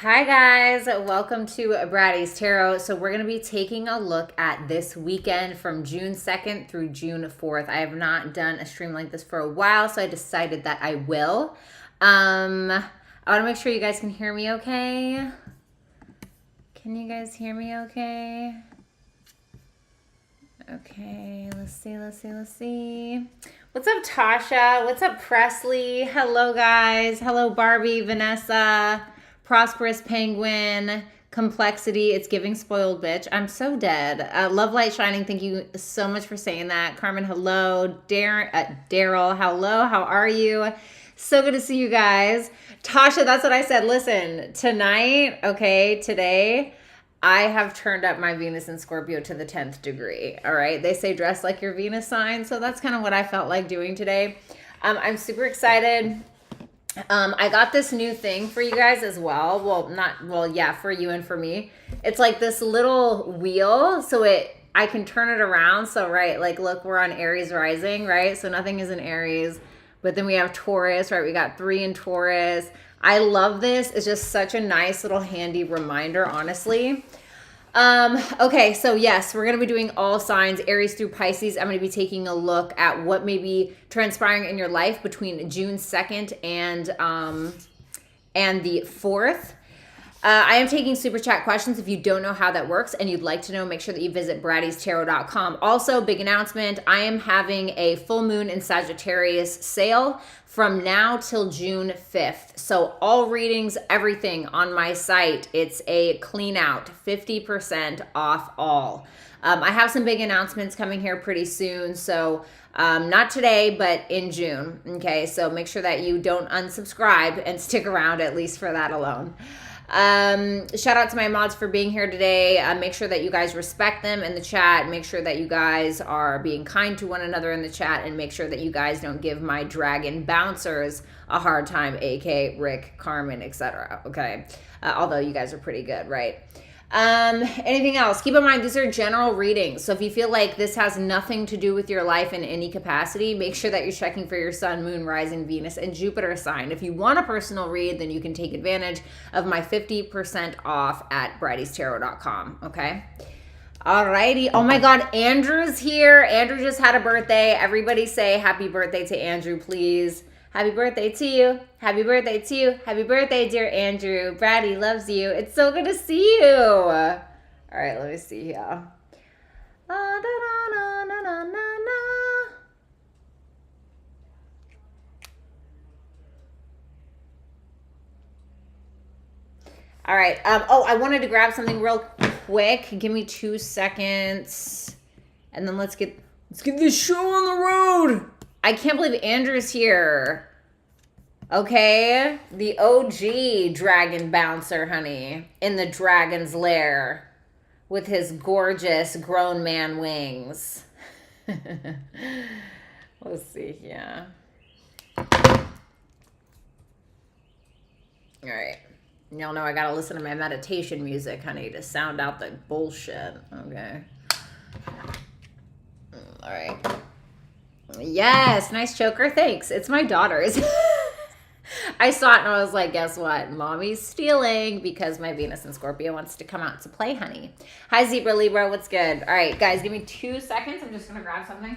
Hi guys, welcome to Bratty's Tarot. So we're going to be taking a look at this weekend from June 2nd through June 4th. I have not done a stream like this for a while, so I decided that I will. I want to make sure you guys can hear me okay. Can you guys hear me okay? Okay, let's see. What's up, Tasha? What's up, Presley? Hello, guys. Hello, Barbie, Vanessa, Prosperous Penguin, Complexity. It's giving spoiled bitch. I'm so dead. Love Light Shining. Thank you so much for saying that. Carmen, hello. Daryl, hello. How are you? So good to see you guys. Tasha, that's what I said. Listen, tonight, okay, today, I have turned up my Venus in Scorpio to the 10th degree, all right? They say dress like your Venus sign, so that's kind of what I felt like doing today. I'm super excited. I got this new thing for you guys as well. Yeah, for you and for me. It's like this little wheel, so I can turn it around. So, right, like, look, we're on Aries rising, right? So nothing is in Aries, but then we have Taurus, right? We got 3 in Taurus. I love this. It's just such a nice little handy reminder, honestly. Okay, so yes, we're going to be doing all signs, Aries through Pisces. I'm going to be taking a look at what may be transpiring in your life between June 2nd and the 4th. I am taking super chat questions. If you don't know how that works and you'd like to know, make sure that you visit brattystarot.com. Also, big announcement, I am having a full moon in Sagittarius sale from now till June 5th. So all readings, everything on my site, it's a clean out, 50% off all. I have some big announcements coming here pretty soon. So not today, but in June. Okay, so make sure that you don't unsubscribe and stick around at least for that alone. Shout out to my mods for being here today. Make sure that you guys respect them in the chat. Make sure that you guys are being kind to one another in the chat, and make sure that you guys don't give my dragon bouncers a hard time, AK, Rick, Carmen, etc. Okay, although you guys are pretty good, right? Anything else? Keep in mind, these are general readings. So if you feel like this has nothing to do with your life in any capacity, make sure that you're checking for your sun, moon, rising, Venus, and Jupiter sign. If you want a personal read, then you can take advantage of my 50% off at brattystarot.com. Okay. Alrighty. Oh my God, Andrew's here. Andrew just had a birthday. Everybody say happy birthday to Andrew, please. Happy birthday to you. Happy birthday to you. Happy birthday, dear Andrew. Bratty loves you. It's so good to see you. All right, let me see here. All right. I wanted to grab something real quick. Give me 2 seconds. And then let's get this show on the road. I can't believe Andrew's here. Okay, the OG dragon bouncer, honey, in the dragon's lair with his gorgeous grown man wings. Let's see here. All right. Y'all know I gotta listen to my meditation music, honey, to sound out the bullshit. Okay. All right. Yes, nice choker. Thanks. It's my daughter's. I saw it and I was like, guess what? Mommy's stealing because my Venus in Scorpio wants to come out to play, honey. Hi, Zebra Libra. What's good? All right, guys, give me 2 seconds. I'm just going to grab something.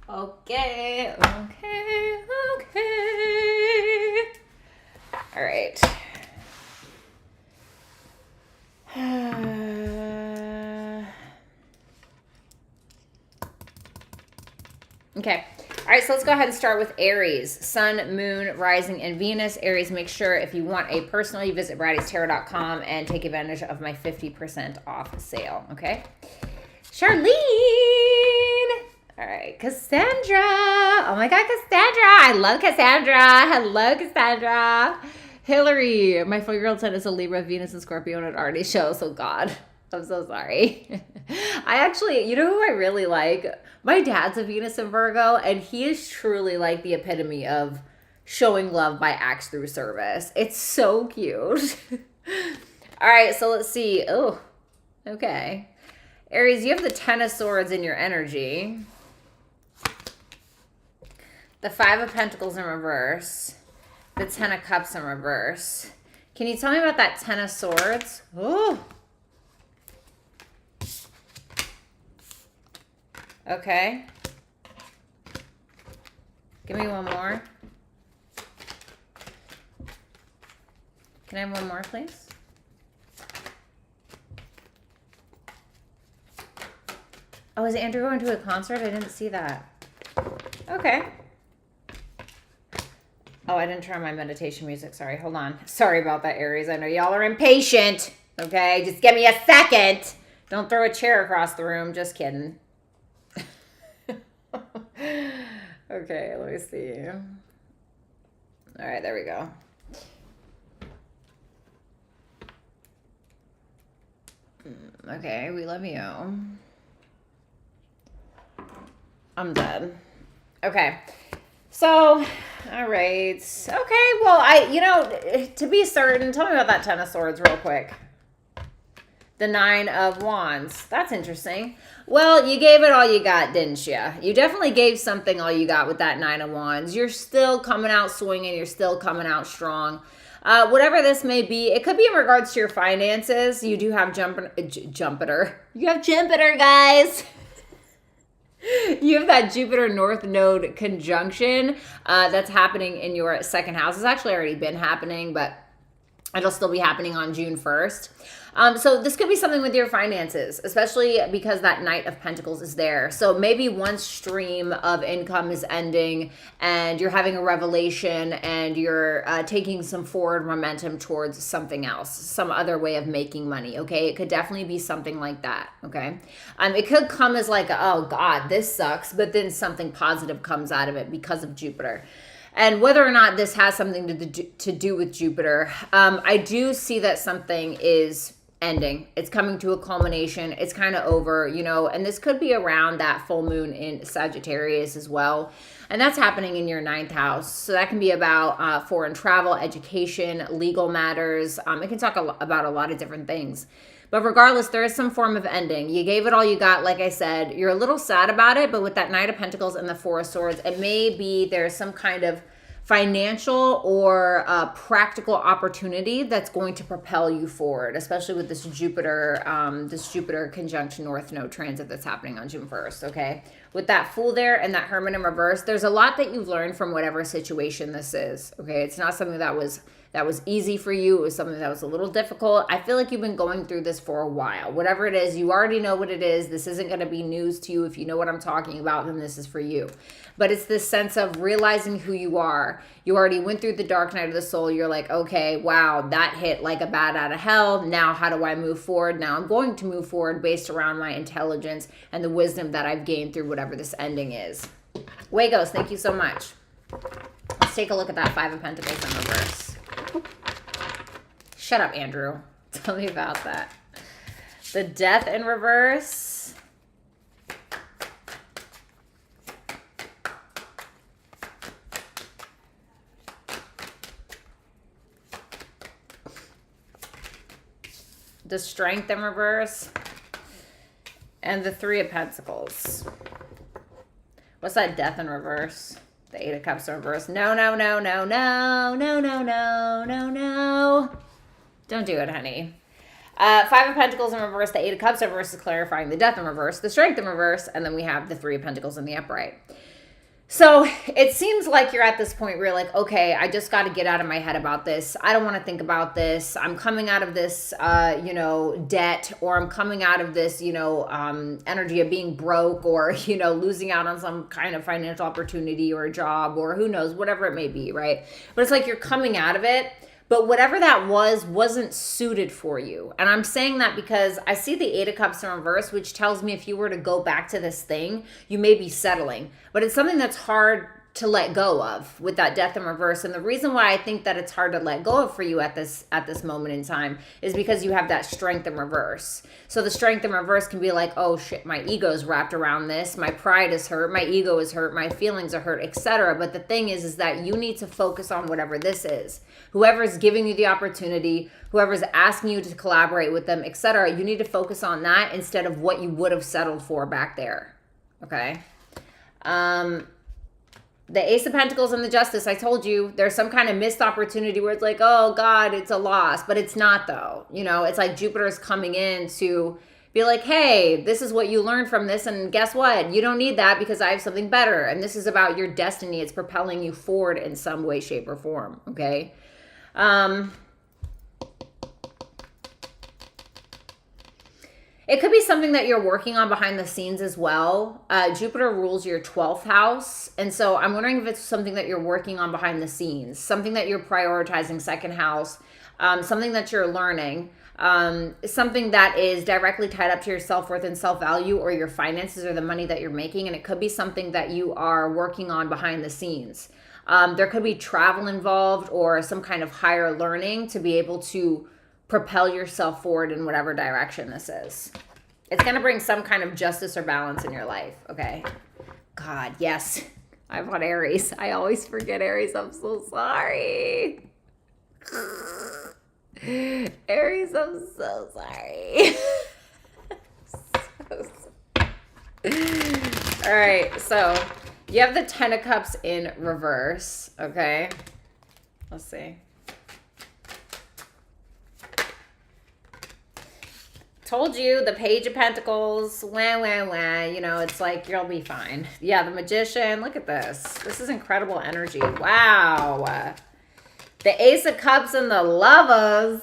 Okay. All right. Okay. All right, so let's go ahead and start with Aries. Sun, Moon, Rising, and Venus. Aries, make sure if you want a personal, you visit brattystarot.com and take advantage of my 50% off sale, okay? Charlene! All right, Cassandra. Oh my God, Cassandra. I love Cassandra. Hello, Cassandra. Hillary. My 4-year-old son is a Libra, Venus, and Scorpio, and it already shows. Oh God. I'm so sorry. I actually, you know who I really like? My dad's a Venus in Virgo, and he is truly like the epitome of showing love by acts through service. It's so cute. All right, so let's see. Oh, okay. Aries, you have the Ten of Swords in your energy. The Five of Pentacles in reverse. The Ten of Cups in reverse. Can you tell me about that Ten of Swords? Oh. Okay. Give me one more. Can I have one more, please? Oh, is Andrew going to a concert? I didn't see that. Okay. Oh, I didn't turn on my meditation music. Sorry, hold on. Sorry about that, Aries. I know y'all are impatient. Okay, just give me a second. Don't throw a chair across the room. Just kidding. Okay, let me see. All right, there we go. Okay, we love you. I'm dead. Okay. So, all right. Okay, well, to be certain, tell me about that Ten of Swords real quick. The Nine of Wands. That's interesting. Well, you gave it all you got, didn't you? You definitely gave something all you got with that Nine of Wands. You're still coming out swinging. You're still coming out strong. Whatever this may be, it could be in regards to your finances. You do have Jupiter. You have Jupiter, guys. You have that Jupiter North Node conjunction that's happening in your second house. It's actually already been happening, but it'll still be happening on June 1st. So this could be something with your finances, especially because that Knight of Pentacles is there. So maybe one stream of income is ending and you're having a revelation and you're taking some forward momentum towards something else, some other way of making money, okay? It could definitely be something like that, okay? It could come as like, oh God, this sucks, but then something positive comes out of it because of Jupiter. And whether or not this has something to do with Jupiter, I do see that something is ending. It's coming to a culmination. It's kind of over, and this could be around that full moon in Sagittarius as well. And that's happening in your 9th house. So that can be about foreign travel, education, legal matters. It can talk about a lot of different things. But regardless, there is some form of ending. You gave it all you got, like I said. You're a little sad about it, but with that Knight of Pentacles and the Four of Swords, it may be there's some kind of financial or practical opportunity that's going to propel you forward, especially with this Jupiter conjunction North Node transit that's happening on June 1st, okay? With that Fool there and that Hermit in reverse, there's a lot that you've learned from whatever situation this is, okay? It's not something that was easy for you. It was something that was a little difficult. I feel like you've been going through this for a while. Whatever it is, you already know what it is. This isn't going to be news to you. If you know what I'm talking about, then this is for you. But it's this sense of realizing who you are. You already went through the dark night of the soul. You're like, okay, wow, that hit like a bat out of hell. Now how do I move forward? Now I'm going to move forward based around my intelligence and the wisdom that I've gained through whatever this ending is. Wagos, thank you so much. Let's take a look at that Five of Pentacles in reverse. Shut up, Andrew. Tell me about that. The Death in reverse. The Strength in reverse. And the Three of Pentacles. What's that Death in reverse? The Eight of Cups in reverse. No, no, no, no, no, no, no, no, no, no. Don't do it, honey. Five of Pentacles in reverse. The Eight of Cups in reverse is clarifying the Death in reverse. The Strength in reverse. And then we have the Three of Pentacles in the upright. So it seems like you're at this point where you're like, okay, I just got to get out of my head about this. I don't want to think about this. I'm coming out of this, debt, or I'm coming out of this, energy of being broke, or, losing out on some kind of financial opportunity or a job, or who knows, whatever it may be, right? But it's like you're coming out of it. But whatever that wasn't suited for you. And I'm saying that because I see the Eight of Cups in reverse, which tells me if you were to go back to this thing, you may be settling. But it's something that's hard to let go of with that death in reverse. And the reason why I think that it's hard to let go of for you at this moment in time is because you have that strength in reverse. So the strength in reverse can be like, oh shit, my ego's wrapped around this, my pride is hurt, my ego is hurt, my feelings are hurt, etc. But the thing is that you need to focus on whatever this is. Whoever's giving you the opportunity, whoever's asking you to collaborate with them, etc., you need to focus on that instead of what you would have settled for back there. Okay? The Ace of Pentacles and the Justice, I told you, there's some kind of missed opportunity where it's like, oh God, it's a loss. But it's not though. You know, it's like Jupiter is coming in to be like, hey, this is what you learned from this. And guess what? You don't need that because I have something better. And this is about your destiny. It's propelling you forward in some way, shape, or form. Okay? It could be something that you're working on behind the scenes as well. Jupiter rules your 12th house. And so I'm wondering if it's something that you're working on behind the scenes, something that you're prioritizing, second house, something that you're learning, something that is directly tied up to your self-worth and self-value or your finances or the money that you're making. And it could be something that you are working on behind the scenes. There could be travel involved or some kind of higher learning to be able to propel yourself forward in whatever direction this is. It's going to bring some kind of justice or balance in your life. Okay. God, yes. I've got Aries. I always forget Aries. I'm so sorry. Aries, I'm so sorry. So sorry. All right. So you have the Ten of Cups in reverse. Okay. Let's see. Told you, the Page of Pentacles, you know, it's like, you'll be fine. Yeah, the Magician, look at this. This is incredible energy. Wow. The Ace of Cups and the Lovers.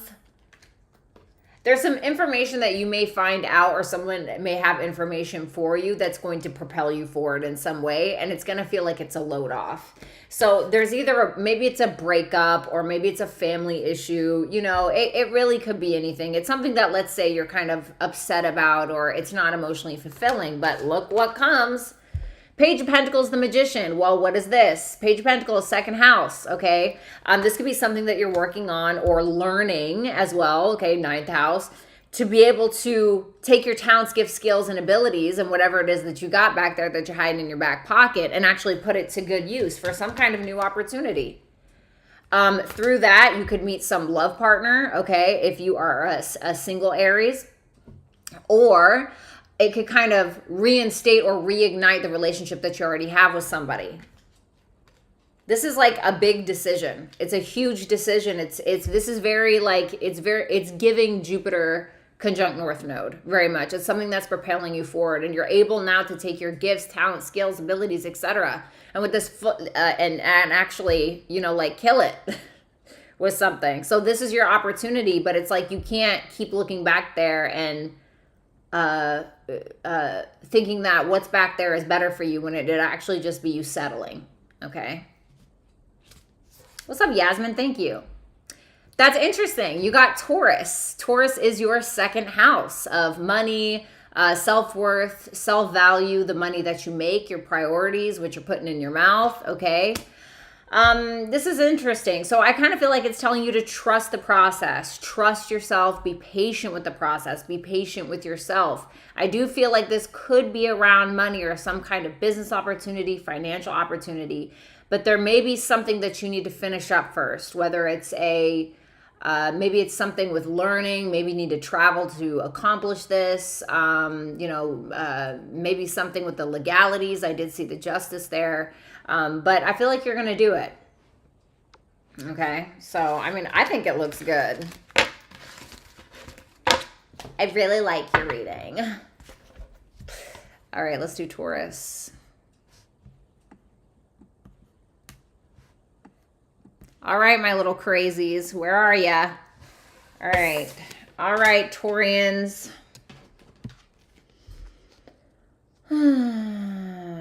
There's some information that you may find out or someone may have information for you that's going to propel you forward in some way, and it's going to feel like it's a load off. So there's either, maybe it's a breakup or maybe it's a family issue. You know, it really could be anything. It's something that, let's say, you're kind of upset about or it's not emotionally fulfilling, but look what comes. Page of Pentacles, the Magician. Well, what is this? Page of Pentacles, second house, okay? This could be something that you're working on or learning as well, okay? Ninth house. To be able to take your talents, gifts, skills, and abilities and whatever it is that you got back there that you're hiding in your back pocket and actually put it to good use for some kind of new opportunity. Through that, you could meet some love partner, okay? If you are a single Aries, or it could kind of reinstate or reignite the relationship that you already have with somebody. This is like a big decision. It's a huge decision. This is very like, it's giving Jupiter conjunct North Node very much. It's something that's propelling you forward, and you're able now to take your gifts, talents, skills, abilities, etc. And with this and actually, you know, like kill it with something. So this is your opportunity, but it's like you can't keep looking back there and thinking that what's back there is better for you when it'd actually just be you settling. Okay. What's up, Yasmin? Thank you. That's interesting. You got Taurus. Taurus is your second house of money, self-worth, self-value, the money that you make, your priorities, what you're putting in your mouth. Okay. This is interesting. So I kind of feel like it's telling you to trust the process, trust yourself, be patient with the process, be patient with yourself. I do feel like this could be around money or some kind of business opportunity, financial opportunity, but there may be something that you need to finish up first, whether it's maybe it's something with learning, maybe you need to travel to accomplish this, maybe something with the legalities. I did see the justice there. But I feel like you're going to do it. Okay. So, I mean, I think it looks good. I really like your reading. All right, let's do Taurus. All right, my little crazies. Where are ya? All right. All right, Taurians.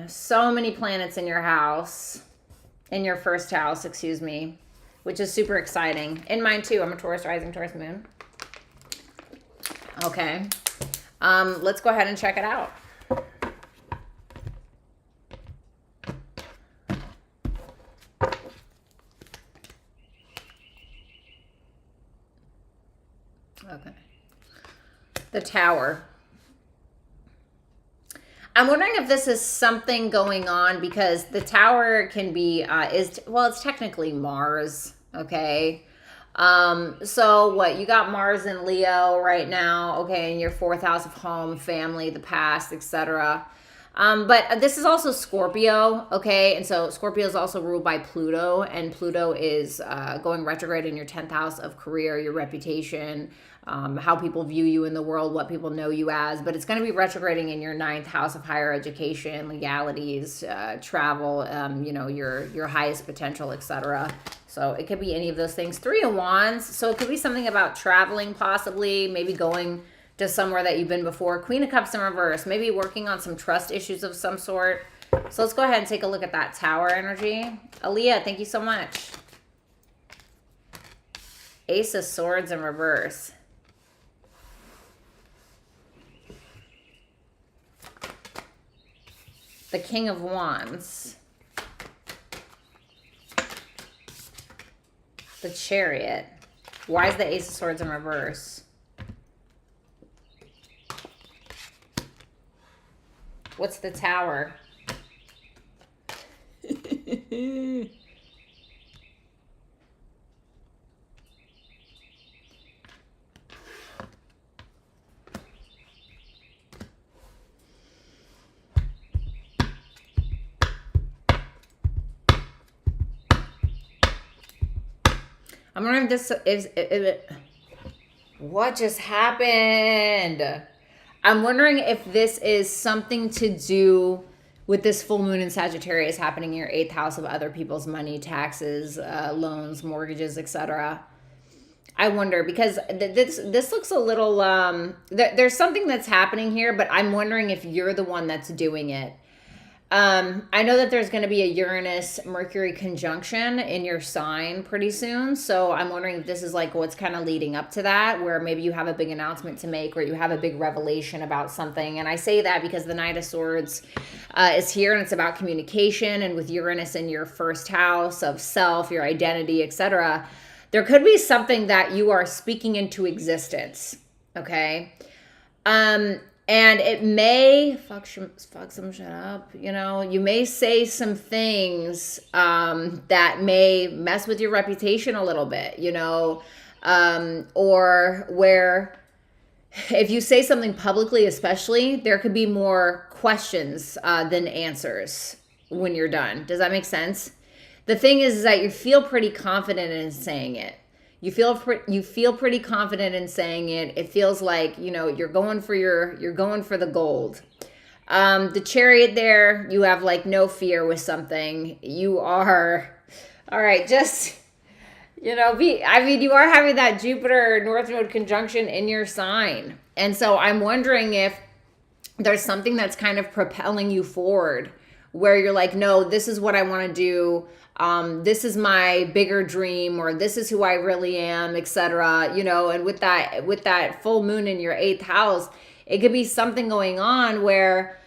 So many planets in your house, in your first house, excuse me, which is super exciting. In mine too. I'm a Taurus rising, Taurus moon. Okay. Let's go ahead and check it out. The Tower. I'm wondering if this is something going on because the Tower can be, it's technically Mars, okay? So what, you got Mars in Leo right now, okay, in your 4th house of home, family, the past, etc. But this is also Scorpio, okay? And so Scorpio is also ruled by Pluto, and Pluto is going retrograde in your 10th house of career, your reputation, how people view you in the world, what people know you as. But it's going to be retrograding in your 9th house of higher education, legalities, travel, your highest potential, etc. So it could be any of those things. 3 of Wands, so it could be something about traveling possibly, maybe going to somewhere that you've been before. Queen of Cups in reverse, maybe working on some trust issues of some sort. So let's go ahead and take a look at that Tower energy. Aaliyah, thank you so much. Ace of Swords in reverse. The King of Wands. The Chariot. Why is the Ace of Swords in reverse? What's the Tower? I'm wondering if this is... What just happened? I'm wondering if this is something to do with this full moon in Sagittarius happening in your 8th house of other people's money, taxes, loans, mortgages, etc. I wonder because this looks a little... there's something that's happening here, but I'm wondering if you're the one that's doing it. I know that there's going to be a Uranus-Mercury conjunction in your sign pretty soon. So I'm wondering if this is like what's kind of leading up to that, where maybe you have a big announcement to make or you have a big revelation about something. And I say that because the Knight of Swords is here and it's about communication. And with Uranus in your 1st house of self, your identity, etc., there could be something that you are speaking into existence. Okay. And it may fuck some shit up, you may say some things that may mess with your reputation a little bit, or where if you say something publicly, especially, there could be more questions than answers when you're done. Does that make sense? The thing is that you feel pretty confident in saying it. You feel pretty confident in saying it. It feels like, you're going for the gold. The Chariot there, you have like no fear with something. You are, all right, just, you are having that Jupiter North Node conjunction in your sign. And so I'm wondering if there's something that's kind of propelling you forward where you're like, no, this is what I want to do. This is my bigger dream, or this is who I really am, etc. And with that full moon in your 8th house, it could be something going on where,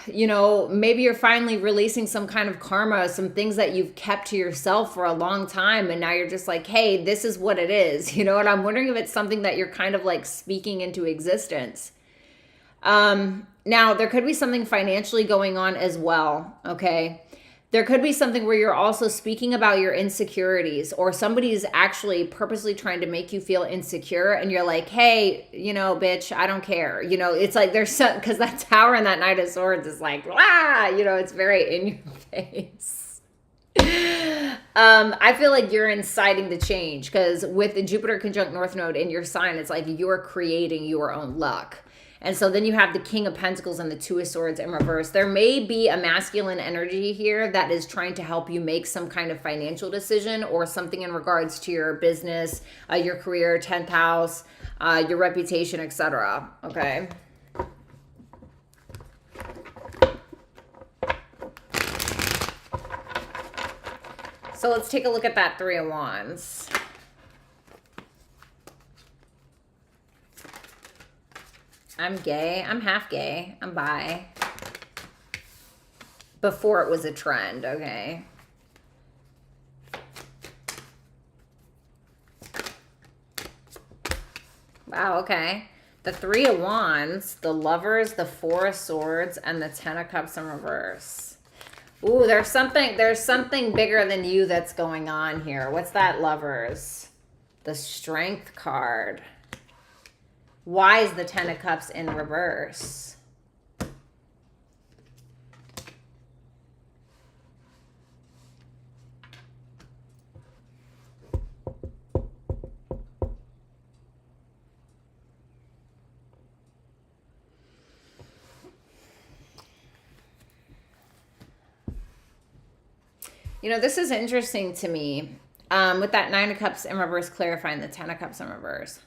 maybe you're finally releasing some kind of karma, some things that you've kept to yourself for a long time. And now you're just like, hey, this is what it is, and I'm wondering if it's something that you're kind of like speaking into existence. Now there could be something financially going on as well. Okay. There could be something where you're also speaking about your insecurities, or somebody's actually purposely trying to make you feel insecure, and you're like, hey, bitch, I don't care. It's like there's some, because that Tower and that Knight of Swords is like, it's very in your face. I feel like you're inciting the change, because with the Jupiter conjunct North Node in your sign, it's like you're creating your own luck. And so then you have the King of Pentacles and the Two of Swords in reverse. There may be a masculine energy here that is trying to help you make some kind of financial decision or something in regards to your business, your career, 10th house, your reputation, etc. Okay. So let's take a look at that Three of Wands. I'm gay. I'm half gay. I'm bi. Before it was a trend, okay? Wow, okay. The Three of Wands, the Lovers, the Four of Swords, and the Ten of Cups in reverse. Ooh, there's something bigger than you that's going on here. What's that, Lovers? The Strength card. Why is the Ten of Cups in reverse? You know, this is interesting to me. With that Nine of Cups in reverse clarifying the Ten of Cups in reverse.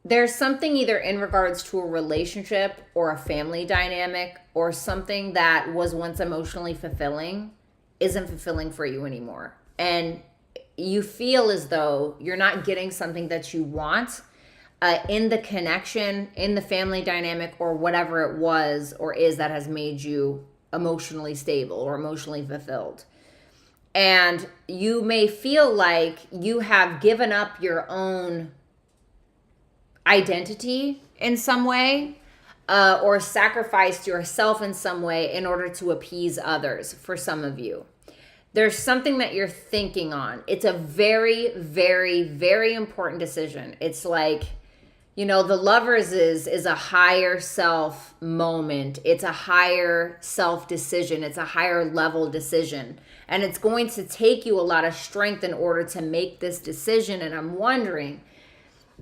There's something either in regards to a relationship or a family dynamic or something that was once emotionally fulfilling isn't fulfilling for you anymore. And you feel as though you're not getting something that you want in the connection, in the family dynamic, or whatever it was or is that has made you emotionally stable or emotionally fulfilled. And you may feel like you have given up your own identity in some way or sacrificed yourself in some way in order to appease others for some of you. There's something that you're thinking on. It's a very, very, very important decision. It's like, you know, the Lovers is a higher self moment. It's a higher self decision. It's a higher level decision. And it's going to take you a lot of strength in order to make this decision. And I'm wondering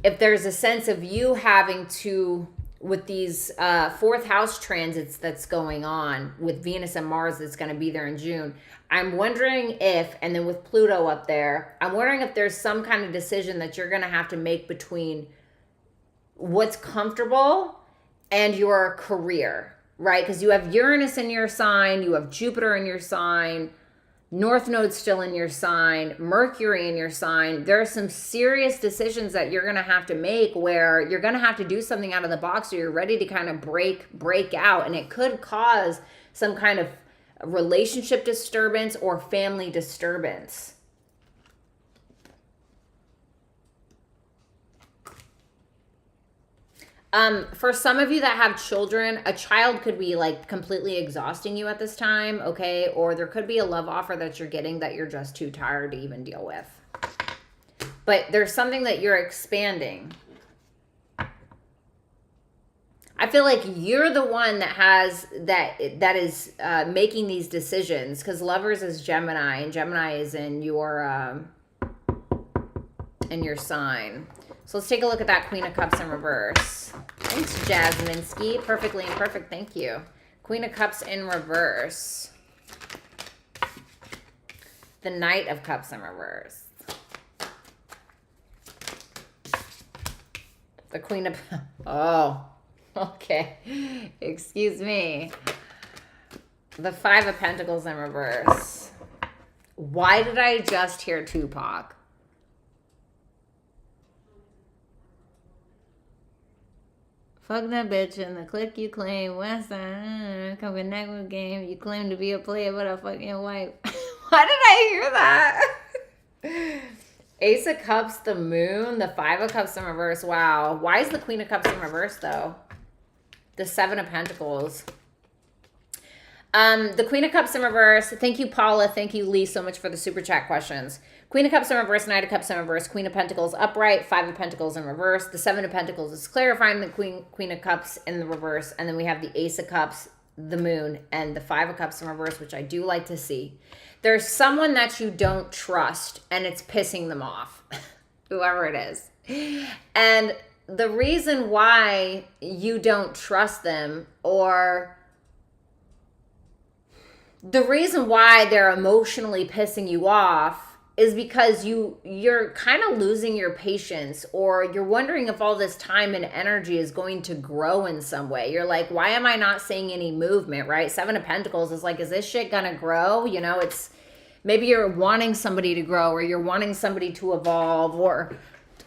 if there's a sense of you having to, with these fourth house transits that's going on with Venus and Mars that's going to be there in June, I'm wondering if, and then with Pluto up there, I'm wondering if there's some kind of decision that you're going to have to make between what's comfortable and your career, right? Because you have Uranus in your sign, you have Jupiter in your sign, North Node still in your sign, Mercury in your sign. There are some serious decisions that you're going to have to make where you're going to have to do something out of the box or you're ready to kind of break out. And it could cause some kind of relationship disturbance or family disturbance. For some of you that have children, a child could be like completely exhausting you at this time, okay? Or there could be a love offer that you're getting that you're just too tired to even deal with. But there's something that you're expanding. I feel like you're the one that has that is making these decisions, because Lovers is Gemini and Gemini is in your sign. So let's take a look at that Queen of Cups in reverse. Thanks, Jasminsky. Perfectly imperfect. Thank you. Queen of Cups in reverse. The Knight of Cups in reverse. The Queen of... Oh, okay. Excuse me. The Five of Pentacles in reverse. Why did I just hear Tupac? Fuck that bitch in the clique you claim. Westside, come connect with game. You claim to be a player, but a fucking wife. Why did I hear that? Ace of Cups, the Moon, the Five of Cups in reverse. Wow. Why is the Queen of Cups in reverse, though? The Seven of Pentacles. The Queen of Cups in reverse. Thank you, Paula. Thank you, Lee, so much for the super chat questions. Queen of Cups in reverse, Knight of Cups in reverse, Queen of Pentacles upright, Five of Pentacles in reverse. The Seven of Pentacles is clarifying the Queen of Cups in the reverse. And then we have the Ace of Cups, the Moon, and the Five of Cups in reverse, which I do like to see. There's someone that you don't trust, and it's pissing them off, whoever it is. And the reason why you don't trust them, or the reason why they're emotionally pissing you off, is because you're kind of losing your patience, or you're wondering if all this time and energy is going to grow in some way. You're like, why am I not seeing any movement, right? Seven of Pentacles is like, is this shit gonna grow? You know, it's maybe you're wanting somebody to grow, or you're wanting somebody to evolve, or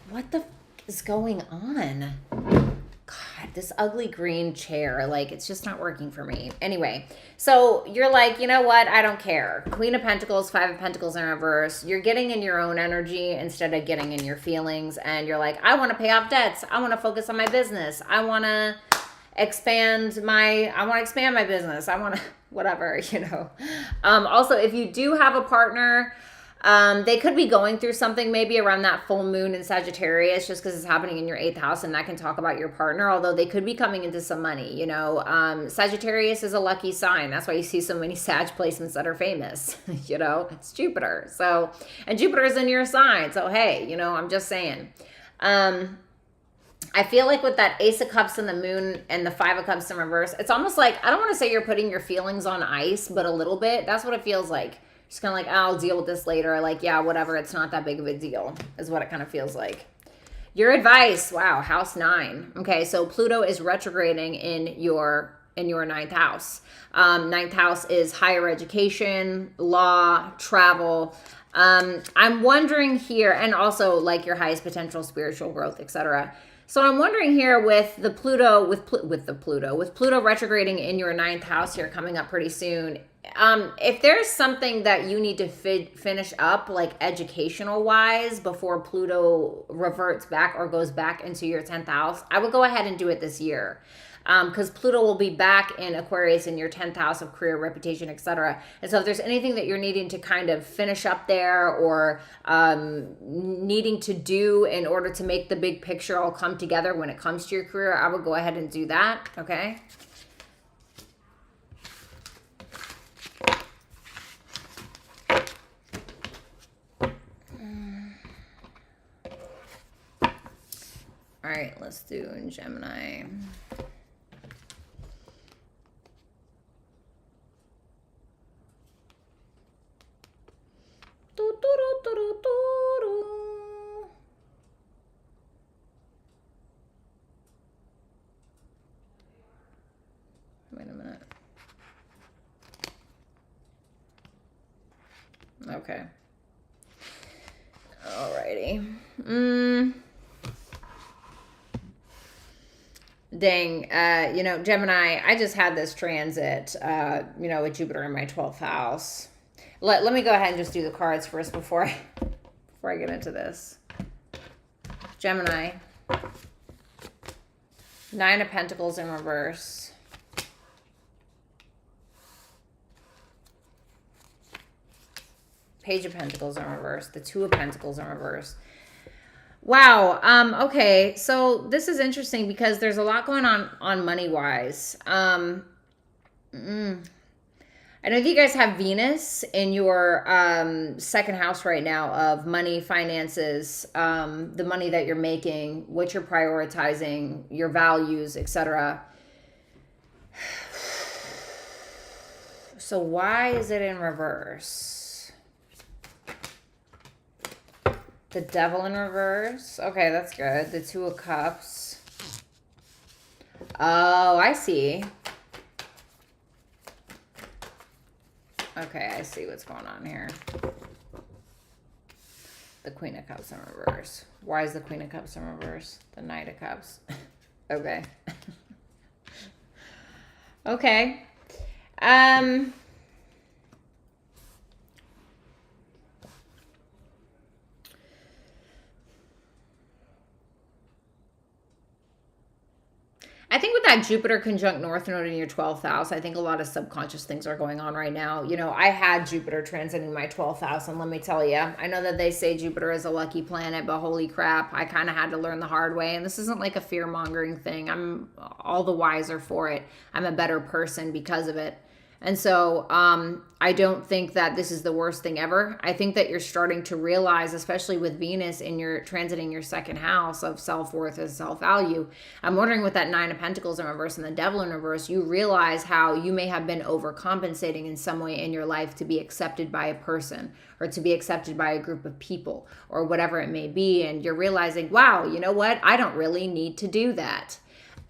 what the f is going on? God, this ugly green chair, like, it's just not working for me. Anyway, so you're like, you know what? I don't care. Queen of Pentacles, Five of Pentacles in reverse. You're getting in your own energy instead of getting in your feelings. And you're like, I want to pay off debts. I want to focus on my business. I want to expand my business. I want to, whatever, you know. Also, if you do have a partner, they could be going through something maybe around that full moon in Sagittarius, just because it's happening in your 8th house, and that can talk about your partner, although they could be coming into some money, you know. Sagittarius is a lucky sign. That's why you see so many Sag placements that are famous, you know. It's Jupiter. So, and Jupiter is in your sign. So, hey, you know, I'm just saying. I feel like with that Ace of Cups and the moon and the Five of Cups in reverse, it's almost like, I don't want to say you're putting your feelings on ice, but a little bit. That's what it feels like. Just kind of like, oh, I'll deal with this later. Like, yeah, whatever. It's not that big of a deal is what it kind of feels like. Your advice. Wow. House 9. Okay. So Pluto is retrograding in your 9th house. 9th house is higher education, law, travel. I'm wondering here, and also like your highest potential spiritual growth, etc. So I'm wondering here with the Pluto, with Pluto retrograding in your 9th house here coming up pretty soon, if there's something that you need to finish up, like educational wise, before Pluto reverts back or goes back into your 10th house, I would go ahead and do it this year. Because Pluto will be back in Aquarius in your 10th house of career, reputation, etc. And so if there's anything that you're needing to kind of finish up there, or needing to do in order to make the big picture all come together when it comes to your career, I would go ahead and do that, okay? All right, let's do Gemini. Wait a minute. Okay. Alrighty. Dang, you know, Gemini, I just had this transit, you know, with Jupiter in my 12th house. Let me go ahead and just do the cards first before I get into this. Gemini. 9 of Pentacles in reverse. Page of Pentacles in reverse. The 2 of Pentacles in reverse. Wow. Okay. So this is interesting because there's a lot going on money-wise. I know that you guys have Venus in your 2nd house right now of money, finances, the money that you're making, what you're prioritizing, your values, etc. So why is it in reverse? The Devil in reverse. Okay, that's good. The 2 of Cups. Oh, I see. Okay, I see what's going on here. The Queen of Cups in reverse. Why is the Queen of Cups in reverse? The Knight of Cups. Okay. Okay. I think with that Jupiter conjunct North Node in your 12th house, I think a lot of subconscious things are going on right now. You know, I had Jupiter transiting my 12th house, and let me tell you, I know that they say Jupiter is a lucky planet, but holy crap, I kind of had to learn the hard way. And this isn't like a fear-mongering thing. I'm all the wiser for it. I'm a better person because of it. And so I don't think that this is the worst thing ever. I think that you're starting to realize, especially with Venus in your transiting your 2nd house of self-worth and self-value. I'm wondering with that 9 of Pentacles in reverse and the Devil in reverse, you realize how you may have been overcompensating in some way in your life to be accepted by a person or to be accepted by a group of people or whatever it may be. And you're realizing, wow, you know what? I don't really need to do that.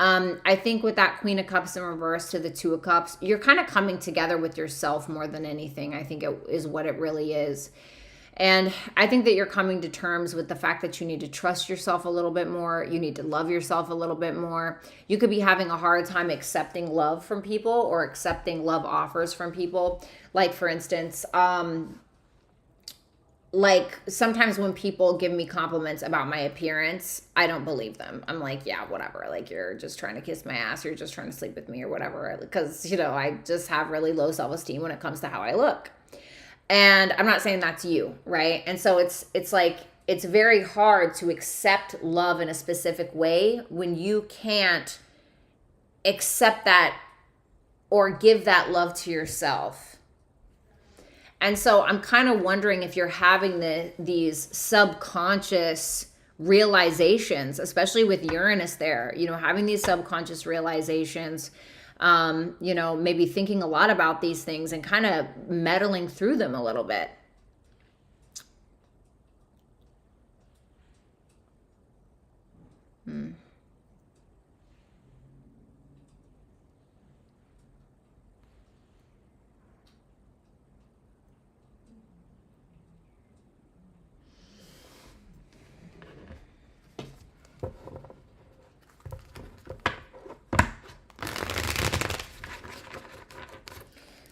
I think with that Queen of Cups in reverse to the 2 of Cups, you're kind of coming together with yourself more than anything. I think it is what it really is. And I think that you're coming to terms with the fact that you need to trust yourself a little bit more. You need to love yourself a little bit more. You could be having a hard time accepting love from people or accepting love offers from people. Like, for instance, like sometimes when people give me compliments about my appearance, I don't believe them. I'm like, yeah, whatever. Like, you're just trying to kiss my ass. You're just trying to sleep with me or whatever. Because, you know, I just have really low self-esteem when it comes to how I look. And I'm not saying that's you, right? And so it's like, it's very hard to accept love in a specific way when you can't accept that or give that love to yourself. And so I'm kind of wondering if you're having these subconscious realizations, especially with Uranus there, you know, having these subconscious realizations, you know, maybe thinking a lot about these things and kind of meddling through them a little bit.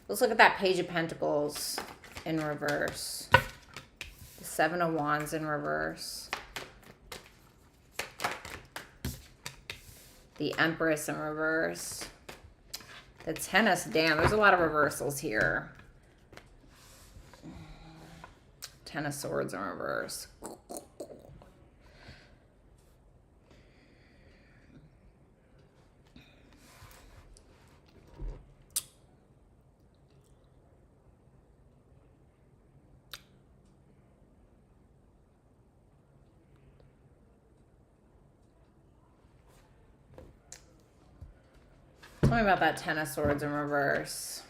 Let's look at that Page of Pentacles in reverse. The Seven of Wands in reverse. The Empress in reverse. The Ten of, damn, there's a lot of reversals here. Ten of Swords in reverse. Tell me about that Ten of Swords in reverse.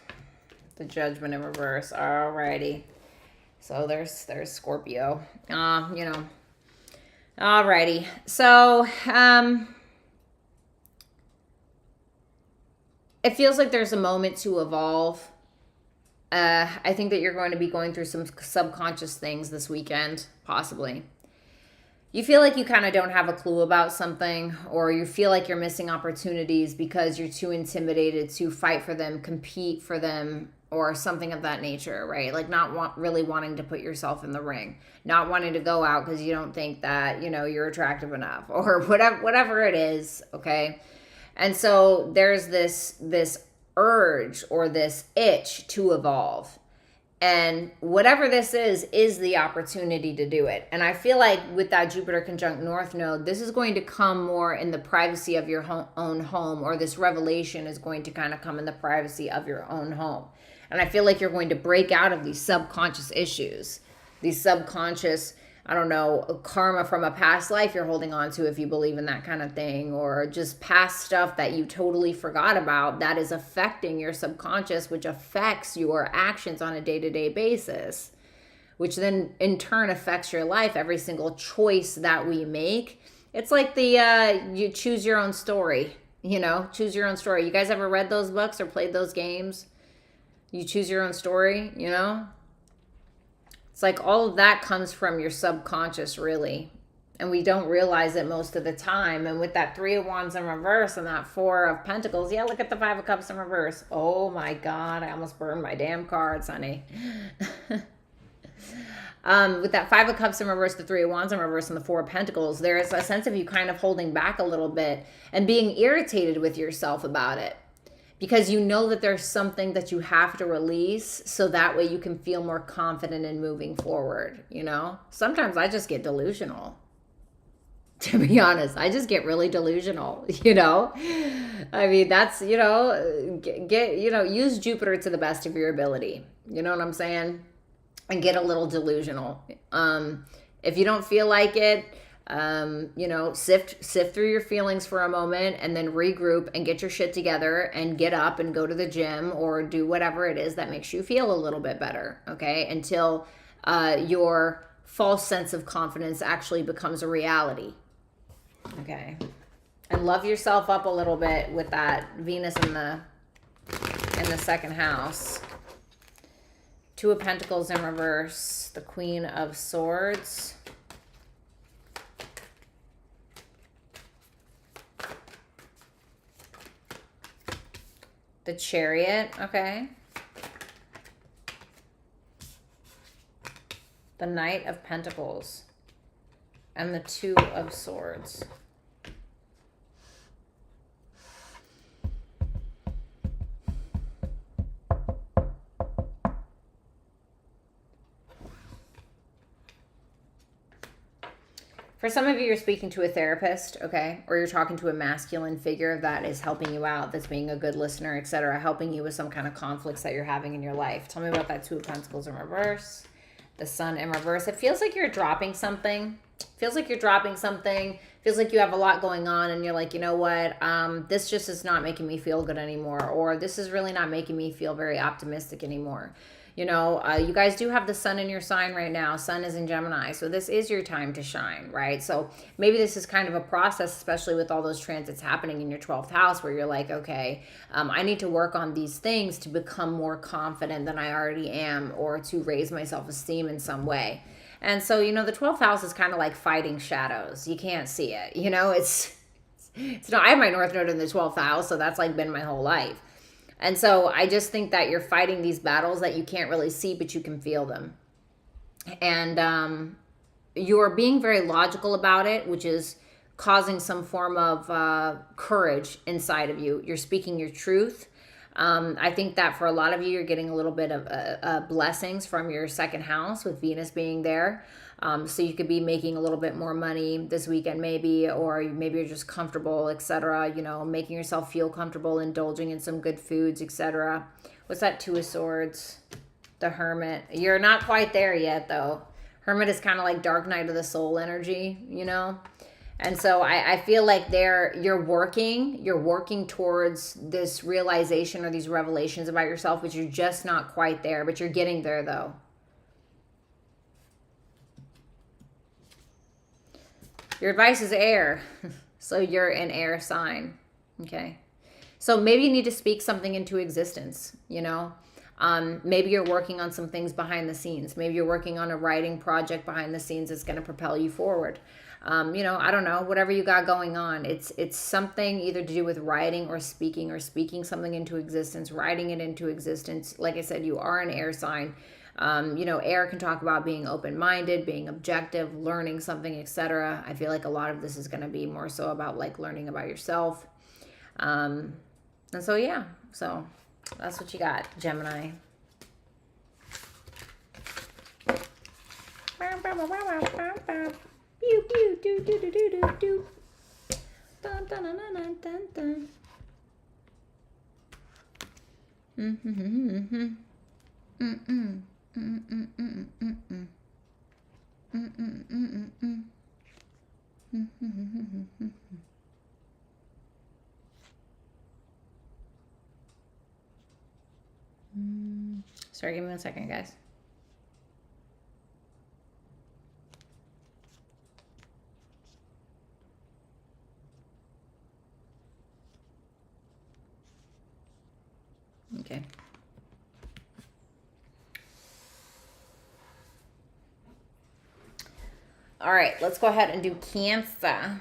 The Judgment in reverse. Alrighty. So there's Scorpio. You know. Alrighty. So, it feels like there's a moment to evolve. I think that you're going to be going through some subconscious things this weekend, possibly. You feel like you kind of don't have a clue about something, or you feel like you're missing opportunities because you're too intimidated to fight for them, compete for them, or something of that nature, right? Like not really wanting to put yourself in the ring, not wanting to go out because you don't think that, you know, you're attractive enough or whatever it is, okay? And so there's this urge or this itch to evolve. And whatever this is the opportunity to do it. And I feel like with that Jupiter conjunct North Node, this is going to come more in the privacy of your own home, or this revelation is going to kind of come in the privacy of your own home. And I feel like you're going to break out of these subconscious issues, these subconscious, I don't know, karma from a past life you're holding on to, if you believe in that kind of thing, or just past stuff that you totally forgot about that is affecting your subconscious, which affects your actions on a day-to-day basis, which then in turn affects your life. Every single choice that we make, it's like the you choose your own story, you know, choose your own story. You guys ever read those books or played those games? You choose your own story, you know? It's like all of that comes from your subconscious, really. And we don't realize it most of the time. And with that Three of Wands in reverse and that Four of Pentacles, yeah, look at the Five of Cups in reverse. Oh my God, I almost burned my damn cards, honey. With that Five of Cups in reverse, the Three of Wands in reverse, and the Four of Pentacles, there is a sense of you kind of holding back a little bit and being irritated with yourself about it. Because you know that there's something that you have to release, so that way you can feel more confident in moving forward, you know? Sometimes I just get delusional. To be honest, I just get really delusional, you know? I mean, that's, you know, use Jupiter to the best of your ability. You know what I'm saying? And get a little delusional. If you don't feel like it, you know, sift through your feelings for a moment and then regroup and get your shit together and get up and go to the gym or do whatever it is that makes you feel a little bit better, okay? Until your false sense of confidence actually becomes a reality, okay? And love yourself up a little bit with that Venus in the second house. Two of Pentacles in reverse. The Queen of Swords. The Chariot, okay. The Knight of Pentacles. And the Two of Swords. For some of you, you're speaking to a therapist, okay? Or you're talking to a masculine figure that is helping you out, that's being a good listener, etc., helping you with some kind of conflicts that you're having in your life. Tell me about that Two of Pentacles in reverse. The Sun in reverse. It feels like you're dropping something. Feels like you're dropping something. Feels like you have a lot going on and you're like, you know what? This just is not making me feel good anymore. Or this is really not making me feel very optimistic anymore. You know, you guys do have the Sun in your sign right now. Sun is in Gemini. So this is your time to shine, right? So maybe this is kind of a process, especially with all those transits happening in your 12th house where you're like, okay, I need to work on these things to become more confident than I already am, or to raise my self-esteem in some way. And so, you know, the 12th house is kind of like fighting shadows. You can't see it. You know, it's not, I have my North Node in the 12th house, so that's like been my whole life. And so I just think that you're fighting these battles that you can't really see, but you can feel them. And you're being very logical about it, which is causing some form of courage inside of you. You're speaking your truth. I think that for a lot of you, you're getting a little bit of blessings from your second house with Venus being there. So you could be making a little bit more money this weekend maybe, or maybe you're just comfortable, etc. You know, making yourself feel comfortable, indulging in some good foods, etc. What's that Two of Swords? The Hermit. You're not quite there yet, though. Hermit is kind of like dark night of the soul energy, you know? And so I feel like you're working towards this realization or these revelations about yourself, but you're just not quite there, but you're getting there, though. Your advice is air. So you're an air sign. Okay. So maybe you need to speak something into existence, you know. Maybe you're working on some things behind the scenes. Maybe you're working on a writing project behind the scenes that's going to propel you forward. You know, I don't know, whatever you got going on. It's something either to do with writing or speaking something into existence, writing it into existence. Like I said, you are an air sign. You know, air can talk about being open-minded, being objective, learning something, etc. I feel like a lot of this is going to be more so about like learning about yourself. And so, yeah, so that's what you got, Gemini. Pew, pew, do, do, do, do, do, do. Dun, dun, dun, dun, dun, dun. Mm-hmm. Mm-mm. Sorry, give me 1 second, guys. Okay. All right, let's go ahead and do Cancer.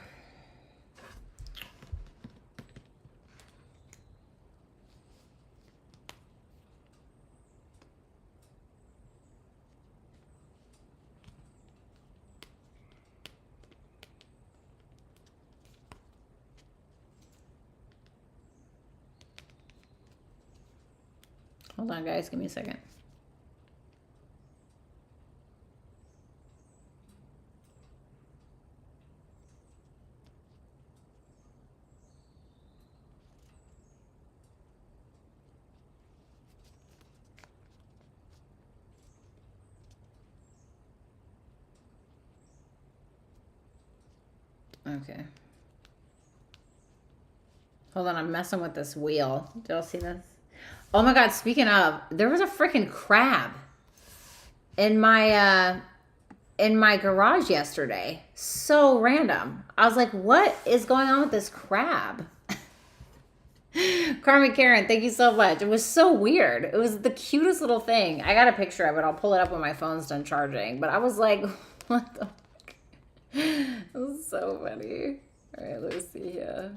Hold on, guys, give me a second. Okay. Hold on, I'm messing with this wheel. Did y'all see this? Oh my God, speaking of, there was a freaking crab in my garage yesterday. So random. I was like, what is going on with this crab? Carmen Karen, thank you so much. It was so weird. It was the cutest little thing. I got a picture of it. I'll pull it up when my phone's done charging. But I was like, what the fuck? It was so funny. All right, let's see here.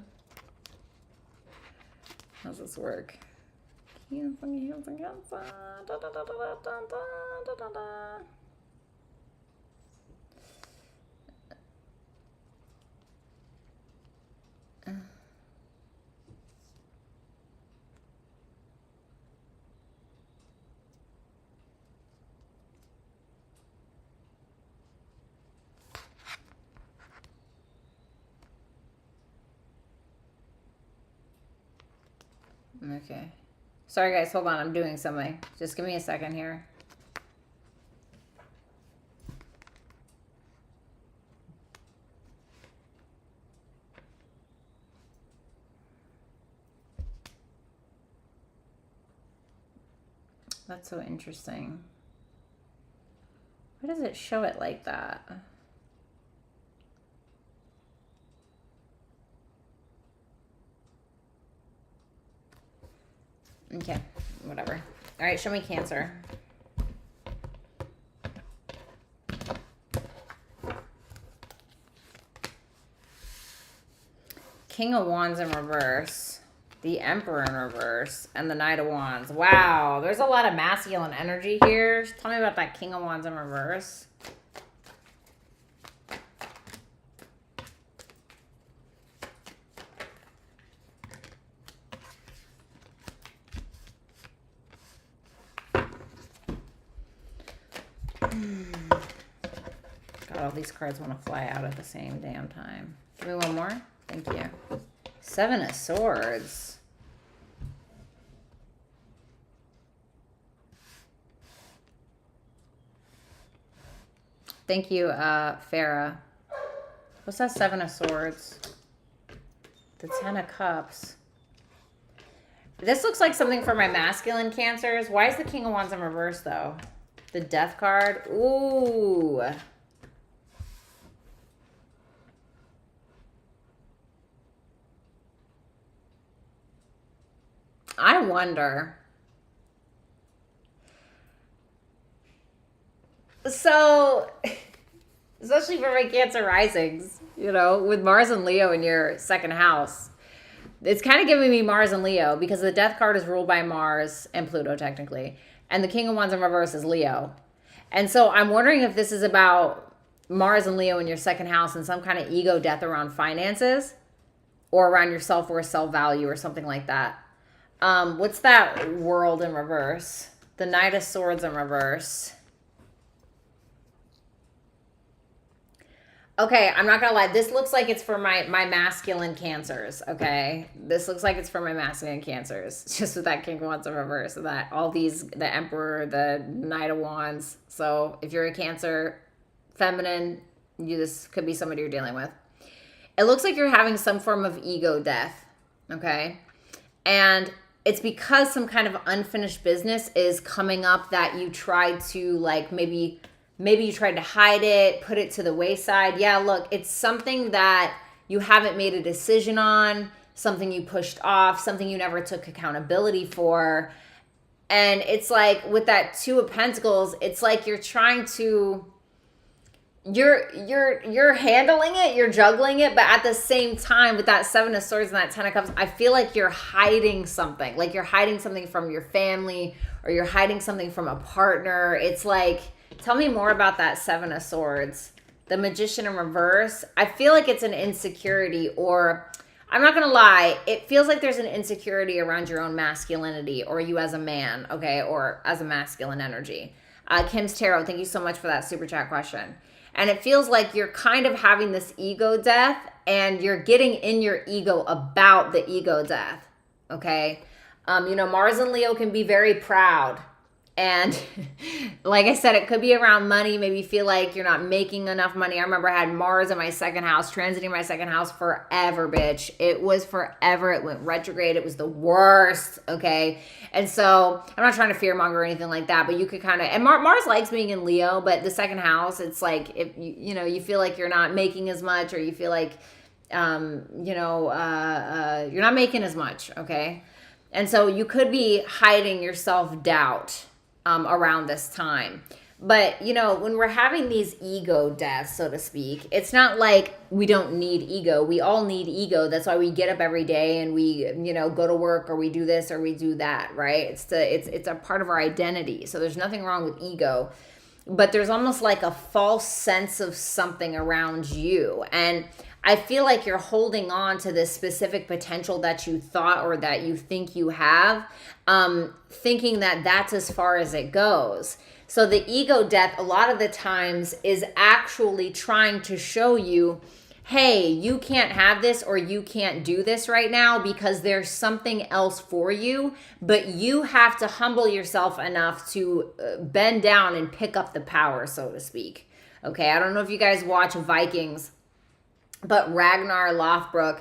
How's this work? Cancer, Cancer, Cancer. Da, da, da, da, da, da, da, da. Okay. Sorry, guys. Hold on. I'm doing something. Just give me a second here. That's so interesting. Why does it show it like that? Okay, whatever. All right, show me Cancer. King of Wands in reverse, the Emperor in reverse, and the Knight of Wands. Wow, there's a lot of masculine energy here. Tell me about that King of Wands in reverse. God, all these cards want to fly out at the same damn time. Give me one more. Thank you. Seven of Swords. Thank you, Farah. What's that Seven of Swords? The Ten of Cups. This looks like something for my masculine Cancers. Why is the King of Wands in reverse, though? The Death card. Ooh. I wonder. So, especially for my Cancer risings, you know, with Mars and Leo in your second house, it's kind of giving me Mars and Leo because the Death card is ruled by Mars and Pluto, technically. And the King of Wands in reverse is Leo. And so I'm wondering if this is about Mars and Leo in your second house and some kind of ego death around finances or around your self-worth, self-value, or something like that. What's that World in reverse? The Knight of Swords in reverse. Okay, I'm not gonna lie. This looks like it's for my masculine Cancers, okay? This looks like it's for my masculine Cancers. Just with that King of Wands in reverse. And that all these, the Emperor, the Knight of Wands. So if you're a Cancer, feminine, this could be somebody you're dealing with. It looks like you're having some form of ego death, okay? And it's because some kind of unfinished business is coming up that you tried to, like, maybe you tried to hide it, put it to the wayside. Yeah, look, it's something that you haven't made a decision on, something you pushed off, something you never took accountability for. And it's like with that Two of Pentacles, it's like you're trying to, you're handling it, you're juggling it, but at the same time with that Seven of Swords and that Ten of Cups, I feel like you're hiding something. Like you're hiding something from your family or you're hiding something from a partner. It's like, tell me more about that Seven of Swords. The Magician in reverse. I feel like it's an insecurity, or I'm not going to lie, it feels like there's an insecurity around your own masculinity or you as a man, okay, or as a masculine energy. Kim's Tarot, thank you so much for that super chat question. And it feels like you're kind of having this ego death and you're getting in your ego about the ego death, okay? You know, Mars and Leo can be very proud. And like I said, it could be around money. Maybe you feel like you're not making enough money. I remember I had Mars in my second house, transiting my second house forever, bitch. It was forever. It went retrograde. It was the worst, okay? And so I'm not trying to fearmonger or anything like that, but you could kind of, and Mars likes being in Leo, but the second house, it's like, if you know, you feel like you're not making as much, or you feel like You know, you're not making as much, okay? And so you could be hiding your self-doubt around this time. But, you know, when we're having these ego deaths, so to speak, it's not like we don't need ego. We all need ego. That's why we get up every day and we, you know, go to work, or we do this or we do that, right? It's a part of our identity. So there's nothing wrong with ego. But there's almost like a false sense of something around you. And I feel like you're holding on to this specific potential that you thought or that you think you have, thinking that that's as far as it goes. So the ego death, a lot of the times, is actually trying to show you, hey, you can't have this or you can't do this right now because there's something else for you, but you have to humble yourself enough to bend down and pick up the power, so to speak. Okay, I don't know if you guys watch Vikings, but Ragnar Lothbrok,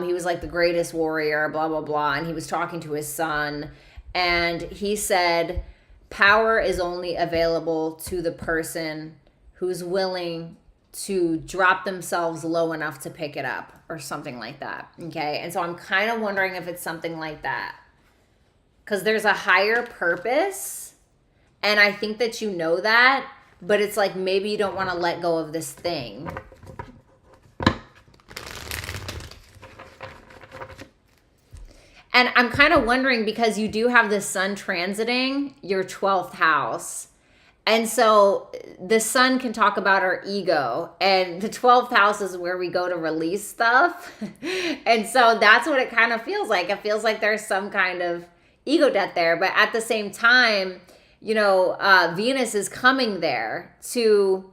he was like the greatest warrior, blah, blah, blah. And he was talking to his son. And he said, power is only available to the person who's willing to drop themselves low enough to pick it up, or something like that. Okay. And so I'm kind of wondering if it's something like that. Because there's a higher purpose. And I think that you know that. But it's like maybe you don't want to let go of this thing. And I'm kind of wondering, because you do have the sun transiting your 12th house. And so the sun can talk about our ego. And the 12th house is where we go to release stuff. And so that's what it kind of feels like. It feels like there's some kind of ego death there. But at the same time, you know, Venus is coming there to...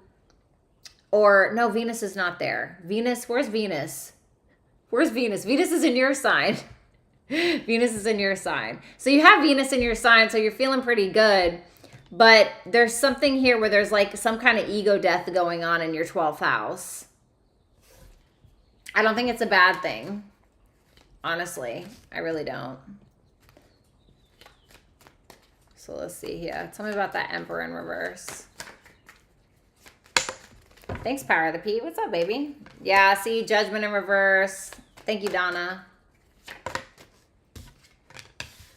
Or, no, Venus is not there. Venus, where's Venus? Where's Venus? Venus is in your sign. Venus is in your sign. So you have Venus in your sign, so you're feeling pretty good. But there's something here where there's like some kind of ego death going on in your 12th house. I don't think it's a bad thing. Honestly, I really don't. So let's see here. Tell me about that Emperor in reverse. Thanks, Power of the P. What's up, baby? Yeah, see, Judgment in reverse. Thank you, Donna.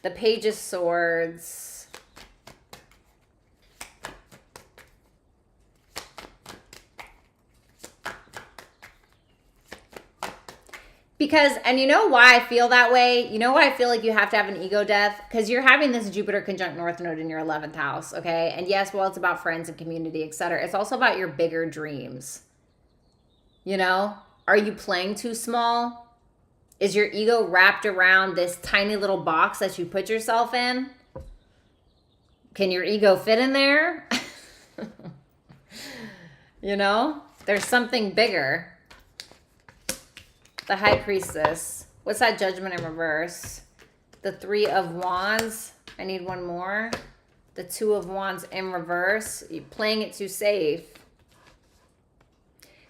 The Page of Swords. Because, and you know why I feel that way? You know why I feel like you have to have an ego death? Because you're having this Jupiter conjunct North Node in your 11th house, okay? And yes, well, it's about friends and community, etc. It's also about your bigger dreams. You know? Are you playing too small? Is your ego wrapped around this tiny little box that you put yourself in? Can your ego fit in there? You know? There's something bigger. The High Priestess. What's that Judgment in reverse? The Three of Wands. I need one more. The Two of Wands in reverse. You're playing it too safe.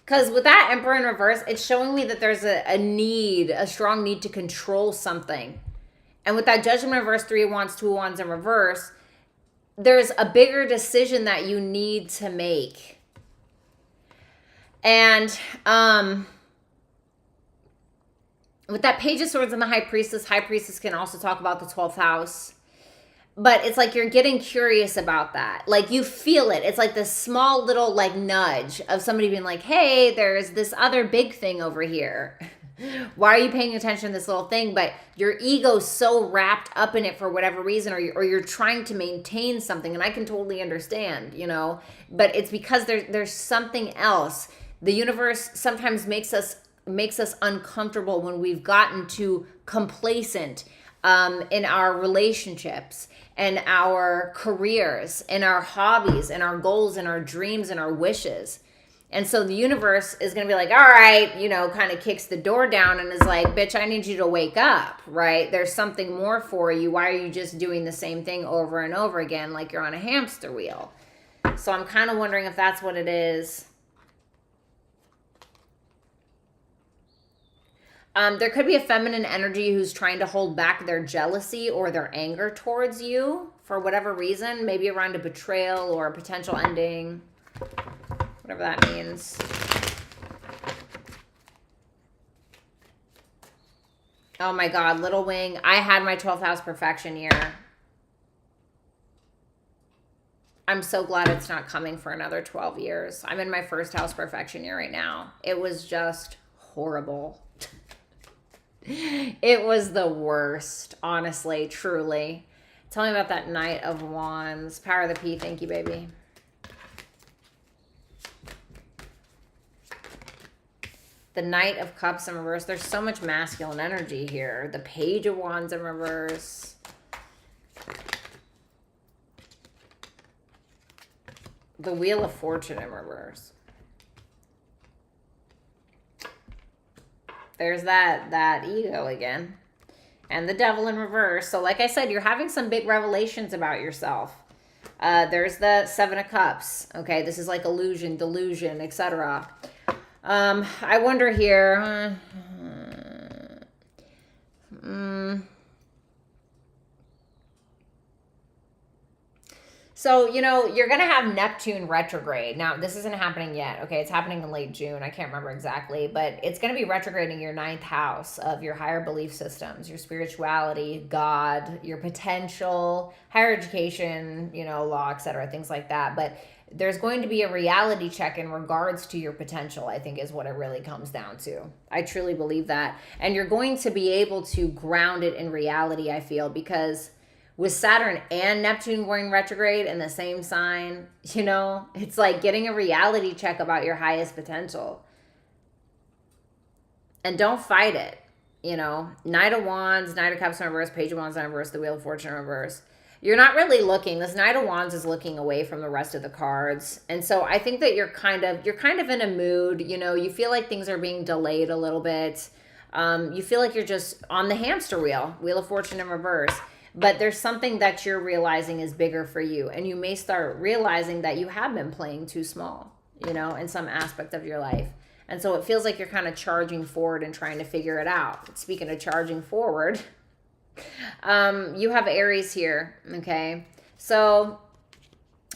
Because with that Emperor in reverse, it's showing me that there's a strong need to control something. And with that Judgment in reverse, Three of Wands, Two of Wands in reverse, there's a bigger decision that you need to make. And with that Page of Swords and the High Priestess can also talk about the 12th house. But it's like you're getting curious about that. Like you feel it. It's like this small little like nudge of somebody being like, hey, there's this other big thing over here. Why are you paying attention to this little thing? But your ego's so wrapped up in it for whatever reason, or you're trying to maintain something. And I can totally understand, you know. But it's because there's something else. The universe sometimes makes us uncomfortable when we've gotten too complacent in our relationships and our careers and our hobbies and our goals and our dreams and our wishes. And so the universe is going to be like, all right, you know, kind of kicks the door down and is like, bitch, I need you to wake up, right? There's something more for you. Why are you just doing the same thing over and over again like you're on a hamster wheel? So I'm kind of wondering if that's what it is. There could be a feminine energy who's trying to hold back their jealousy or their anger towards you for whatever reason, maybe around a betrayal or a potential ending, whatever that means. Oh my God, Little Wing. I had my 12th house perfection year. I'm so glad it's not coming for another 12 years. I'm in my first house perfection year right now. It was just horrible. It was the worst, honestly, truly. Tell me about that Knight of Wands. Power of the P. Thank you, baby. The Knight of Cups in reverse. There's so much masculine energy here. The Page of Wands in reverse. The Wheel of Fortune in reverse. There's that ego again. And the Devil in reverse. So like I said, you're having some big revelations about yourself. There's the Seven of Cups. Okay, this is like illusion, delusion, etc. I wonder here. So, you know, you're going to have Neptune retrograde. Now, this isn't happening yet, okay? It's happening in late June. I can't remember exactly, but it's going to be retrograding your 9th house of your higher belief systems, your spirituality, God, your potential, higher education, you know, law, etc., things like that. But there's going to be a reality check in regards to your potential, I think is what it really comes down to. I truly believe that. And you're going to be able to ground it in reality, I feel, because with Saturn and Neptune going retrograde in the same sign, you know, it's like getting a reality check about your highest potential. And don't fight it, you know. Knight of Wands, Knight of Cups in reverse, Page of Wands in reverse, the Wheel of Fortune in reverse. You're not really looking. This Knight of Wands is looking away from the rest of the cards. And so I think that you're kind of in a mood, you know, you feel like things are being delayed a little bit. You feel like you're just on the hamster wheel, Wheel of Fortune in reverse. But there's something that you're realizing is bigger for you. And you may start realizing that you have been playing too small, you know, in some aspect of your life. And so it feels like you're kind of charging forward and trying to figure it out. Speaking of charging forward, you have Aries here, okay? So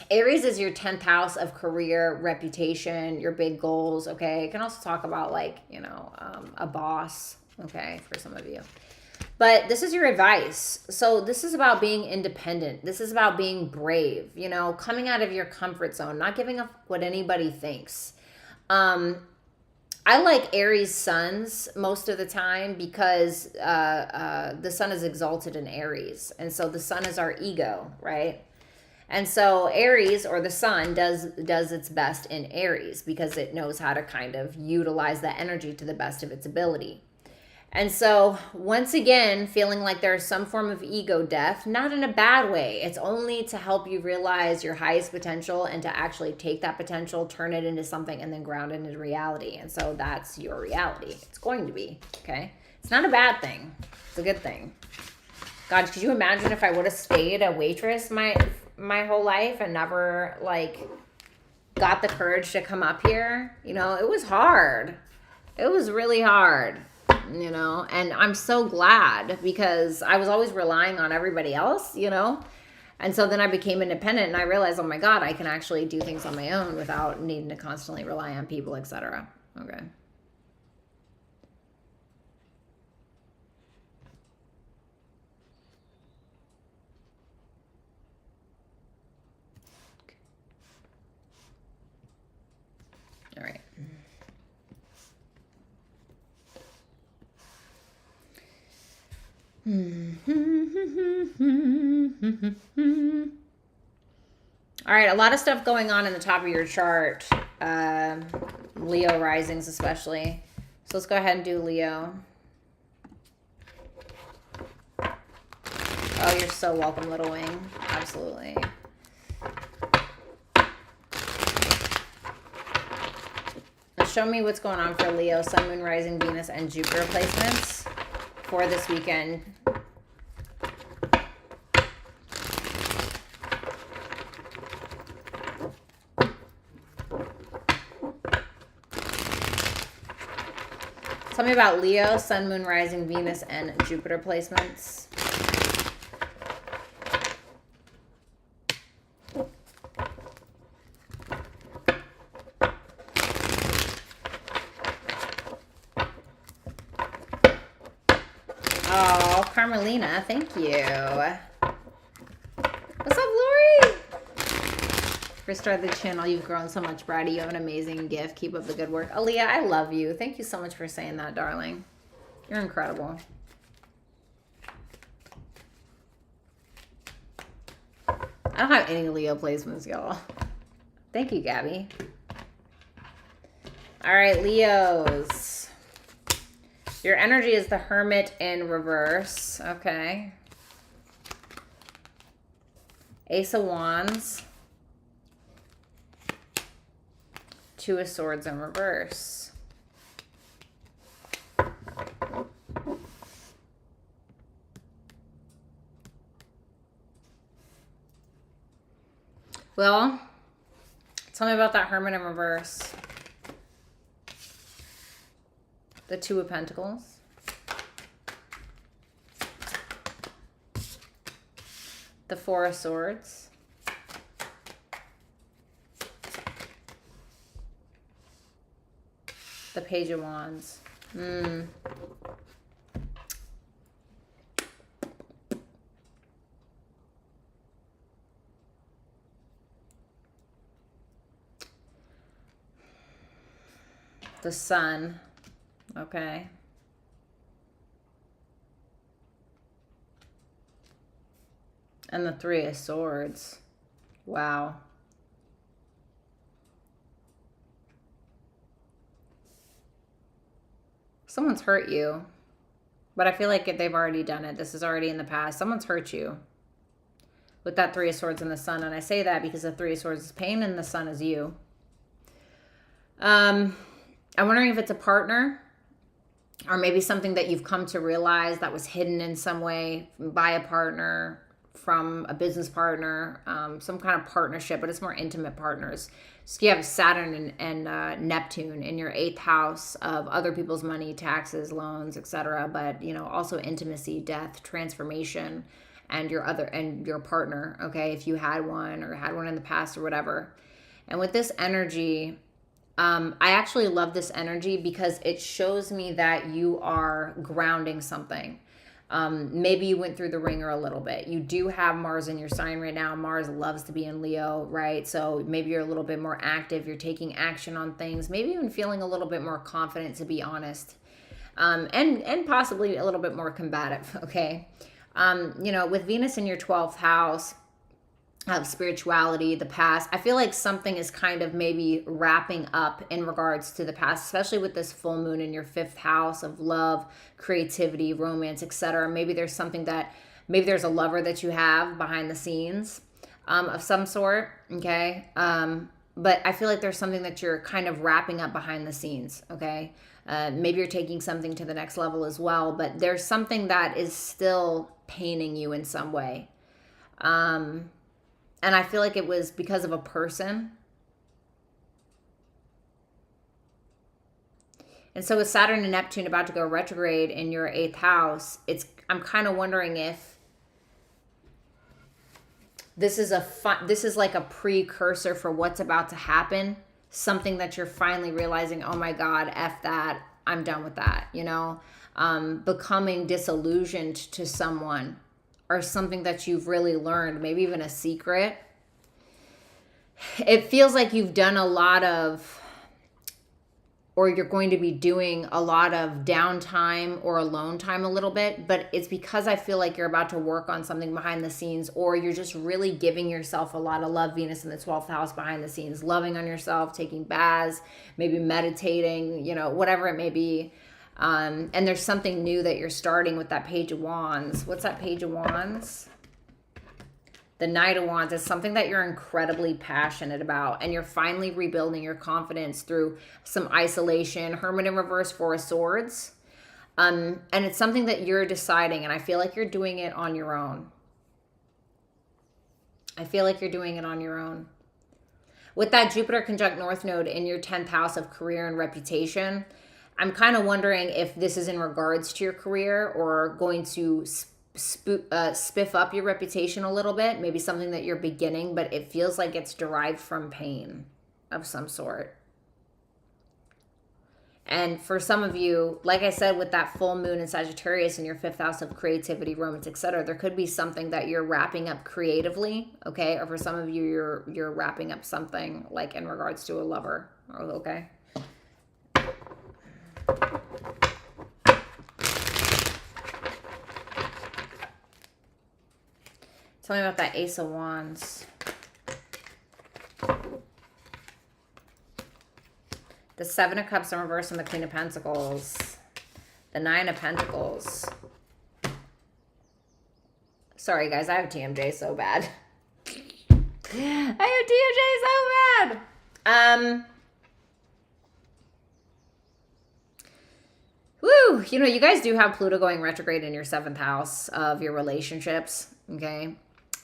Aries is your 10th house of career, reputation, your big goals, okay? It can also talk about like, you know, a boss, okay, for some of you. But this is your advice. So this is about being independent. This is about being brave, you know, coming out of your comfort zone, not giving up what anybody thinks. I like Aries suns most of the time because the sun is exalted in Aries. And so the sun is our ego, right? And so Aries, or the sun, does its best in Aries because it knows how to kind of utilize that energy to the best of its ability. And so, once again, feeling like there's some form of ego death, not in a bad way. It's only to help you realize your highest potential and to actually take that potential, turn it into something, and then ground it into reality. And so that's your reality. It's going to be, okay? It's not a bad thing. It's a good thing. God, could you imagine if I would have stayed a waitress my whole life and never, like, got the courage to come up here? You know, it was hard. It was really hard. You know, and I'm so glad because I was always relying on everybody else, you know, and so then I became independent and I realized, oh my God, I can actually do things on my own without needing to constantly rely on people, etc. Okay. All right. All right, a lot of stuff going on in the top of your chart. Leo risings especially. So let's go ahead and do Leo. Oh, you're so welcome, Little Wing. Absolutely. Now show me what's going on for Leo, Sun, Moon, Rising, Venus, and Jupiter placements for this weekend. Tell me about Leo, Sun, Moon, Rising, Venus, and Jupiter placements. Oh, Carmelina, thank you. What's up, Lori? Restart the channel. You've grown so much, Bratty. You have an amazing gift. Keep up the good work. Aaliyah, I love you. Thank you so much for saying that, darling. You're incredible. I don't have any Leo placements, y'all. Thank you, Gabby. All right, Leos. Your energy is the Hermit in reverse. Okay. Ace of Wands. Two of Swords in reverse. Well, tell me about that Hermit in reverse. The Two of Pentacles. The Four of Swords. The Page of Wands. The Sun. Okay. And the Three of Swords. Wow. Someone's hurt you. But I feel like they've already done it. This is already in the past. Someone's hurt you. With that Three of Swords and the Sun. And I say that because the Three of Swords is pain and the Sun is you. I'm wondering if it's a partner. Or maybe something that you've come to realize that was hidden in some way by a partner, from a business partner, some kind of partnership, but it's more intimate partners. So you have Saturn and Neptune in your 8th house of other people's money, taxes, loans, etc. But, you know, also intimacy, death, transformation, and your partner, okay, if you had one or had one in the past or whatever. And with this energy, I actually love this energy because it shows me that you are grounding something. Maybe you went through the ringer a little bit. You do have Mars in your sign right now. Mars loves to be in Leo, right? So maybe you're a little bit more active. You're taking action on things. Maybe even feeling a little bit more confident, to be honest. And possibly a little bit more combative, okay? You know, with Venus in your 12th house, of spirituality, the past, I feel like something is kind of maybe wrapping up in regards to the past, especially with this full moon in your 5th house of love, creativity, romance, etc. Maybe there's something that, maybe there's a lover that you have behind the scenes of some sort, okay? But I feel like there's something that you're kind of wrapping up behind the scenes, okay? Maybe you're taking something to the next level as well, but there's something that is still paining you in some way. And I feel like it was because of a person. And so with Saturn and Neptune about to go retrograde in your 8th house, I'm kind of wondering if this is like a precursor for what's about to happen. Something that you're finally realizing, oh my God, F that, I'm done with that, you know? Becoming disillusioned to someone. Or something that you've really learned, maybe even a secret. It feels like you've done a lot of, or you're going to be doing a lot of downtime or alone time a little bit, but it's because I feel like you're about to work on something behind the scenes, or you're just really giving yourself a lot of love. Venus in the 12th house behind the scenes, loving on yourself, taking baths, maybe meditating, you know, whatever it may be. And there's something new that you're starting with that Page of Wands. What's that Page of Wands? The Knight of Wands is something that you're incredibly passionate about, and you're finally rebuilding your confidence through some isolation. Hermit in reverse, Four of Swords. And it's something that you're deciding, and I feel like you're doing it on your own. I feel like you're doing it on your own. With that Jupiter conjunct North Node in your 10th house of career and reputation, I'm kind of wondering if this is in regards to your career or going to spiff up your reputation a little bit. Maybe something that you're beginning, but it feels like it's derived from pain of some sort. And for some of you, like I said, with that full moon in Sagittarius in your 5th house of creativity, romance, etc., there could be something that you're wrapping up creatively, okay? Or for some of you, you're wrapping up something like in regards to a lover, okay? Tell me about that Ace of Wands. The 7 of Cups in reverse and the Queen of Pentacles. The 9 of Pentacles. Sorry, guys. I have TMJ so bad. I have TMJ so bad. Woo! You know, you guys do have Pluto going retrograde in your 7th house of your relationships. Okay?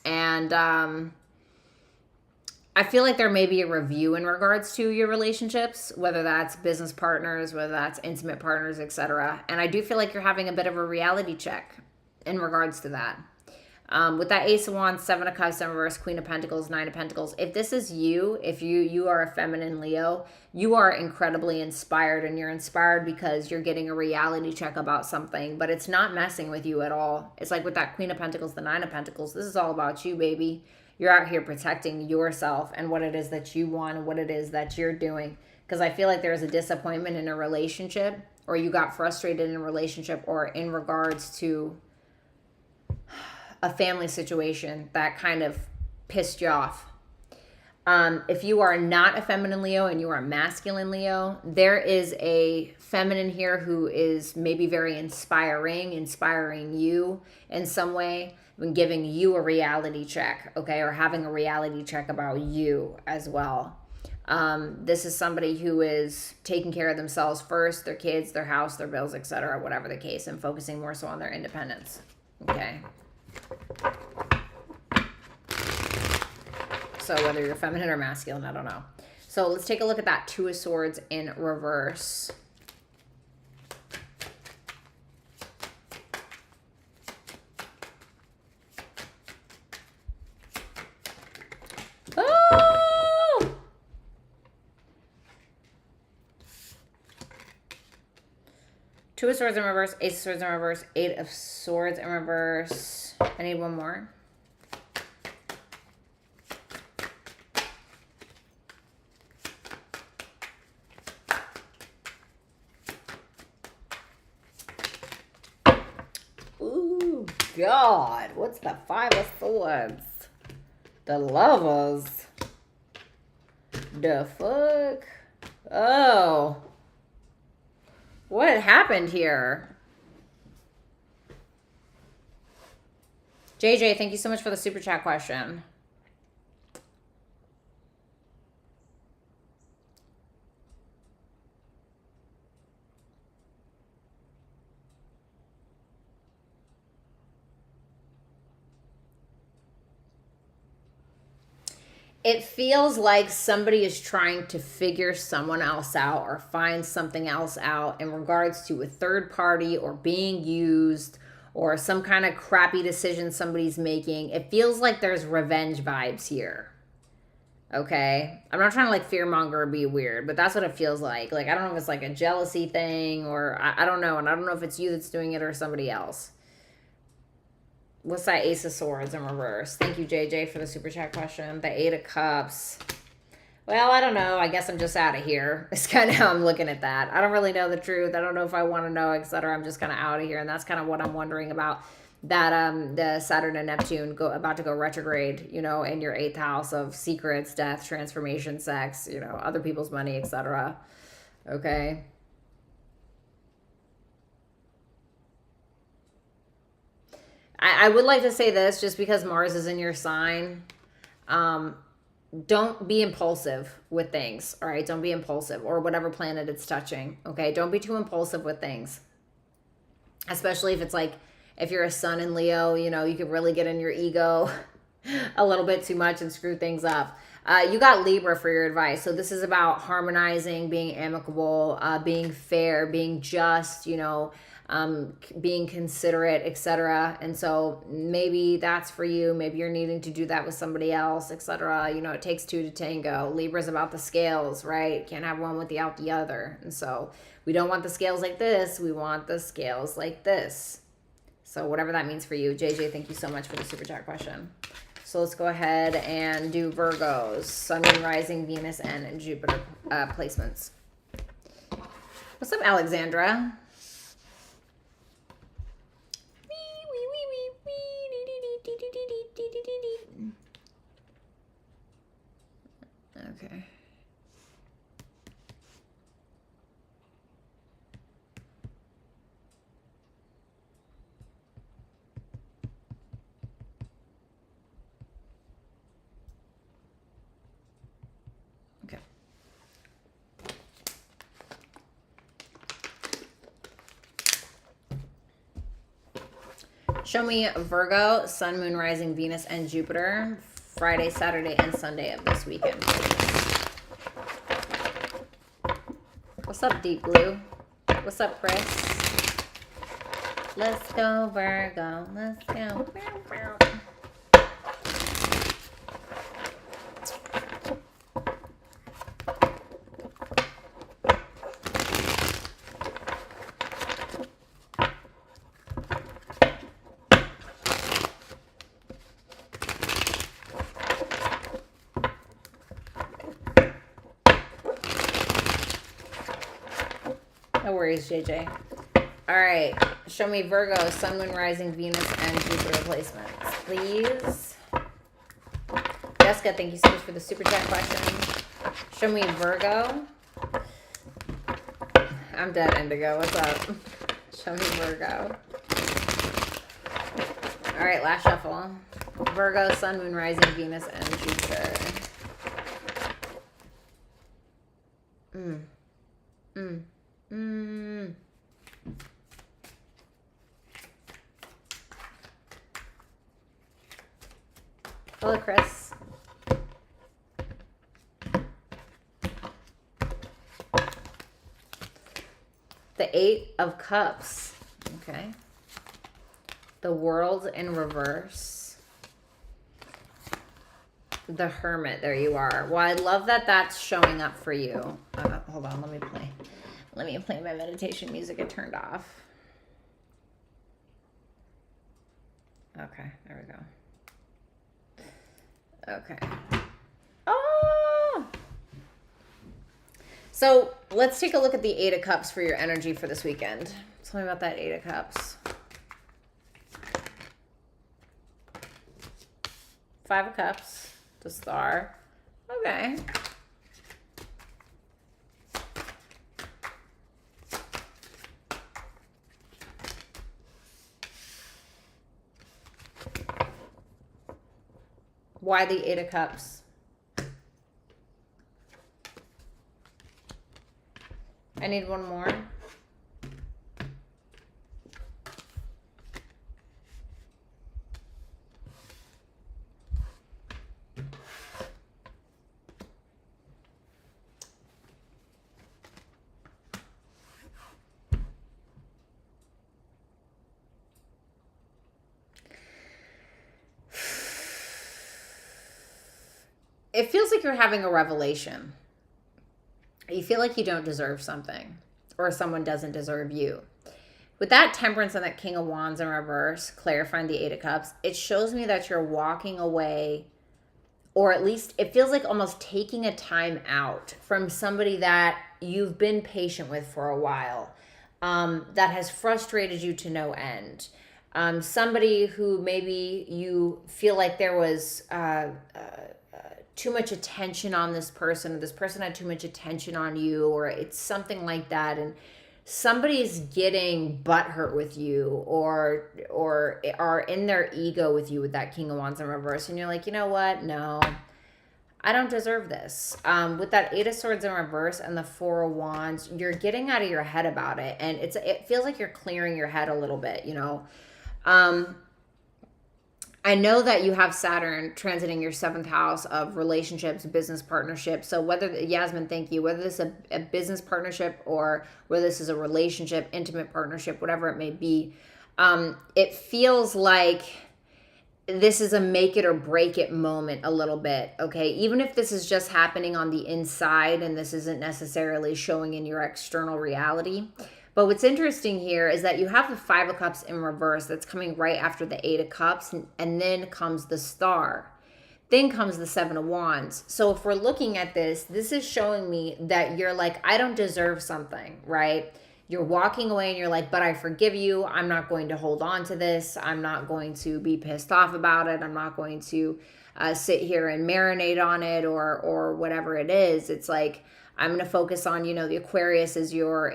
And I feel like there may be a review in regards to your relationships, whether that's business partners, whether that's intimate partners, etc. And I do feel like you're having a bit of a reality check in regards to that. With that Ace of Wands, 7 of Cups in reverse, Queen of Pentacles, 9 of Pentacles. If this is you, if you are a feminine Leo, you are incredibly inspired, and you're inspired because you're getting a reality check about something, but it's not messing with you at all. It's like with that Queen of Pentacles, the 9 of Pentacles, this is all about you, baby. You're out here protecting yourself and what it is that you want and what it is that you're doing. Because I feel like there's a disappointment in a relationship, or you got frustrated in a relationship, or in regards to a family situation that kind of pissed you off. If you are not a feminine Leo and you are a masculine Leo, there is a feminine here who is maybe very inspiring you in some way, when giving you a reality check, okay, or having a reality check about you as well. This is somebody who is taking care of themselves first, their kids, their house, their bills, etc., whatever the case, and focusing more so on their independence, okay? So whether you're feminine or masculine, I don't know. So let's take a look at that 2 of Swords in reverse. Oh! 2 of Swords in reverse, Ace of Swords in reverse, 8 of Swords in reverse. I need one more. Ooh, God. What's the 5 of Swords? The Lovers. The fuck? Oh. What happened here? JJ, thank you so much for the super chat question. It feels like somebody is trying to figure someone else out or find something else out in regards to a third party or being used or some kind of crappy decision somebody's making. It feels like there's revenge vibes here. Okay? I'm not trying to like fearmonger or be weird, but that's what it feels like. Like, I don't know if it's like a jealousy thing or I don't know. And I don't know if it's you that's doing it or somebody else. What's that Ace of Swords in reverse? Thank you, JJ, for the super chat question. The 8 of Cups. Well, I don't know. I guess I'm just out of here. It's kind of how I'm looking at that. I don't really know the truth. I don't know if I want to know, etc. I'm just kind of out of here. And that's kind of what I'm wondering about. That the Saturn and Neptune about to go retrograde, you know, in your 8th house of secrets, death, transformation, sex, you know, other people's money, etc. Okay. I would like to say this, just because Mars is in your sign. Don't be impulsive with things, all right? Don't be impulsive, or whatever planet it's touching, okay? Don't be too impulsive with things, especially if it's like, if you're a sun in Leo, you know, you could really get in your ego a little bit too much and screw things up. You got Libra for your advice. So this is about harmonizing, being amicable, being fair, being just, you know, being considerate, etc. And so maybe that's for you. Maybe you're needing to do that with somebody else, etc. You know, it takes two to tango. Libra's about the scales, right? Can't have one without the other. And so we don't want the scales like this. We want the scales like this. So whatever that means for you. JJ, thank you so much for the super chat question. So let's go ahead and do Virgos, Sun, Moon, Rising, Venus, and Jupiter placements. What's up, Alexandra? Okay. Okay. Show me Virgo, Sun, Moon, Rising, Venus, and Jupiter, Friday, Saturday, and Sunday of this weekend. What's up, Deep Blue? What's up, Chris? Let's go, Virgo. Let's go. No worries, JJ. All right. Show me Virgo, Sun, Moon, Rising, Venus, and Jupiter placements, please. Jessica, thank you so much for the super chat question. Show me Virgo. I'm dead, Indigo. What's up? Show me Virgo. All right, last shuffle. Virgo, Sun, Moon, Rising, Venus, and Jupiter. Hello, Chris. The Eight of Cups. Okay. The World in reverse. The Hermit. There you are. Well, I love that that's showing up for you. Hold on. Let me play my meditation music. It turned off. Okay. There we go. Okay. Oh! So let's take a look at the Eight of Cups for your energy for this weekend. Tell me about that Eight of Cups. Five of Cups. The Star. Okay. Why the Eight of Cups? I need one more. It feels like you're having a revelation. You feel like you don't deserve something, or someone doesn't deserve you. With that Temperance and that King of Wands in reverse, clarifying the Eight of Cups, it shows me that you're walking away, or at least it feels like almost taking a time out from somebody that you've been patient with for a while, that has frustrated you to no end. Somebody who maybe you feel like there was too much attention on this person, or this person had too much attention on you, or it's something like that, and somebody's getting butthurt with you, or are in their ego with you with that King of Wands in reverse, and you're like, you know what? No, I don't deserve this. With that Eight of Swords in reverse and the Four of Wands, you're getting out of your head about it, and it feels like you're clearing your head a little bit, you know. I know that you have Saturn transiting your 7th house of relationships, business partnerships. So whether, Yasmin, thank you, whether this is a business partnership or whether this is a relationship, intimate partnership, whatever it may be, it feels like this is a make it or break it moment a little bit, okay? Even if this is just happening on the inside and this isn't necessarily showing in your external reality. But what's interesting here is that you have the 5 of Cups in reverse that's coming right after the 8 of Cups, and then comes the Star. Then comes the 7 of Wands. So if we're looking at this, this is showing me that you're like, I don't deserve something, right? You're walking away and you're like, but I forgive you. I'm not going to hold on to this. I'm not going to be pissed off about it. I'm not going to sit here and marinate on it or whatever it is. It's like, I'm going to focus on, you know, the Aquarius takes up your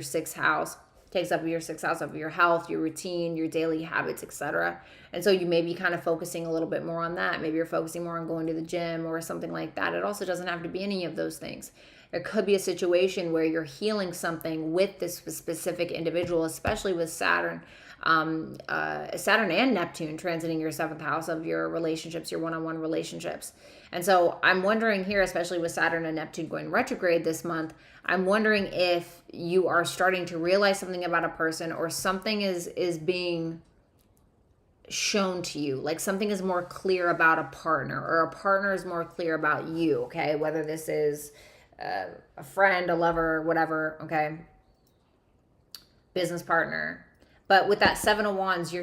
6th house, takes up your 6th house of your health, your routine, your daily habits, etc. And so you may be kind of focusing a little bit more on that. Maybe you're focusing more on going to the gym or something like that. It also doesn't have to be any of those things. There could be a situation where you're healing something with this specific individual, especially with Saturn and Neptune transiting your 7th house of your relationships, your one-on-one relationships. And so I'm wondering here, especially with Saturn and Neptune going retrograde this month, I'm wondering if you are starting to realize something about a person, or something is being shown to you, like something is more clear about a partner, or a partner is more clear about you, okay? Whether this is a friend, a lover, whatever, okay? Business partner. But with that 7 of Wands, you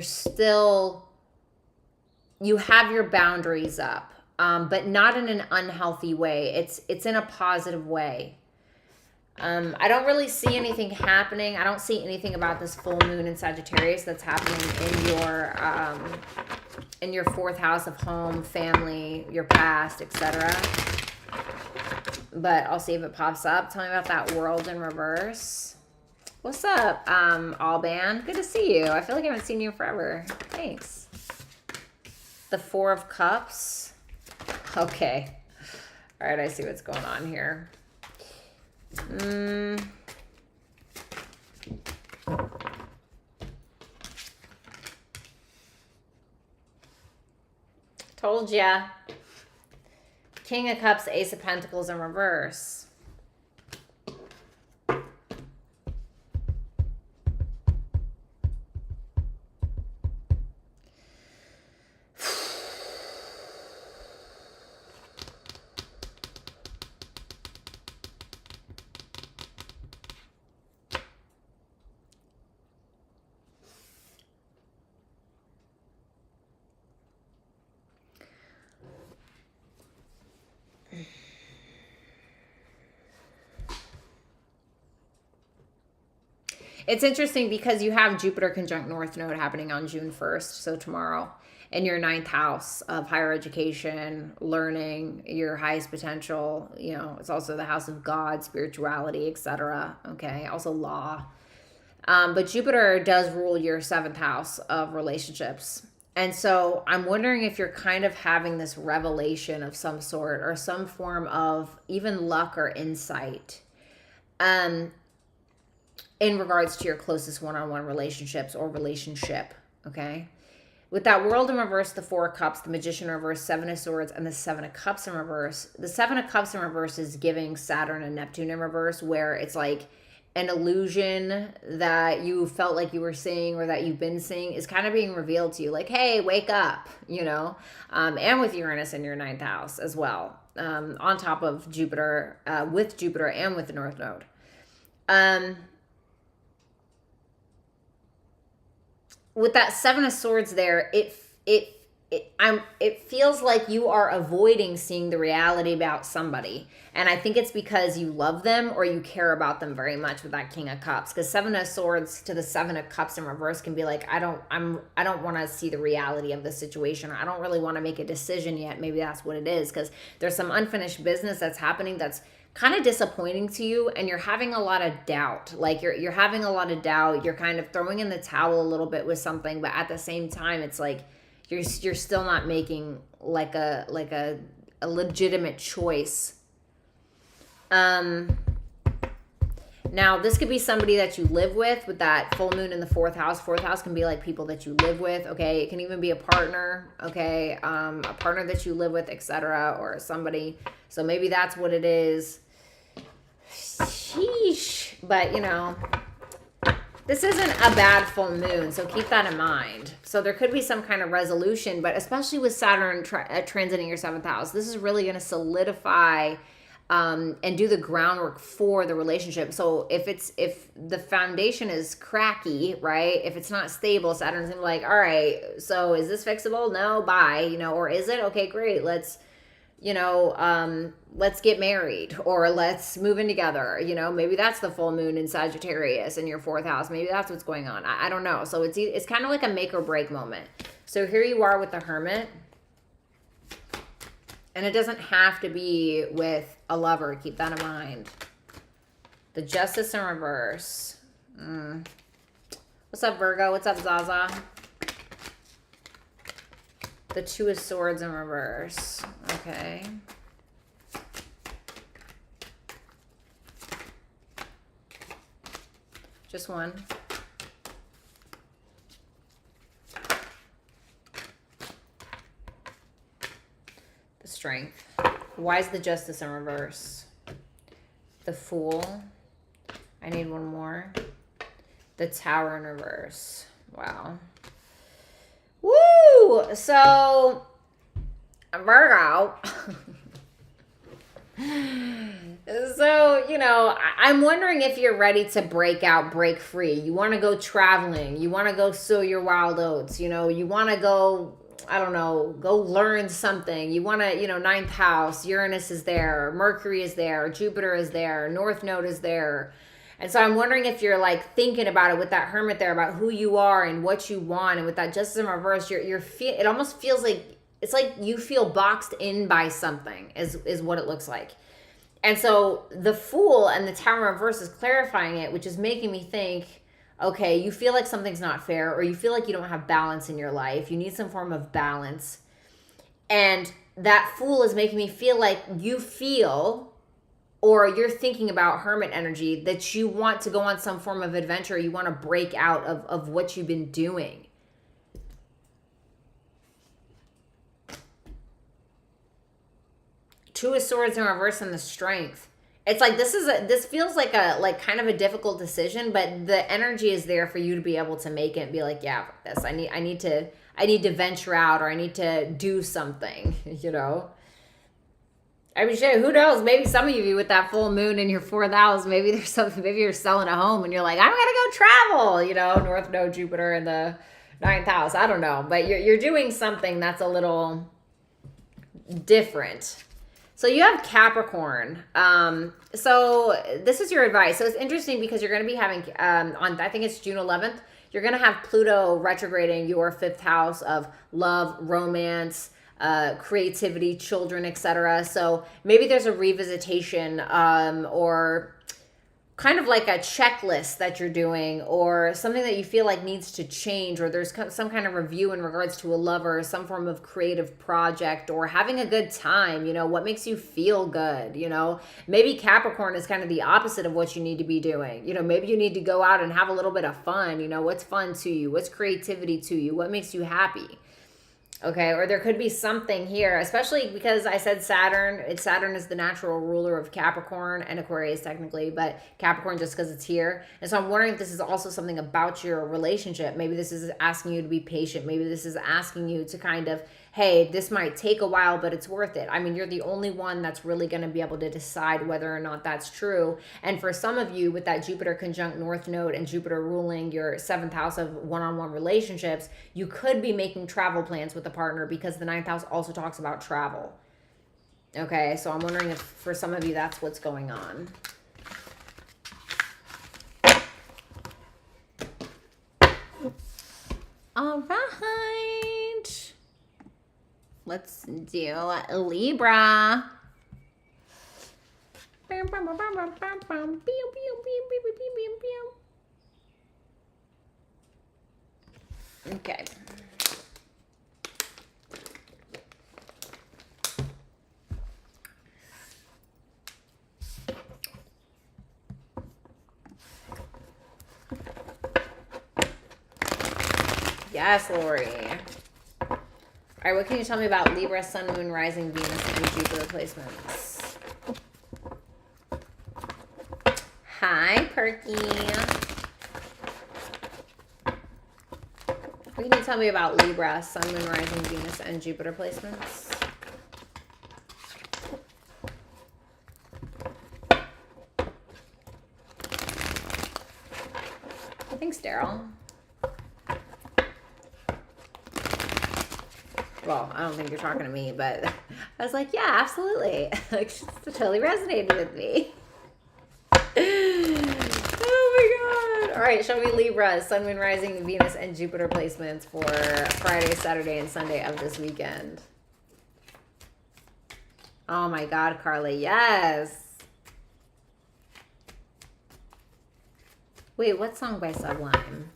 have your boundaries up, but not in an unhealthy way. It's in a positive way. I don't really see anything happening. I don't see anything about this full moon in Sagittarius that's happening in your 4th house of home, family, your past, etc. But I'll see if it pops up. Tell me about that World in reverse. What's up, Alban? Good to see you. I feel like I haven't seen you forever. Thanks. The 4 of Cups. Okay. All right, I see what's going on here. Told ya. King of Cups, Ace of Pentacles in reverse. It's interesting because you have Jupiter conjunct North Node happening on June 1st, so tomorrow, in your 9th house of higher education, learning, your highest potential. You know, it's also the house of God, spirituality, etc. Okay, also law. But Jupiter does rule your 7th house of relationships. And so I'm wondering if you're kind of having this revelation of some sort, or some form of even luck or insight. In regards to your closest one-on-one relationships or relationship, okay? With that World in reverse, the 4 of Cups, the Magician in reverse, 7 of Swords, and the 7 of Cups in reverse. The 7 of Cups in reverse is giving Saturn and Neptune in reverse, where it's like an illusion that you felt like you were seeing, or that you've been seeing, is kind of being revealed to you. Like, hey, wake up, you know? And with Uranus in your 9th house as well, on top of Jupiter, with Jupiter and with the North Node. With that 7 of Swords there, it feels like you are avoiding seeing the reality about somebody. And I think it's because you love them, or you care about them very much with that King of Cups. Because 7 of Swords to the 7 of Cups in reverse can be like, I don't want to see the reality of the situation. I don't really want to make a decision yet. Maybe that's what it is, because there's some unfinished business that's happening that's kind of disappointing to you, and you're having a lot of doubt. Like you're having a lot of doubt. You're kind of throwing in the towel a little bit with something, but at the same time, it's like you're still not making like a legitimate choice. Now Now, this could be somebody that you live with that full moon in the fourth house. Fourth house can be like people that you live with, okay? It can even be a partner, okay? A partner that you live with, etc., or somebody. So maybe that's what it is. Sheesh. But, you know, this isn't a bad full moon, so keep that in mind. So there could be some kind of resolution, but especially with Saturn transiting your 7th house, this is really going to solidify and do the groundwork for the relationship. So if the foundation is cracky, right? If it's not stable, Saturn's gonna be like, all right, so is this fixable? No, bye. You know, or is it? Okay, great. Let's get married, or let's move in together. You know, maybe that's the full moon in Sagittarius in your 4th house. Maybe that's what's going on. I don't know. So it's kind of like a make or break moment. So here you are with the Hermit. And it doesn't have to be with a lover. Keep that in mind. The Justice in reverse. What's up, Virgo? What's up, Zaza? The Two of Swords in reverse. Okay. Just one. Strength. Why is the Justice in reverse? The Fool. I need one more. The Tower in reverse. Wow. Woo! So, Virgo. So, you know, I'm wondering if you're ready to break out, break free. You want to go traveling. You want to go sow your wild oats. You know, you want to go, I don't know, go learn something. You want to, you know, 9th house, Uranus is there, Mercury is there, Jupiter is there, North Node is there. And so I'm wondering if you're like thinking about it with that Hermit there, about who you are and what you want. And with that Justice in reverse, it almost feels like, it's like you feel boxed in by something is what it looks like. And so the Fool and the Tower in reverse is clarifying it, which is making me think, okay, you feel like something's not fair, or you feel like you don't have balance in your life. You need some form of balance. And that Fool is making me feel like you feel, or you're thinking about Hermit energy, that you want to go on some form of adventure. You want to break out of what you've been doing. Two of Swords in reverse and the Strength. It's like this feels like kind of a difficult decision, but the energy is there for you to be able to make it and be like, yeah, fuck this. I need to venture out, or I need to do something, you know. I mean, shit, who knows? Maybe some of you with that full moon in your 4th house, maybe there's something, maybe you're selling a home and you're like, I'm gonna go travel, you know, North Node, Jupiter in the 9th house. I don't know, but you're doing something that's a little different. So you have Capricorn. So this is your advice. So it's interesting because you're going to be having, on I think it's June 11th, you're going to have Pluto retrograding your 5th house of love, romance, creativity, children, etc. So maybe there's a revisitation or kind of like a checklist that you're doing, or something that you feel like needs to change, or there's some kind of review in regards to a lover, some form of creative project, or having a good time. You know, what makes you feel good? You know, maybe Capricorn is kind of the opposite of what you need to be doing. You know, maybe you need to go out and have a little bit of fun. You know, what's fun to you? What's creativity to you? What makes you happy? Okay, or there could be something here, especially because I said Saturn. Saturn is the natural ruler of Capricorn and Aquarius technically, but Capricorn just because it's here. And so I'm wondering if this is also something about your relationship. Maybe this is asking you to be patient. Maybe this is asking you to kind of, hey, this might take a while, but it's worth it. I mean, you're the only one that's really going to be able to decide whether or not that's true. And for some of you, with that Jupiter conjunct North Node and Jupiter ruling your 7th house of one-on-one relationships, you could be making travel plans with a partner, because the 9th house also talks about travel. Okay, so I'm wondering if for some of you that's what's going on. All right. Let's do Libra. Okay. Yes, Lori. All right, what can you tell me about Libra, Sun, Moon, Rising, Venus, and Jupiter placements? Hi, Perky. What can you tell me about Libra, Sun, Moon, Rising, Venus, and Jupiter placements? Thanks, Daryl. Well, I don't think you're talking to me, but I was like, yeah, absolutely. Like, she totally resonated with me. Oh my God. All right, show me Libra, Sun, Moon, Rising, Venus, and Jupiter placements for Friday, Saturday, and Sunday of this weekend. Oh my God, Carly, yes. Wait, what song by Sublime?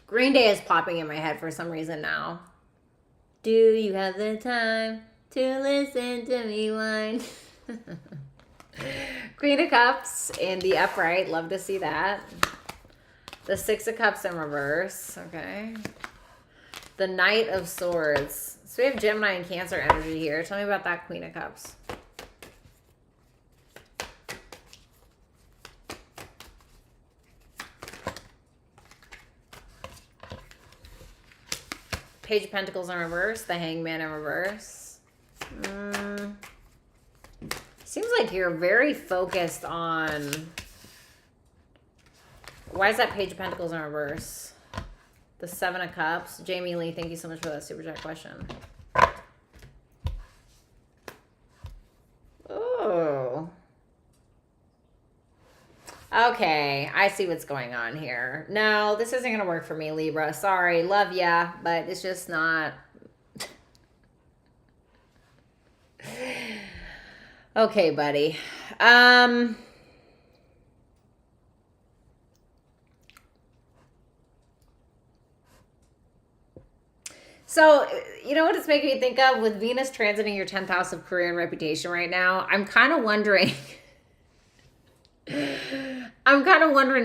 Green Day is popping in my head for some reason now. Do you have the time to listen to me whine? Queen of Cups in the upright. Love to see that. The Six of Cups in reverse. Okay. The Knight of Swords. So we have Gemini and Cancer energy here. Tell me about that Queen of Cups. Page of Pentacles in reverse. The Hangman in reverse. Seems like you're very focused on... Why is that Page of Pentacles in reverse? The Seven of Cups. Jamie Lee, thank you so much for that super chat question. Oh. Okay, I see what's going on here. No, this isn't going to work for me, Libra. Sorry, love ya, but it's just not. Okay, buddy. So, you know what it's making me think of? With Venus transiting your 10th house of career and reputation right now, I'm kind of wondering...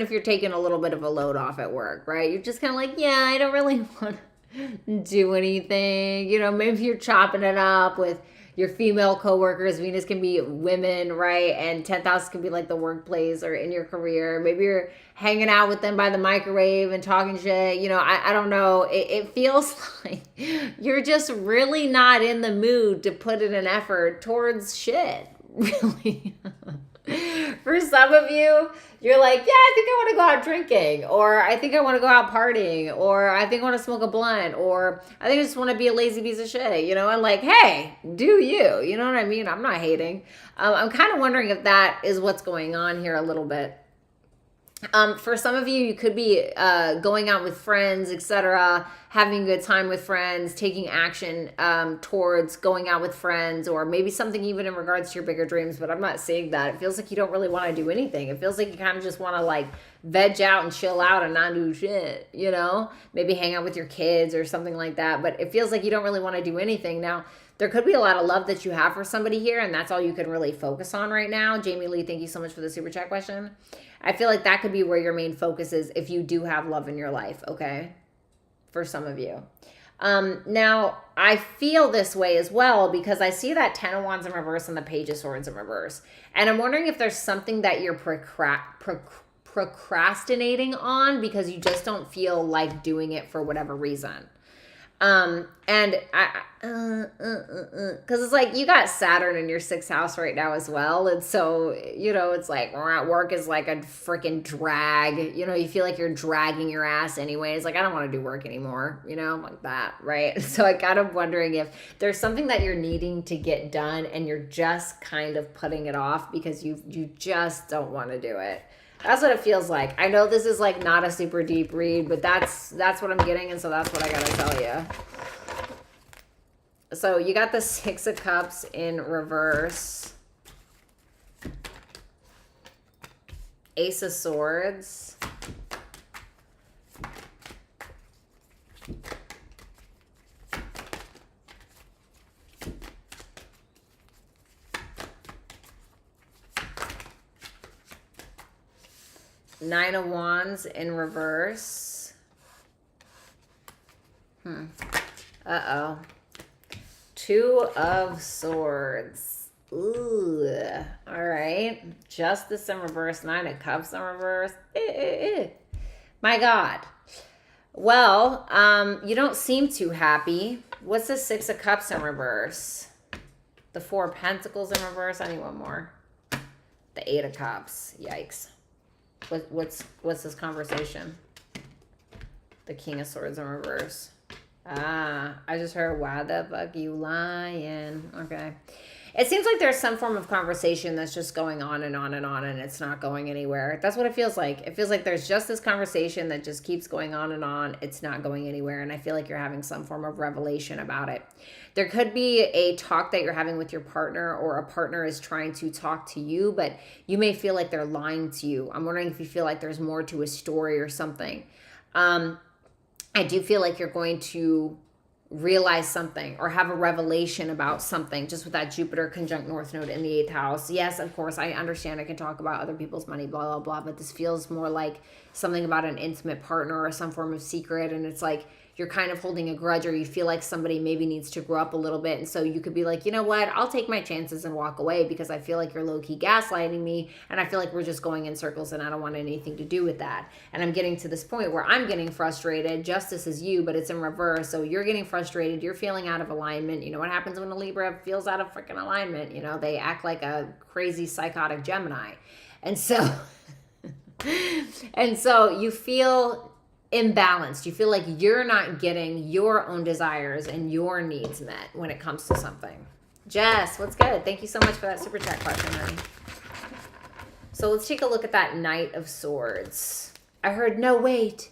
if you're taking a little bit of a load off at work, right? You're just kind of like, yeah, I don't really want to do anything. You know, maybe you're chopping it up with your female coworkers. Venus can be women, right? And 10th house can be like the workplace or in your career. Maybe you're hanging out with them by the microwave and talking shit. You know, I don't know. It feels like you're just really not in the mood to put in an effort towards shit, really. For some of you, you're like, yeah, I think I want to go out drinking, or I think I want to go out partying, or I think I want to smoke a blunt, or I think I just want to be a lazy piece of shit, you know, and like, hey, do you know what I mean? I'm not hating. I'm kind of wondering if that is what's going on here a little bit. For some of you, you could be going out with friends, etc., having a good time with friends, taking action towards going out with friends, or maybe something even in regards to your bigger dreams, but I'm not seeing that. It feels like you don't really want to do anything. It feels like you kind of just want to like veg out and chill out and not do shit, you know? Maybe hang out with your kids or something like that, but it feels like you don't really want to do anything. Now, there could be a lot of love that you have for somebody here, and that's all you can really focus on right now. Jamie Lee, thank you so much for the super chat question. I feel like that could be where your main focus is if you do have love in your life, okay? For some of you. Now, I feel this way as well because I see that 10 of Wands in reverse and the Page of Swords in reverse. And I'm wondering if there's something that you're procrastinating on because you just don't feel like doing it for whatever reason. And cause it's like, you got Saturn in your 6th house right now as well. And so, you know, it's like work is like a freaking drag, you know, you feel like you're dragging your ass anyways. Like, I don't want to do work anymore, you know, like that. Right. So I kind of wondering if there's something that you're needing to get done and you're just kind of putting it off because you just don't want to do it. That's what it feels like. I know this is like not a super deep read, but that's what I'm getting, and so that's what I gotta tell you. So you got the 6 of Cups in reverse. Ace of Swords. Nine of Wands in reverse. Uh-oh. Two of Swords. Ooh. All right. Justice in reverse. Nine of Cups in reverse. My God. Well, you don't seem too happy. What's the Six of Cups in reverse? The Four of Pentacles in reverse. I need one more. The Eight of Cups. Yikes. What's this conversation? The King of Swords in reverse. Ah, I just heard, why the fuck you lying? Okay. It seems like there's some form of conversation that's just going on and on and on, and it's not going anywhere. That's what it feels like. It feels like there's just this conversation that just keeps going on and on. It's not going anywhere, and I feel like you're having some form of revelation about it. There could be a talk that you're having with your partner, or a partner is trying to talk to you, but you may feel like they're lying to you. I'm wondering if you feel like there's more to a story or something. I do feel like you're going to realize something or have a revelation about something just with that Jupiter conjunct North Node in the 8th house. Yes, of course, I understand I can talk about other people's money, blah, blah, blah, but this feels more like something about an intimate partner or some form of secret, and it's like you're kind of holding a grudge, or you feel like somebody maybe needs to grow up a little bit, and so you could be like, you know what, I'll take my chances and walk away because I feel like you're low-key gaslighting me, and I feel like we're just going in circles and I don't want anything to do with that. And I'm getting to this point where I'm getting frustrated. Justice is you, but it's in reverse, so you're getting frustrated, you're feeling out of alignment. You know what happens when a Libra feels out of freaking alignment? You know, they act like a crazy psychotic Gemini. And so and so you feel imbalanced. You feel like you're not getting your own desires and your needs met when it comes to something. Jess, what's good? Thank you so much for that super chat question, honey. So let's take a look at that Knight of Swords. I heard, no, wait.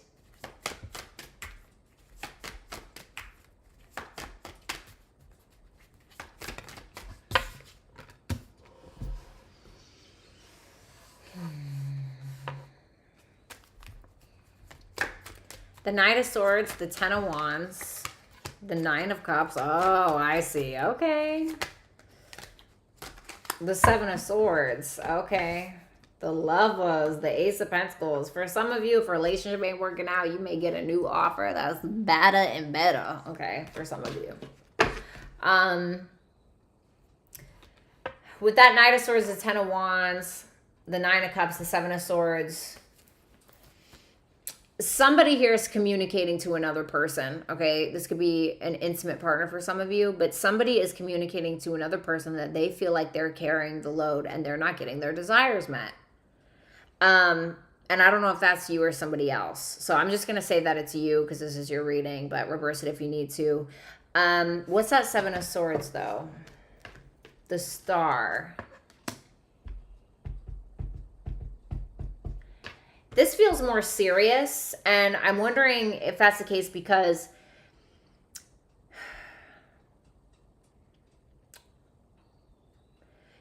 The Knight of Swords, the Ten of Wands, the Nine of Cups. Oh, I see. Okay. The Seven of Swords. Okay. The Lovers, the Ace of Pentacles. For some of you, if a relationship ain't working out, you may get a new offer that's better and better. Okay, for some of you. With that Knight of Swords, the Ten of Wands, the Nine of Cups, the Seven of Swords, somebody here is communicating to another person, okay? This could be an intimate partner for some of you, but somebody is communicating to another person that they feel like they're carrying the load and they're not getting their desires met. And I don't know if that's you or somebody else. So I'm just going to say that it's you because this is your reading, but reverse it if you need to. What's that Seven of Swords, though? The Star. This feels more serious, and I'm wondering if that's the case because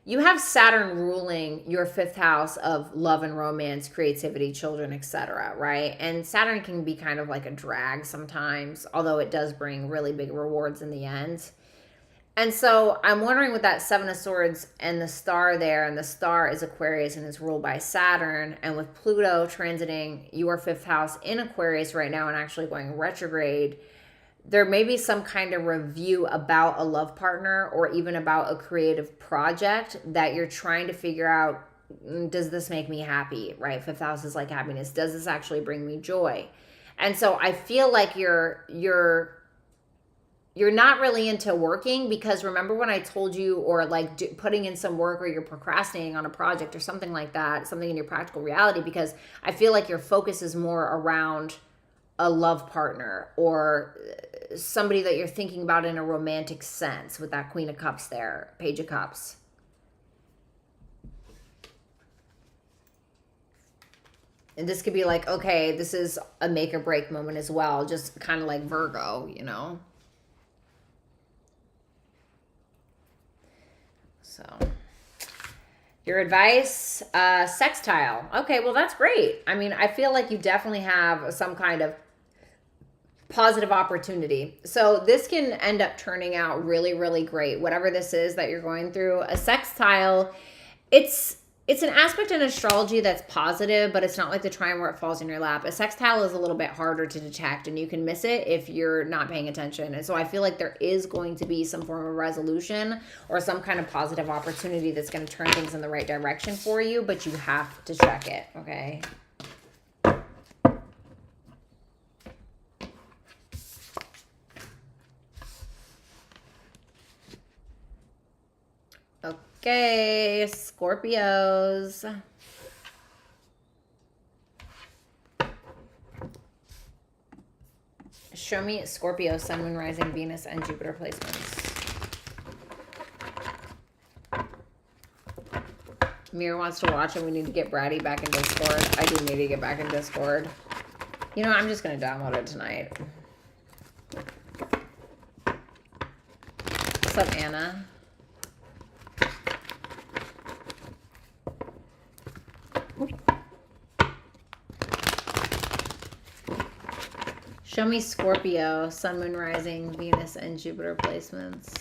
you have Saturn ruling your 5th house of love and romance, creativity, children, etc., right? And Saturn can be kind of like a drag sometimes, although it does bring really big rewards in the end. And so I'm wondering with that Seven of Swords and the Star there, and the Star is Aquarius and is ruled by Saturn, and with Pluto transiting your 5th house in Aquarius right now and actually going retrograde, there may be some kind of review about a love partner or even about a creative project that you're trying to figure out, does this make me happy, right? 5th house is like happiness. Does this actually bring me joy? And so I feel like you're not really into working because remember when I told you, or like putting in some work, or you're procrastinating on a project or something like that, something in your practical reality, because I feel like your focus is more around a love partner or somebody that you're thinking about in a romantic sense with that Queen of Cups there, Page of Cups. And this could be like, okay, this is a make or break moment as well, just kind of like Virgo, you know? So, your advice, sextile. Okay, well, that's great. I mean, I feel like you definitely have some kind of positive opportunity. So this can end up turning out really, really great. Whatever this is that you're going through, a sextile, it's it's an aspect in astrology that's positive, but it's not like the trine where it falls in your lap. A sextile is a little bit harder to detect, and you can miss it if you're not paying attention. And so I feel like there is going to be some form of resolution or some kind of positive opportunity that's going to turn things in the right direction for you, but you have to check it, okay? Okay, Scorpios. Show me Scorpio, Sun, Moon, Rising, Venus, and Jupiter placements. Mir wants to watch, and we need to get Bratty back in Discord. I do need to get back in Discord. You know, I'm just going to download it tonight. What's up, Anna? Show me Scorpio, Sun, Moon, Rising, Venus, and Jupiter placements.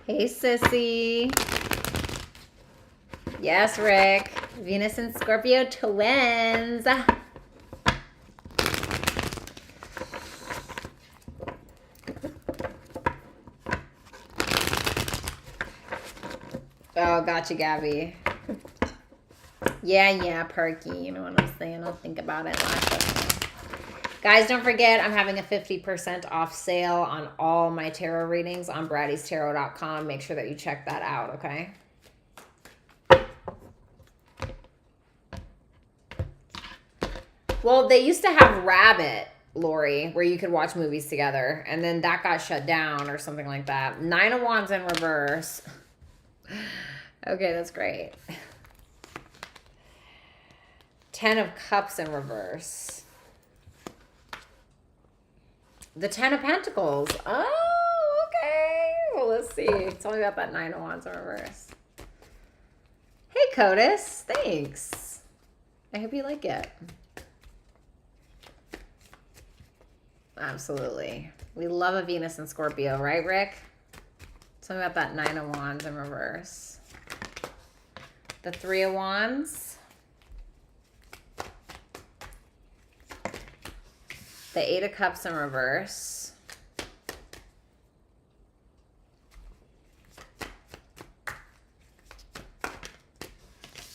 Hey, sissy. Yes, Rick. Venus and Scorpio twins. Oh, gotcha, Gabby. Yeah, Perky. You know what I'm saying? I'll think about it. Guys, don't forget, I'm having a 50% off sale on all my tarot readings on brattystarot.com. Make sure that you check that out, okay? Well, they used to have Rabbit, Lori, where you could watch movies together, and then that got shut down or something like that. 9 of Wands in reverse. Okay, that's great. 10 of Cups in reverse. The 10 of Pentacles. Oh, okay. Well, let's see. Tell me about that 9 of Wands in reverse. Hey, CODES. Thanks. I hope you like it. Absolutely. We love a Venus and Scorpio, right, Rick? Tell me about that 9 of Wands in reverse. The 3 of Wands. The 8 of Cups in reverse.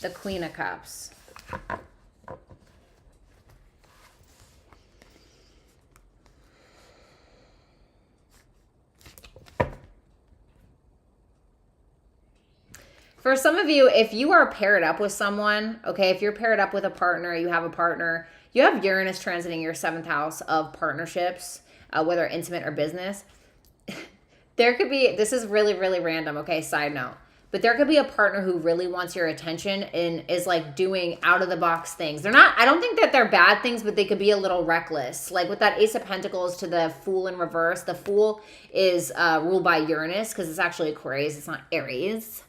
The Queen of Cups. For some of you, if you are paired up with someone, okay, if you're paired up with a partner, you have a partner, you have Uranus transiting your 7th house of partnerships, whether intimate or business. There could be, this is really, really random, okay, side note. But there could be a partner who really wants your attention and is like doing out of the box things. They're not, I don't think that they're bad things, but they could be a little reckless. Like with that Ace of Pentacles to the Fool in reverse, the Fool is ruled by Uranus because it's actually Aquarius, it's not Aries.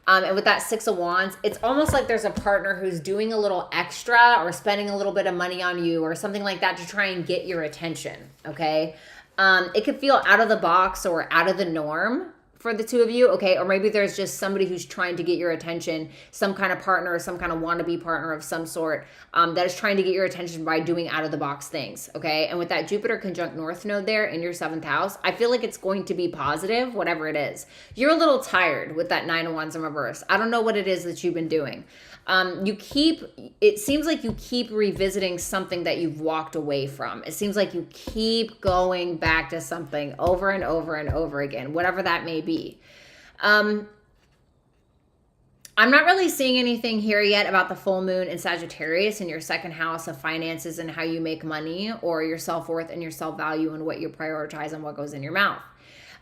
And with that 6 of Wands, it's almost like there's a partner who's doing a little extra or spending a little bit of money on you or something like that to try and get your attention, okay? It could feel out of the box or out of the norm for the two of you, okay? Or maybe there's just somebody who's trying to get your attention, some kind of partner or some kind of wannabe partner of some sort that is trying to get your attention by doing out of the box things, okay? And with that Jupiter conjunct North node there in your 7th house, I feel like it's going to be positive, whatever it is. You're a little tired with that 9 of Wands in reverse. I don't know what it is that you've been doing. It seems like you keep revisiting something that you've walked away from. It seems like you keep going back to something over and over and over again, whatever that may be. I'm not really seeing anything here yet about the full moon in Sagittarius in your 2nd house of finances and how you make money or your self-worth and your self-value and what you prioritize and what goes in your mouth.